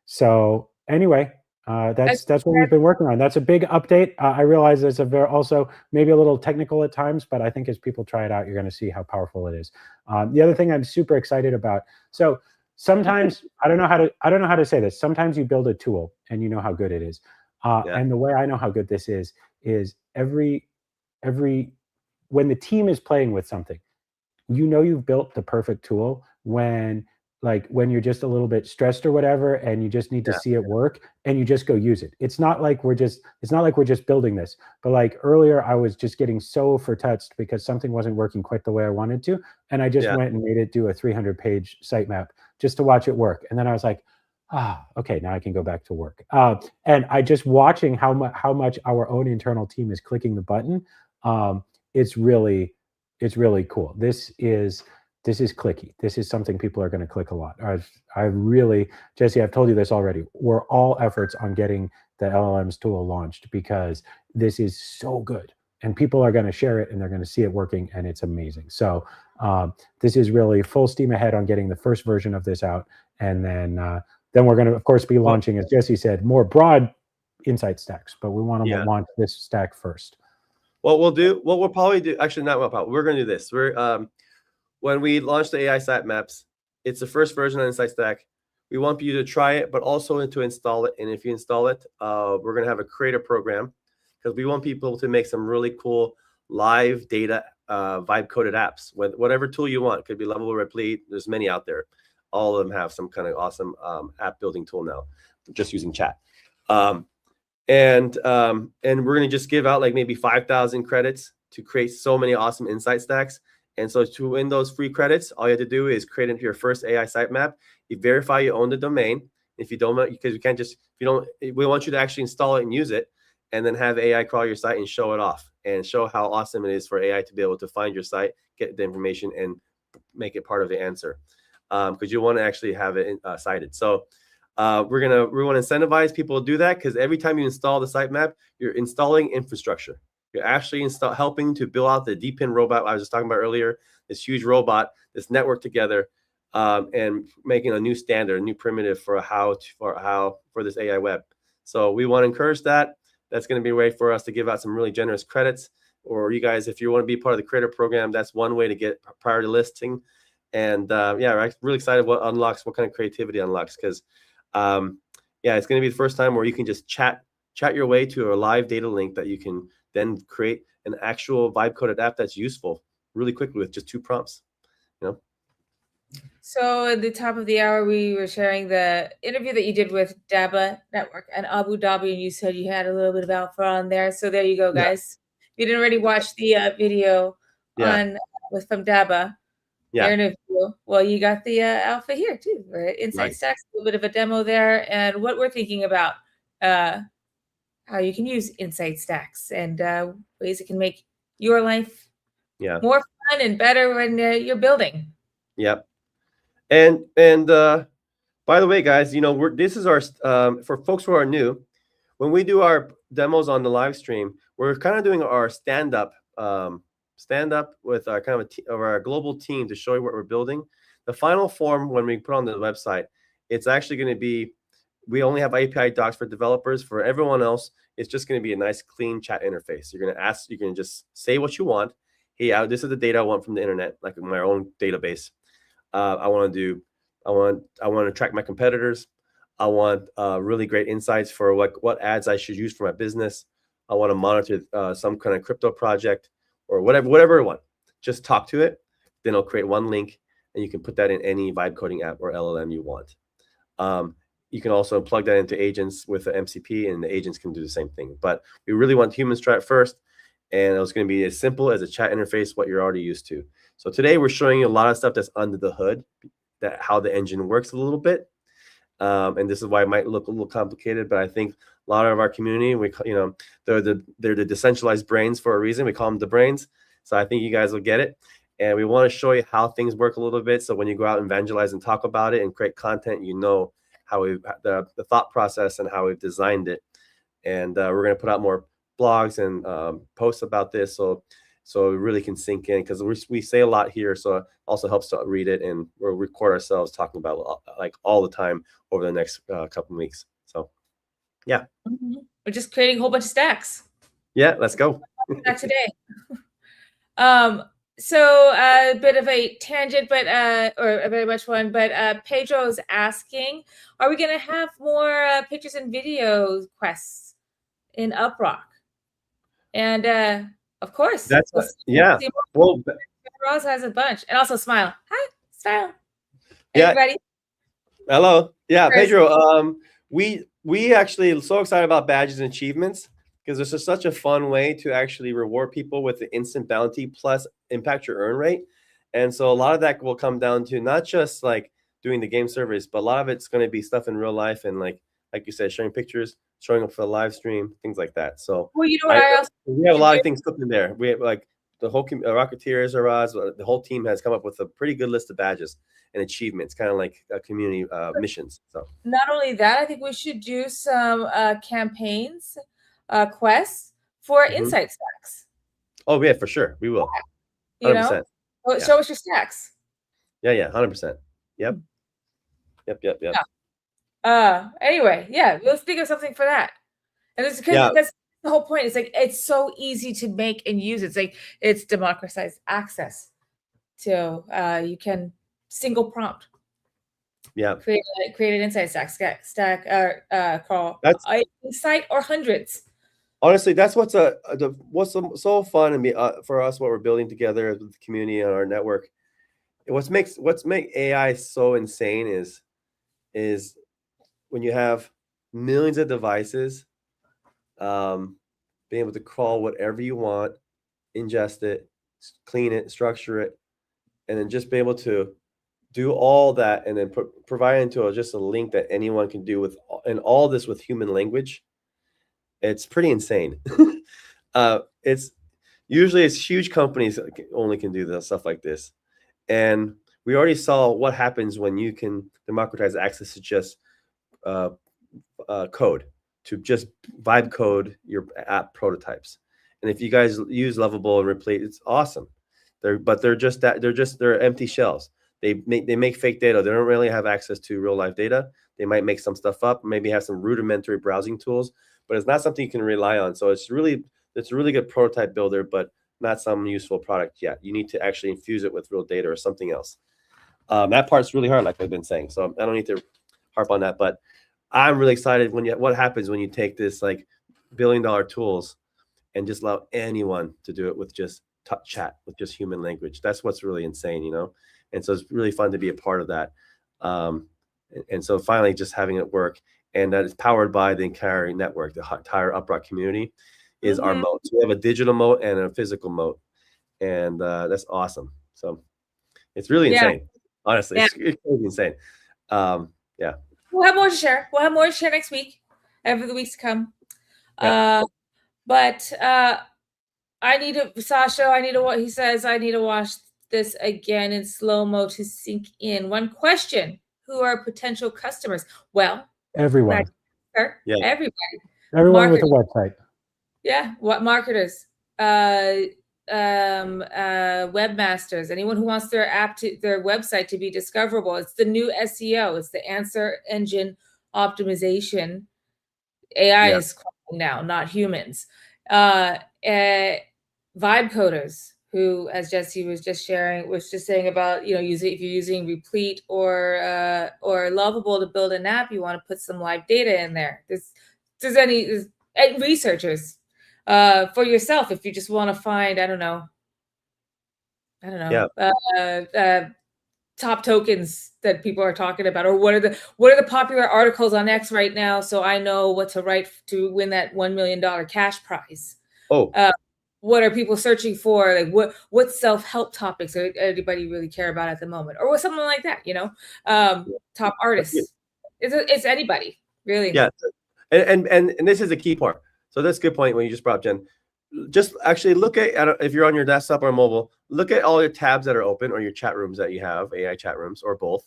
So anyway, that's what we've been working on. That's a big update. I realize it's also maybe a little technical at times, but I think as people try it out, you're going to see how powerful it is. The other thing I'm super excited about. So sometimes I don't know how to say this. Sometimes you build a tool and you know how good it is. And the way I know how good this is when the team is playing with something, you know you've built the perfect tool when you're just a little bit stressed or whatever, and you just need to see it work, and you just go use it. It's not like we're just building this, but like earlier I was just getting so touched because something wasn't working quite the way I wanted to, and I just went and made it do a 300-page sitemap just to watch it work. And then I was like, okay, now I can go back to work. And I just watching how much our own internal team is clicking the button. It's really cool. This is clicky. This is something people are going to click a lot. Jesse, I've told you this already. We're all efforts on getting the LLMs tool launched because this is so good, and people are going to share it and they're going to see it working, and it's amazing. So this is really full steam ahead on getting the first version of this out, and then we're going to, of course, be launching, as Jesse said, more broad insight stacks. But we want to launch this stack first. What we'll probably do, actually not what probably, we're going to do this. When we launch the AI sitemaps, it's the first version of Insight Stack. We want you to try it, but also to install it. And if you install it, we're going to have a creator program because we want people to make some really cool live data vibe coded apps with whatever tool you want. It could be Lovable, Replete. There's many out there. All of them have some kind of awesome app building tool now, just using chat. And we're going to just give out like maybe 5,000 credits to create so many awesome Insight Stacks. And so to win those free credits, all you have to do is create your first AI sitemap. You verify you own the domain. If you don't, because we can't just, we want you to actually install it and use it, and then have AI crawl your site and show it off. and show how awesome it is for AI to be able to find your site, get the information, and make it part of the answer, because you want to actually have it cited. So we want to incentivize people to do that, because every time you install the sitemap, you're installing infrastructure. You're actually helping to build out the DPIN robot I was just talking about earlier, this huge robot, this network together, and making a new standard, a new primitive for this AI web. So we want to encourage that. That's going to be a way for us to give out some really generous credits. Or you guys, if you want to be part of the creator program, that's one way to get priority listing. And yeah, we're really excited what kind of creativity unlocks, because yeah, it's going to be the first time where you can just chat your way to a live data link that you can then create an actual vibe coded app that's useful really quickly with just 2 prompts. So at the top of the hour, we were sharing the interview that you did with Daba Network and Abu Dhabi, and you said you had a little bit of alpha on there. So there you go, guys. If you didn't already watch the video from Daba, their interview, well, you got the alpha here too, right? Insight Stacks, a little bit of a demo there, and what we're thinking about how you can use Insight Stacks and ways it can make your life more fun and better when you're building. Yep. And by the way, guys, this is our for folks who are new, when we do our demos on the live stream, we're kind of doing our stand-up with our kind of our global team to show you what we're building. The final form, when we put on the website, it's actually going to be, we only have API docs for developers. For everyone else, it's just going to be a nice, clean chat interface. You're going to ask, you can just say what you want. Hey, this is the data I want from the internet, like my own database. I want to track my competitors. I want really great insights for what ads I should use for my business. I want to monitor some kind of crypto project or whatever I want. Just talk to it. Then I'll create one link, and you can put that in any vibe coding app or LLM you want. You can also plug that into agents with the MCP, and the agents can do the same thing. But we really want humans try it first, and it was going to be as simple as a chat interface, what you're already used to. So today we're showing you a lot of stuff that's under the hood, how the engine works a little bit. And this is why it might look a little complicated, but I think a lot of our community, they're the decentralized brains for a reason. We call them the brains. So I think you guys will get it. And we want to show you how things work a little bit. So when you go out and evangelize and talk about it and create content, how the thought process and how we've designed it. And we're going to put out more blogs and posts about this, so it really can sink in, because we say a lot here, so it also helps to read it, and we'll record ourselves talking about like all the time over the next couple of weeks. So yeah, we're just creating a whole bunch of stacks. Yeah, let's go. Not today. So a bit of a tangent, but or a very much one, but Pedro's asking, are we going to have more pictures and video quests in UpRock? And of course, that's well, Ross has a bunch, and also Smile. Hi, Smile. Yeah. Everybody. Hello. Yeah, Pedro. We actually are so excited about badges and achievements, because this is such a fun way to actually reward people with the instant bounty plus impact your earn rate. And so a lot of that will come down to not just like doing the game service, but a lot of it's going to be stuff in real life, and like you said, sharing pictures, showing up for the live stream, things like that. So well, you know what we have a lot of things put in there. We have like the whole Rocketeers, the whole team has come up with a pretty good list of badges and achievements, kind of like community missions. So not only that, I think we should do some campaigns, quests for Insight Stacks. Oh yeah, for sure, we will. 100%. Well, show us your stacks. Yeah, 100%. Yep. Yeah. Anyway, yeah, let's think of something for that. And it's because that's the whole point. It's like it's so easy to make and use. It's like it's democratized access to you can single prompt. Yeah. Create an Insight stack call Insight or hundreds. Honestly, that's what's so fun and for us, what we're building together with the community and our network. What's make AI so insane is when you have millions of devices, being able to crawl whatever you want, ingest it, clean it, structure it, and then just be able to do all that, and then provide into just a link that anyone can do and all this with human language. It's pretty insane. Usually it's huge companies that only can do this stuff like this. And we already saw what happens when you can democratize access to just code, to just vibe code your app prototypes. And if you guys use Lovable and Replete, it's awesome. They're just empty shells. They make fake data. They don't really have access to real life data. They might make some stuff up, maybe have some rudimentary browsing tools, but it's not something you can rely on. So it's a really good prototype builder, but not some useful product yet. You need to actually infuse it with real data or something else. That part's really hard, like I've been saying. So I don't need to harp on that, but I'm really excited what happens when you take this like billion-dollar tools and just allow anyone to do it with just chat, with just human language. That's what's really insane, you know? And so it's really fun to be a part of that. And so finally just having it work, and that is powered by the entire network, the entire UpRock community is our moat. So we have a digital moat and a physical moat, and that's awesome. So it's really insane. Honestly, it's really insane. Yeah. We'll have more to share. We'll have more to share next week, over the weeks to come. Yeah. But he says, I need to watch this again in slow-mo to sink in. One question: who are potential customers? Well, everyone. Everybody. Everyone with a website. Yeah. What marketers? Webmasters, anyone who wants their website to be discoverable. It's the new SEO. It's the answer engine optimization. AI is calling now, not humans. Vibe coders, who, as Jesse was just saying about, if you're using Replete or Lovable to build an app, you want to put some live data in there. And researchers. For yourself, if you just want to find, I don't know, top tokens that people are talking about, or what are the popular articles on X right now, so I know what to write to win that $1 million cash prize. What are people searching for? Like what self-help topics does anybody really care about at the moment, or something like that? Top artists. It's anybody really. Yeah, and this is a key part. So that's a good point when you just brought up, Jen. Just actually look at, if you're on your desktop or mobile, look at all your tabs that are open, or your chat rooms that you have, AI chat rooms or both,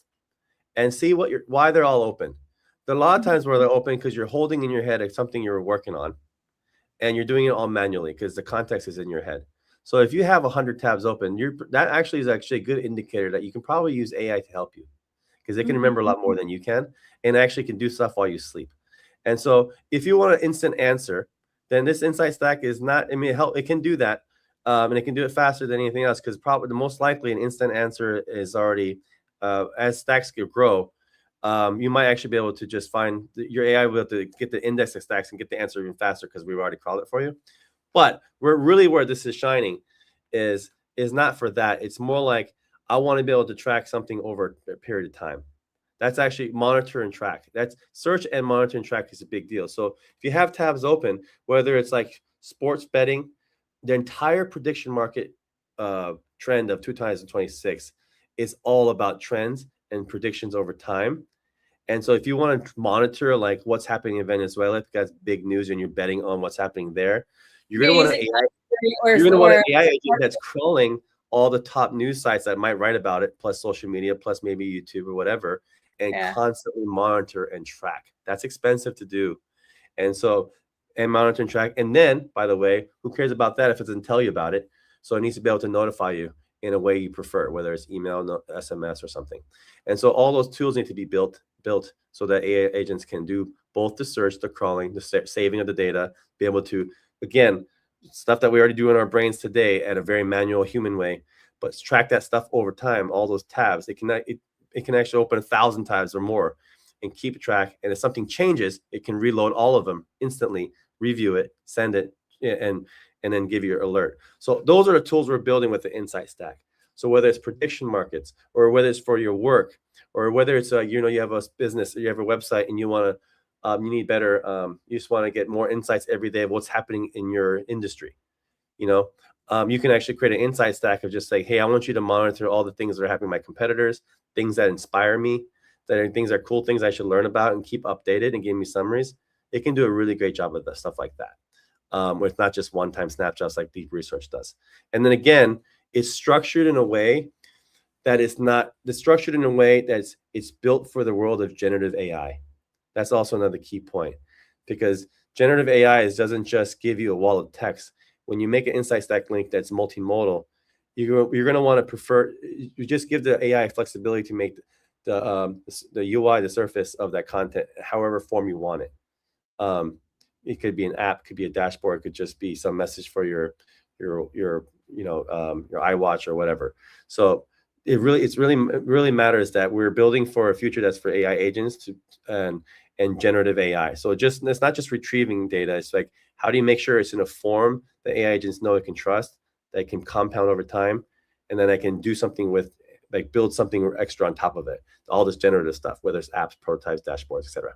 and see why they're all open. There are a lot of times where they're open because you're holding in your head something you're working on, and you're doing it all manually because the context is in your head. So if you have 100 tabs open, that actually is a good indicator that you can probably use AI to help you, because they can remember a lot more than you can, and actually can do stuff while you sleep. And so if you want an instant answer, then this insight stack is not, it can do that. And it can do it faster than anything else, because probably the most likely an instant answer is already, as stacks grow, you might actually be able to just find, your AI will be able to get the index of stacks and get the answer even faster because we've already crawled it for you. But where this is shining is not for that. It's more like, I want to be able to track something over a period of time. That's actually monitor and track. That's search and monitor and track is a big deal. So if you have tabs open, whether it's like sports betting, the entire prediction market trend of 2026 is all about trends and predictions over time. And so if you want to monitor like what's happening in Venezuela, if that's big news and you're betting on what's happening there, you're going to want an AI agent that's crawling all the top news sites that might write about it, plus social media, plus maybe YouTube or whatever, and constantly monitor and track. That's expensive to do. And so, and monitor and track. And then, by the way, who cares about that if it doesn't tell you about it? So it needs to be able to notify you in a way you prefer, whether it's email, SMS, or something. And so all those tools need to be built so that AI agents can do both the search, the crawling, the saving of the data, be able to, again, stuff that we already do in our brains today at a very manual human way, but track that stuff over time, all those tabs. It can actually open 1,000 tabs or more and keep track. And if something changes, it can reload all of them instantly, review it, send it, and then give you an alert. So those are the tools we're building with the Insight Stack. So whether it's prediction markets, or whether it's for your work, or whether it's you have a business, or you have a website, and you want to you need better, you just want to get more insights every day of what's happening in your industry. You can actually create an insight stack of just say, hey, I want you to monitor all the things that are happening with my competitors, things that inspire me, things that are cool things I should learn about, and keep updated and give me summaries. It can do a really great job of stuff like that. with not just one-time snapshots like deep research does. And then again, it's structured in a way that it's built for the world of generative AI. That's also another key point, because generative AI doesn't just give you a wall of text. When you make an insight stack link that's multimodal, you're going to want to prefer, you just give the AI flexibility to make the UI, the surface of that content, however form you want it. It could be an app, could be a dashboard, it could just be some message for your iWatch or whatever. So it really matters that we're building for a future that's for AI agents and generative AI. So it's not just retrieving data. It's like, how do you make sure it's in a form that AI agents know it can trust, that can compound over time, and then I can do something with, like, build something extra on top of it. All this generative stuff, whether it's apps, prototypes, dashboards, etc.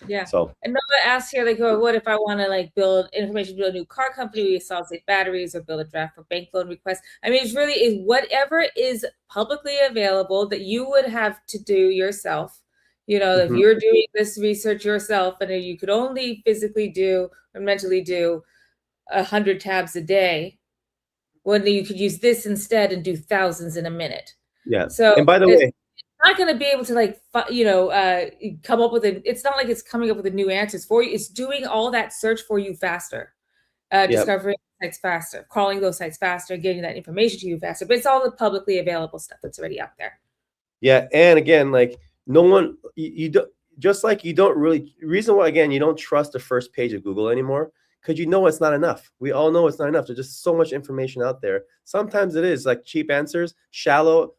Yeah. So another ask here, like, what if I want to like build a new car company, solid state batteries, or build a draft for bank loan requests? I mean, it's really whatever is publicly available that you would have to do yourself. If you're doing this research yourself, and you could only physically do or mentally do 100 tabs a day, when you could use this instead and do thousands in a minute. Yeah. So, and by the way, not going to be able to come up with it's not like it's coming up with the new answers for you. It's doing all that search for you faster, discovering sites faster, crawling those sites faster, getting that information to you faster. But it's all the publicly available stuff that's already out there. Yeah, and again, like, no one, you don't, just like you don't really, reason why, again, you don't trust the first page of Google anymore, because it's not enough. We all know it's not enough. There's just so much information out there. Sometimes it is like cheap answers, shallow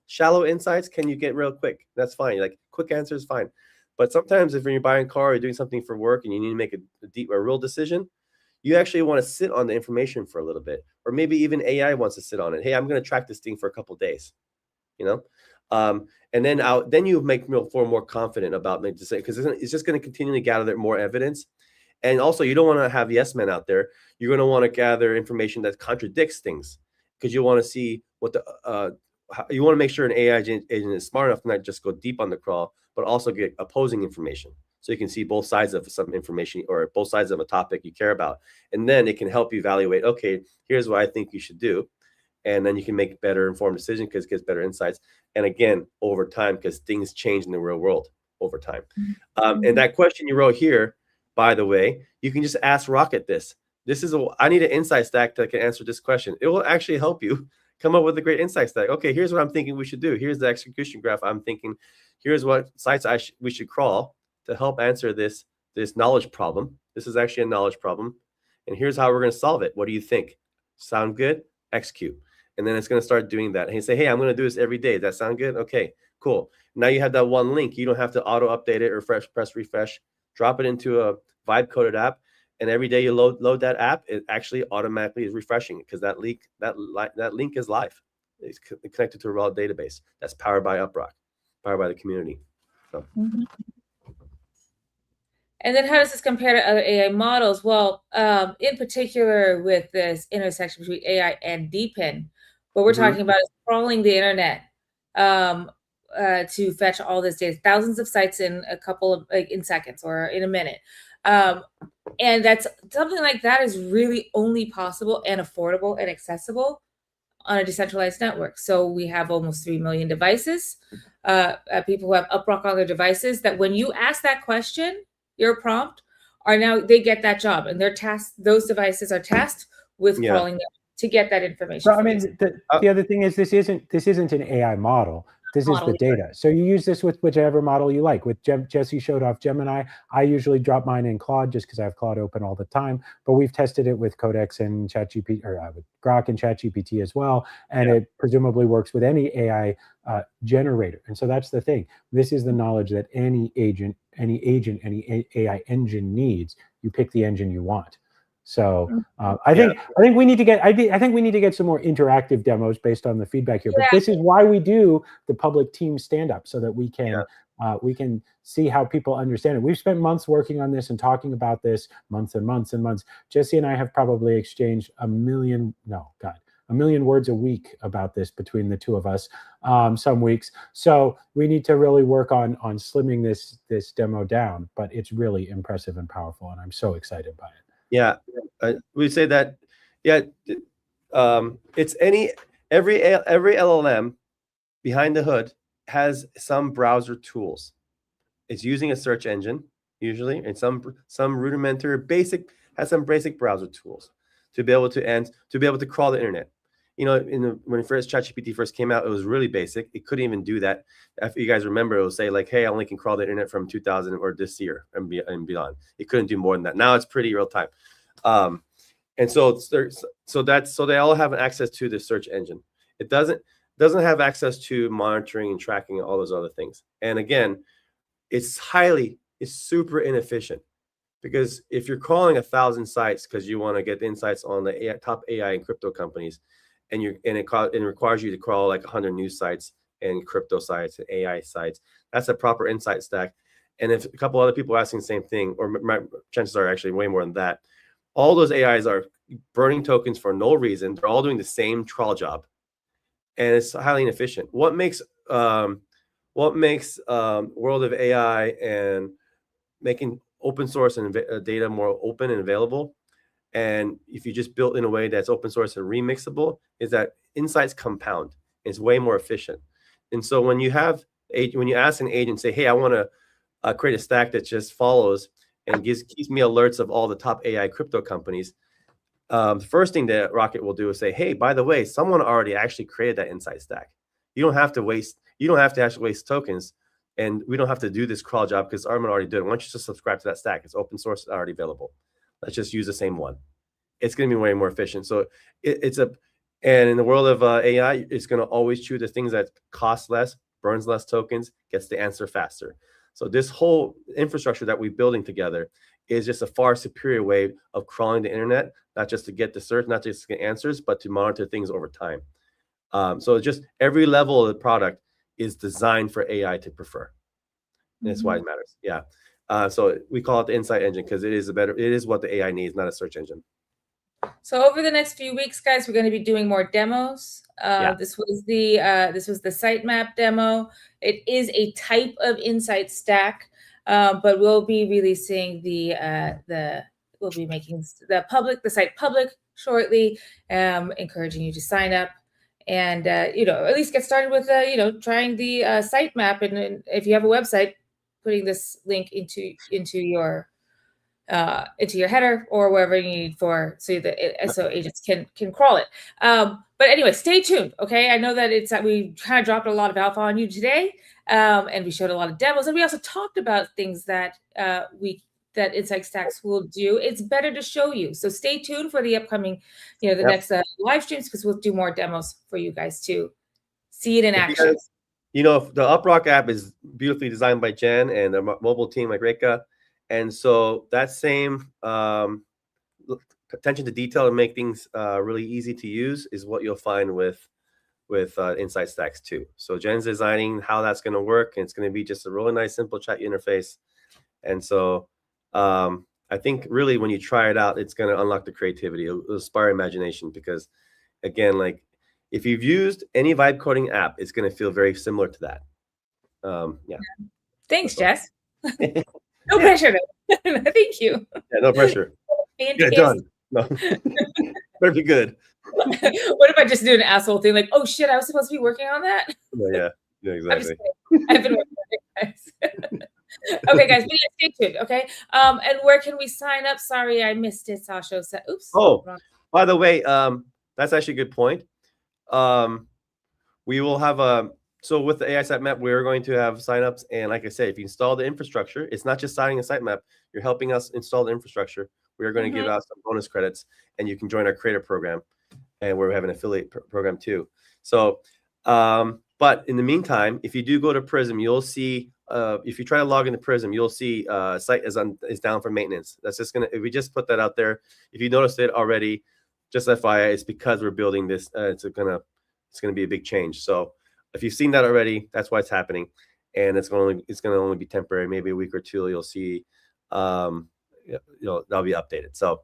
insights can you get real quick. That's fine. Like, quick answers, fine. But sometimes if you're buying a car or doing something for work and you need to make a real decision, you actually want to sit on the information for a little bit. Or maybe even AI wants to sit on it. Hey, I'm going to track this thing for a couple of days, and then you make me feel more confident about making decisions, because it's just going to continually gather more evidence. And also, you don't want to have yes men out there. You're going to want to gather information that contradicts things, because you want to see you want to make sure an AI agent is smart enough to not just go deep on the crawl, but also get opposing information, so you can see both sides of some information or both sides of a topic you care about, and then it can help you evaluate. Okay, here's what I think you should do, and then you can make better informed decisions because it gets better insights. And again, over time, because things change in the real world over time. And that question you wrote here, by the way, you can just ask Rocket this. I need an insight stack that can answer this question. It will actually help you come up with a great insight stack. Okay, here's what I'm thinking we should do. Here's the execution graph I'm thinking. Here's what sites we should crawl to help answer this knowledge problem. This is actually a knowledge problem. And here's how we're going to solve it. What do you think? Sound good? Execute. And then it's going to start doing that. And you say, hey, I'm going to do this every day. Does that sound good? Okay, cool. Now you have that one link. You don't have to auto update it or press refresh. Drop it into a vibe coded app, and every day you load that app, it actually automatically is refreshing, because that link is live. It's connected to a raw database that's powered by UpRock, powered by the community. So. And then how does this compare to other AI models? Well, in particular with this intersection between AI and DeepIn, what we're talking about is crawling the internet to fetch all this data, thousands of sites in in seconds or in a minute. And that's something like that is really only possible and affordable and accessible on a decentralized network. So we have almost 3 million devices, people who have UpRock on their devices, that when you ask that question, your prompt, they get that job, and those devices are tasked with crawling them to get that information. So I mean, the other thing is, this isn't an AI model. This is the data. So you use this with whichever model you like. With Jesse showed off Gemini. I usually drop mine in Claude just because I have Claude open all the time. But we've tested it with Codex and ChatGPT, or with Grok and ChatGPT as well. And it presumably works with any AI generator. And so that's the thing. This is the knowledge that any agent, any AI engine needs. You pick the engine you want. So I think we need to get some more interactive demos based on the feedback here. But this is why we do the public team stand up, so that we can see how people understand it. We've spent months working on this and talking about this, months and months and months. Jesse and I have probably exchanged a million words a week about this between the two of us, some weeks. So we need to really work on slimming this demo down, but it's really impressive and powerful, and I'm so excited by it. Yeah, we say that. Yeah, it's every LLM behind the hood has some browser tools. It's using a search engine usually, and some rudimentary basic has some basic browser tools to be able to crawl the internet. You know, when ChatGPT first came out, it was really basic. It couldn't even do that. If you guys remember, it would say like, "Hey, I only can crawl the internet from 2000 or this year and beyond." It couldn't do more than that. Now it's pretty real time, and so they all have access to the search engine. It doesn't have access to monitoring and tracking and all those other things. And again, it's super inefficient, because if you're crawling 1,000 sites because you want to get insights on the top AI and crypto companies, and it requires you to crawl like 100 news sites and crypto sites and AI sites, that's a proper insight stack. And if a couple other people are asking the same thing, or chances are actually way more than that, all those AIs are burning tokens for no reason. They're all doing the same crawl job, and it's highly inefficient. What makes world of AI and making open source and data more open and available, and if you just built in a way that's open source and remixable, is that insights compound. It's way more efficient. And so when you ask an agent, say, "Hey, I want to create a stack that just follows and keeps me alerts of all the top AI crypto companies," the first thing that Rocket will do is say, "Hey, by the way, someone already actually created that insight stack. You don't have to actually waste tokens, and we don't have to do this crawl job because Armin already did it. Why don't you just subscribe to that stack? It's open source, it's already available. Let's just use the same one." It's going to be way more efficient. So and in the world of AI, it's going to always choose the things that cost less, burns less tokens, gets the answer faster. So this whole infrastructure that we're building together is just a far superior way of crawling the internet, not just to get the search, not just to get answers, but to monitor things over time. So just every level of the product is designed for AI to prefer. And that's why it matters. Yeah. So we call it the insight engine because it is what the AI needs, not a search engine. So over the next few weeks, guys, we're going to be doing more demos. This was the Sitemap demo. It is a type of insight stack, but we'll be releasing we'll be making the site public shortly, encouraging you to sign up and at least get started with trying the Sitemap, and if you have a website, putting this link into your header or wherever you need so agents can crawl it. But anyway, stay tuned. Okay, I know that we kind of dropped a lot of alpha on you today, and we showed a lot of demos, and we also talked about things that Insight Stacks will do. It's better to show you. So stay tuned for the upcoming, next live streams, because we'll do more demos for you guys to see it in action. The UpRock app is beautifully designed by Jen and the mobile team like Reka. And so that same attention to detail and make things really easy to use is what you'll find with Insight Stacks too. So Jen's designing how that's going to work, and it's going to be just a really nice, simple chat interface. And so I think really when you try it out, it's going to unlock the creativity. It'll inspire imagination, because again, like if you've used any vibe coding app, it's going to feel very similar to that. Yeah. Thanks, Jess. No pressure. Thank you. Yeah, no pressure. Get it done. No. Better be good. What if I just do an asshole thing like, "Oh shit, I was supposed to be working on that"? Yeah, exactly. I've been working on it, guys. Okay, guys, but stay tuned. Okay, and where can we sign up? Sorry, I missed it. Sasha said, "Oops." Oh, by the way, that's actually a good point. We will have so with the AI Sitemap, we're going to have signups, and like I said, if you install the infrastructure, it's not just signing a sitemap. You're helping us install the infrastructure. We are going to give out some bonus credits, and you can join our creator program, and we're having an affiliate program too. So, but in the meantime, if you do go to Prism, you'll see. If you try to log into Prism, you'll see site is down for maintenance. That's just gonna. We just put that out there. If you noticed it already, just FYI, it's because we're building this. It's gonna be a big change. So if you've seen that already, that's why it's happening, and it's gonna only be temporary. Maybe a week or two, you'll see. That'll be updated. So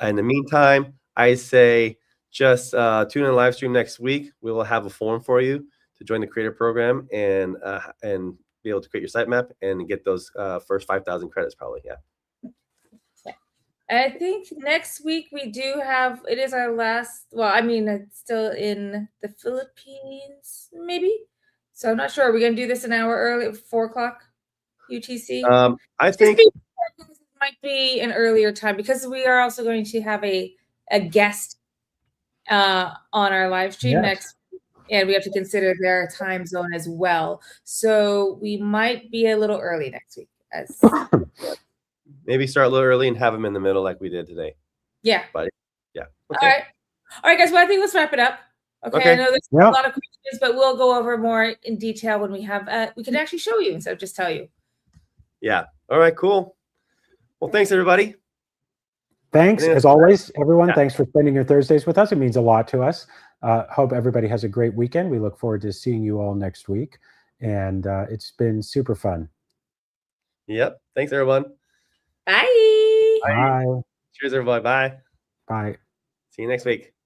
in the meantime, I say just tune in live stream next week. We will have a form for you to join the creator program and be able to create your sitemap and get those first 5,000 credits probably. Yeah. I think next week we do have, it is our last, well, I mean, it's still in the Philippines, maybe. So I'm not sure. Are we going to do this an hour early, 4 o'clock UTC? I think it might be an earlier time because we are also going to have a guest on our live stream next week, and we have to consider their time zone as well. So we might be a little early next week. maybe start a little early and have them in the middle like we did today. Yeah. But yeah. Okay. All right, guys. Well, I think let's wrap it up. Okay. I know there's a lot of questions, but we'll go over more in detail when we have we can actually show you instead of just tell you. Yeah. All right, cool. Well, thanks everybody. Thanks as always, everyone. Thanks for spending your Thursdays with us. It means a lot to us. Hope everybody has a great weekend. We look forward to seeing you all next week. And it's been super fun. Yep. Thanks, everyone. Bye. Bye. Cheers, everybody. Bye. Bye. See you next week.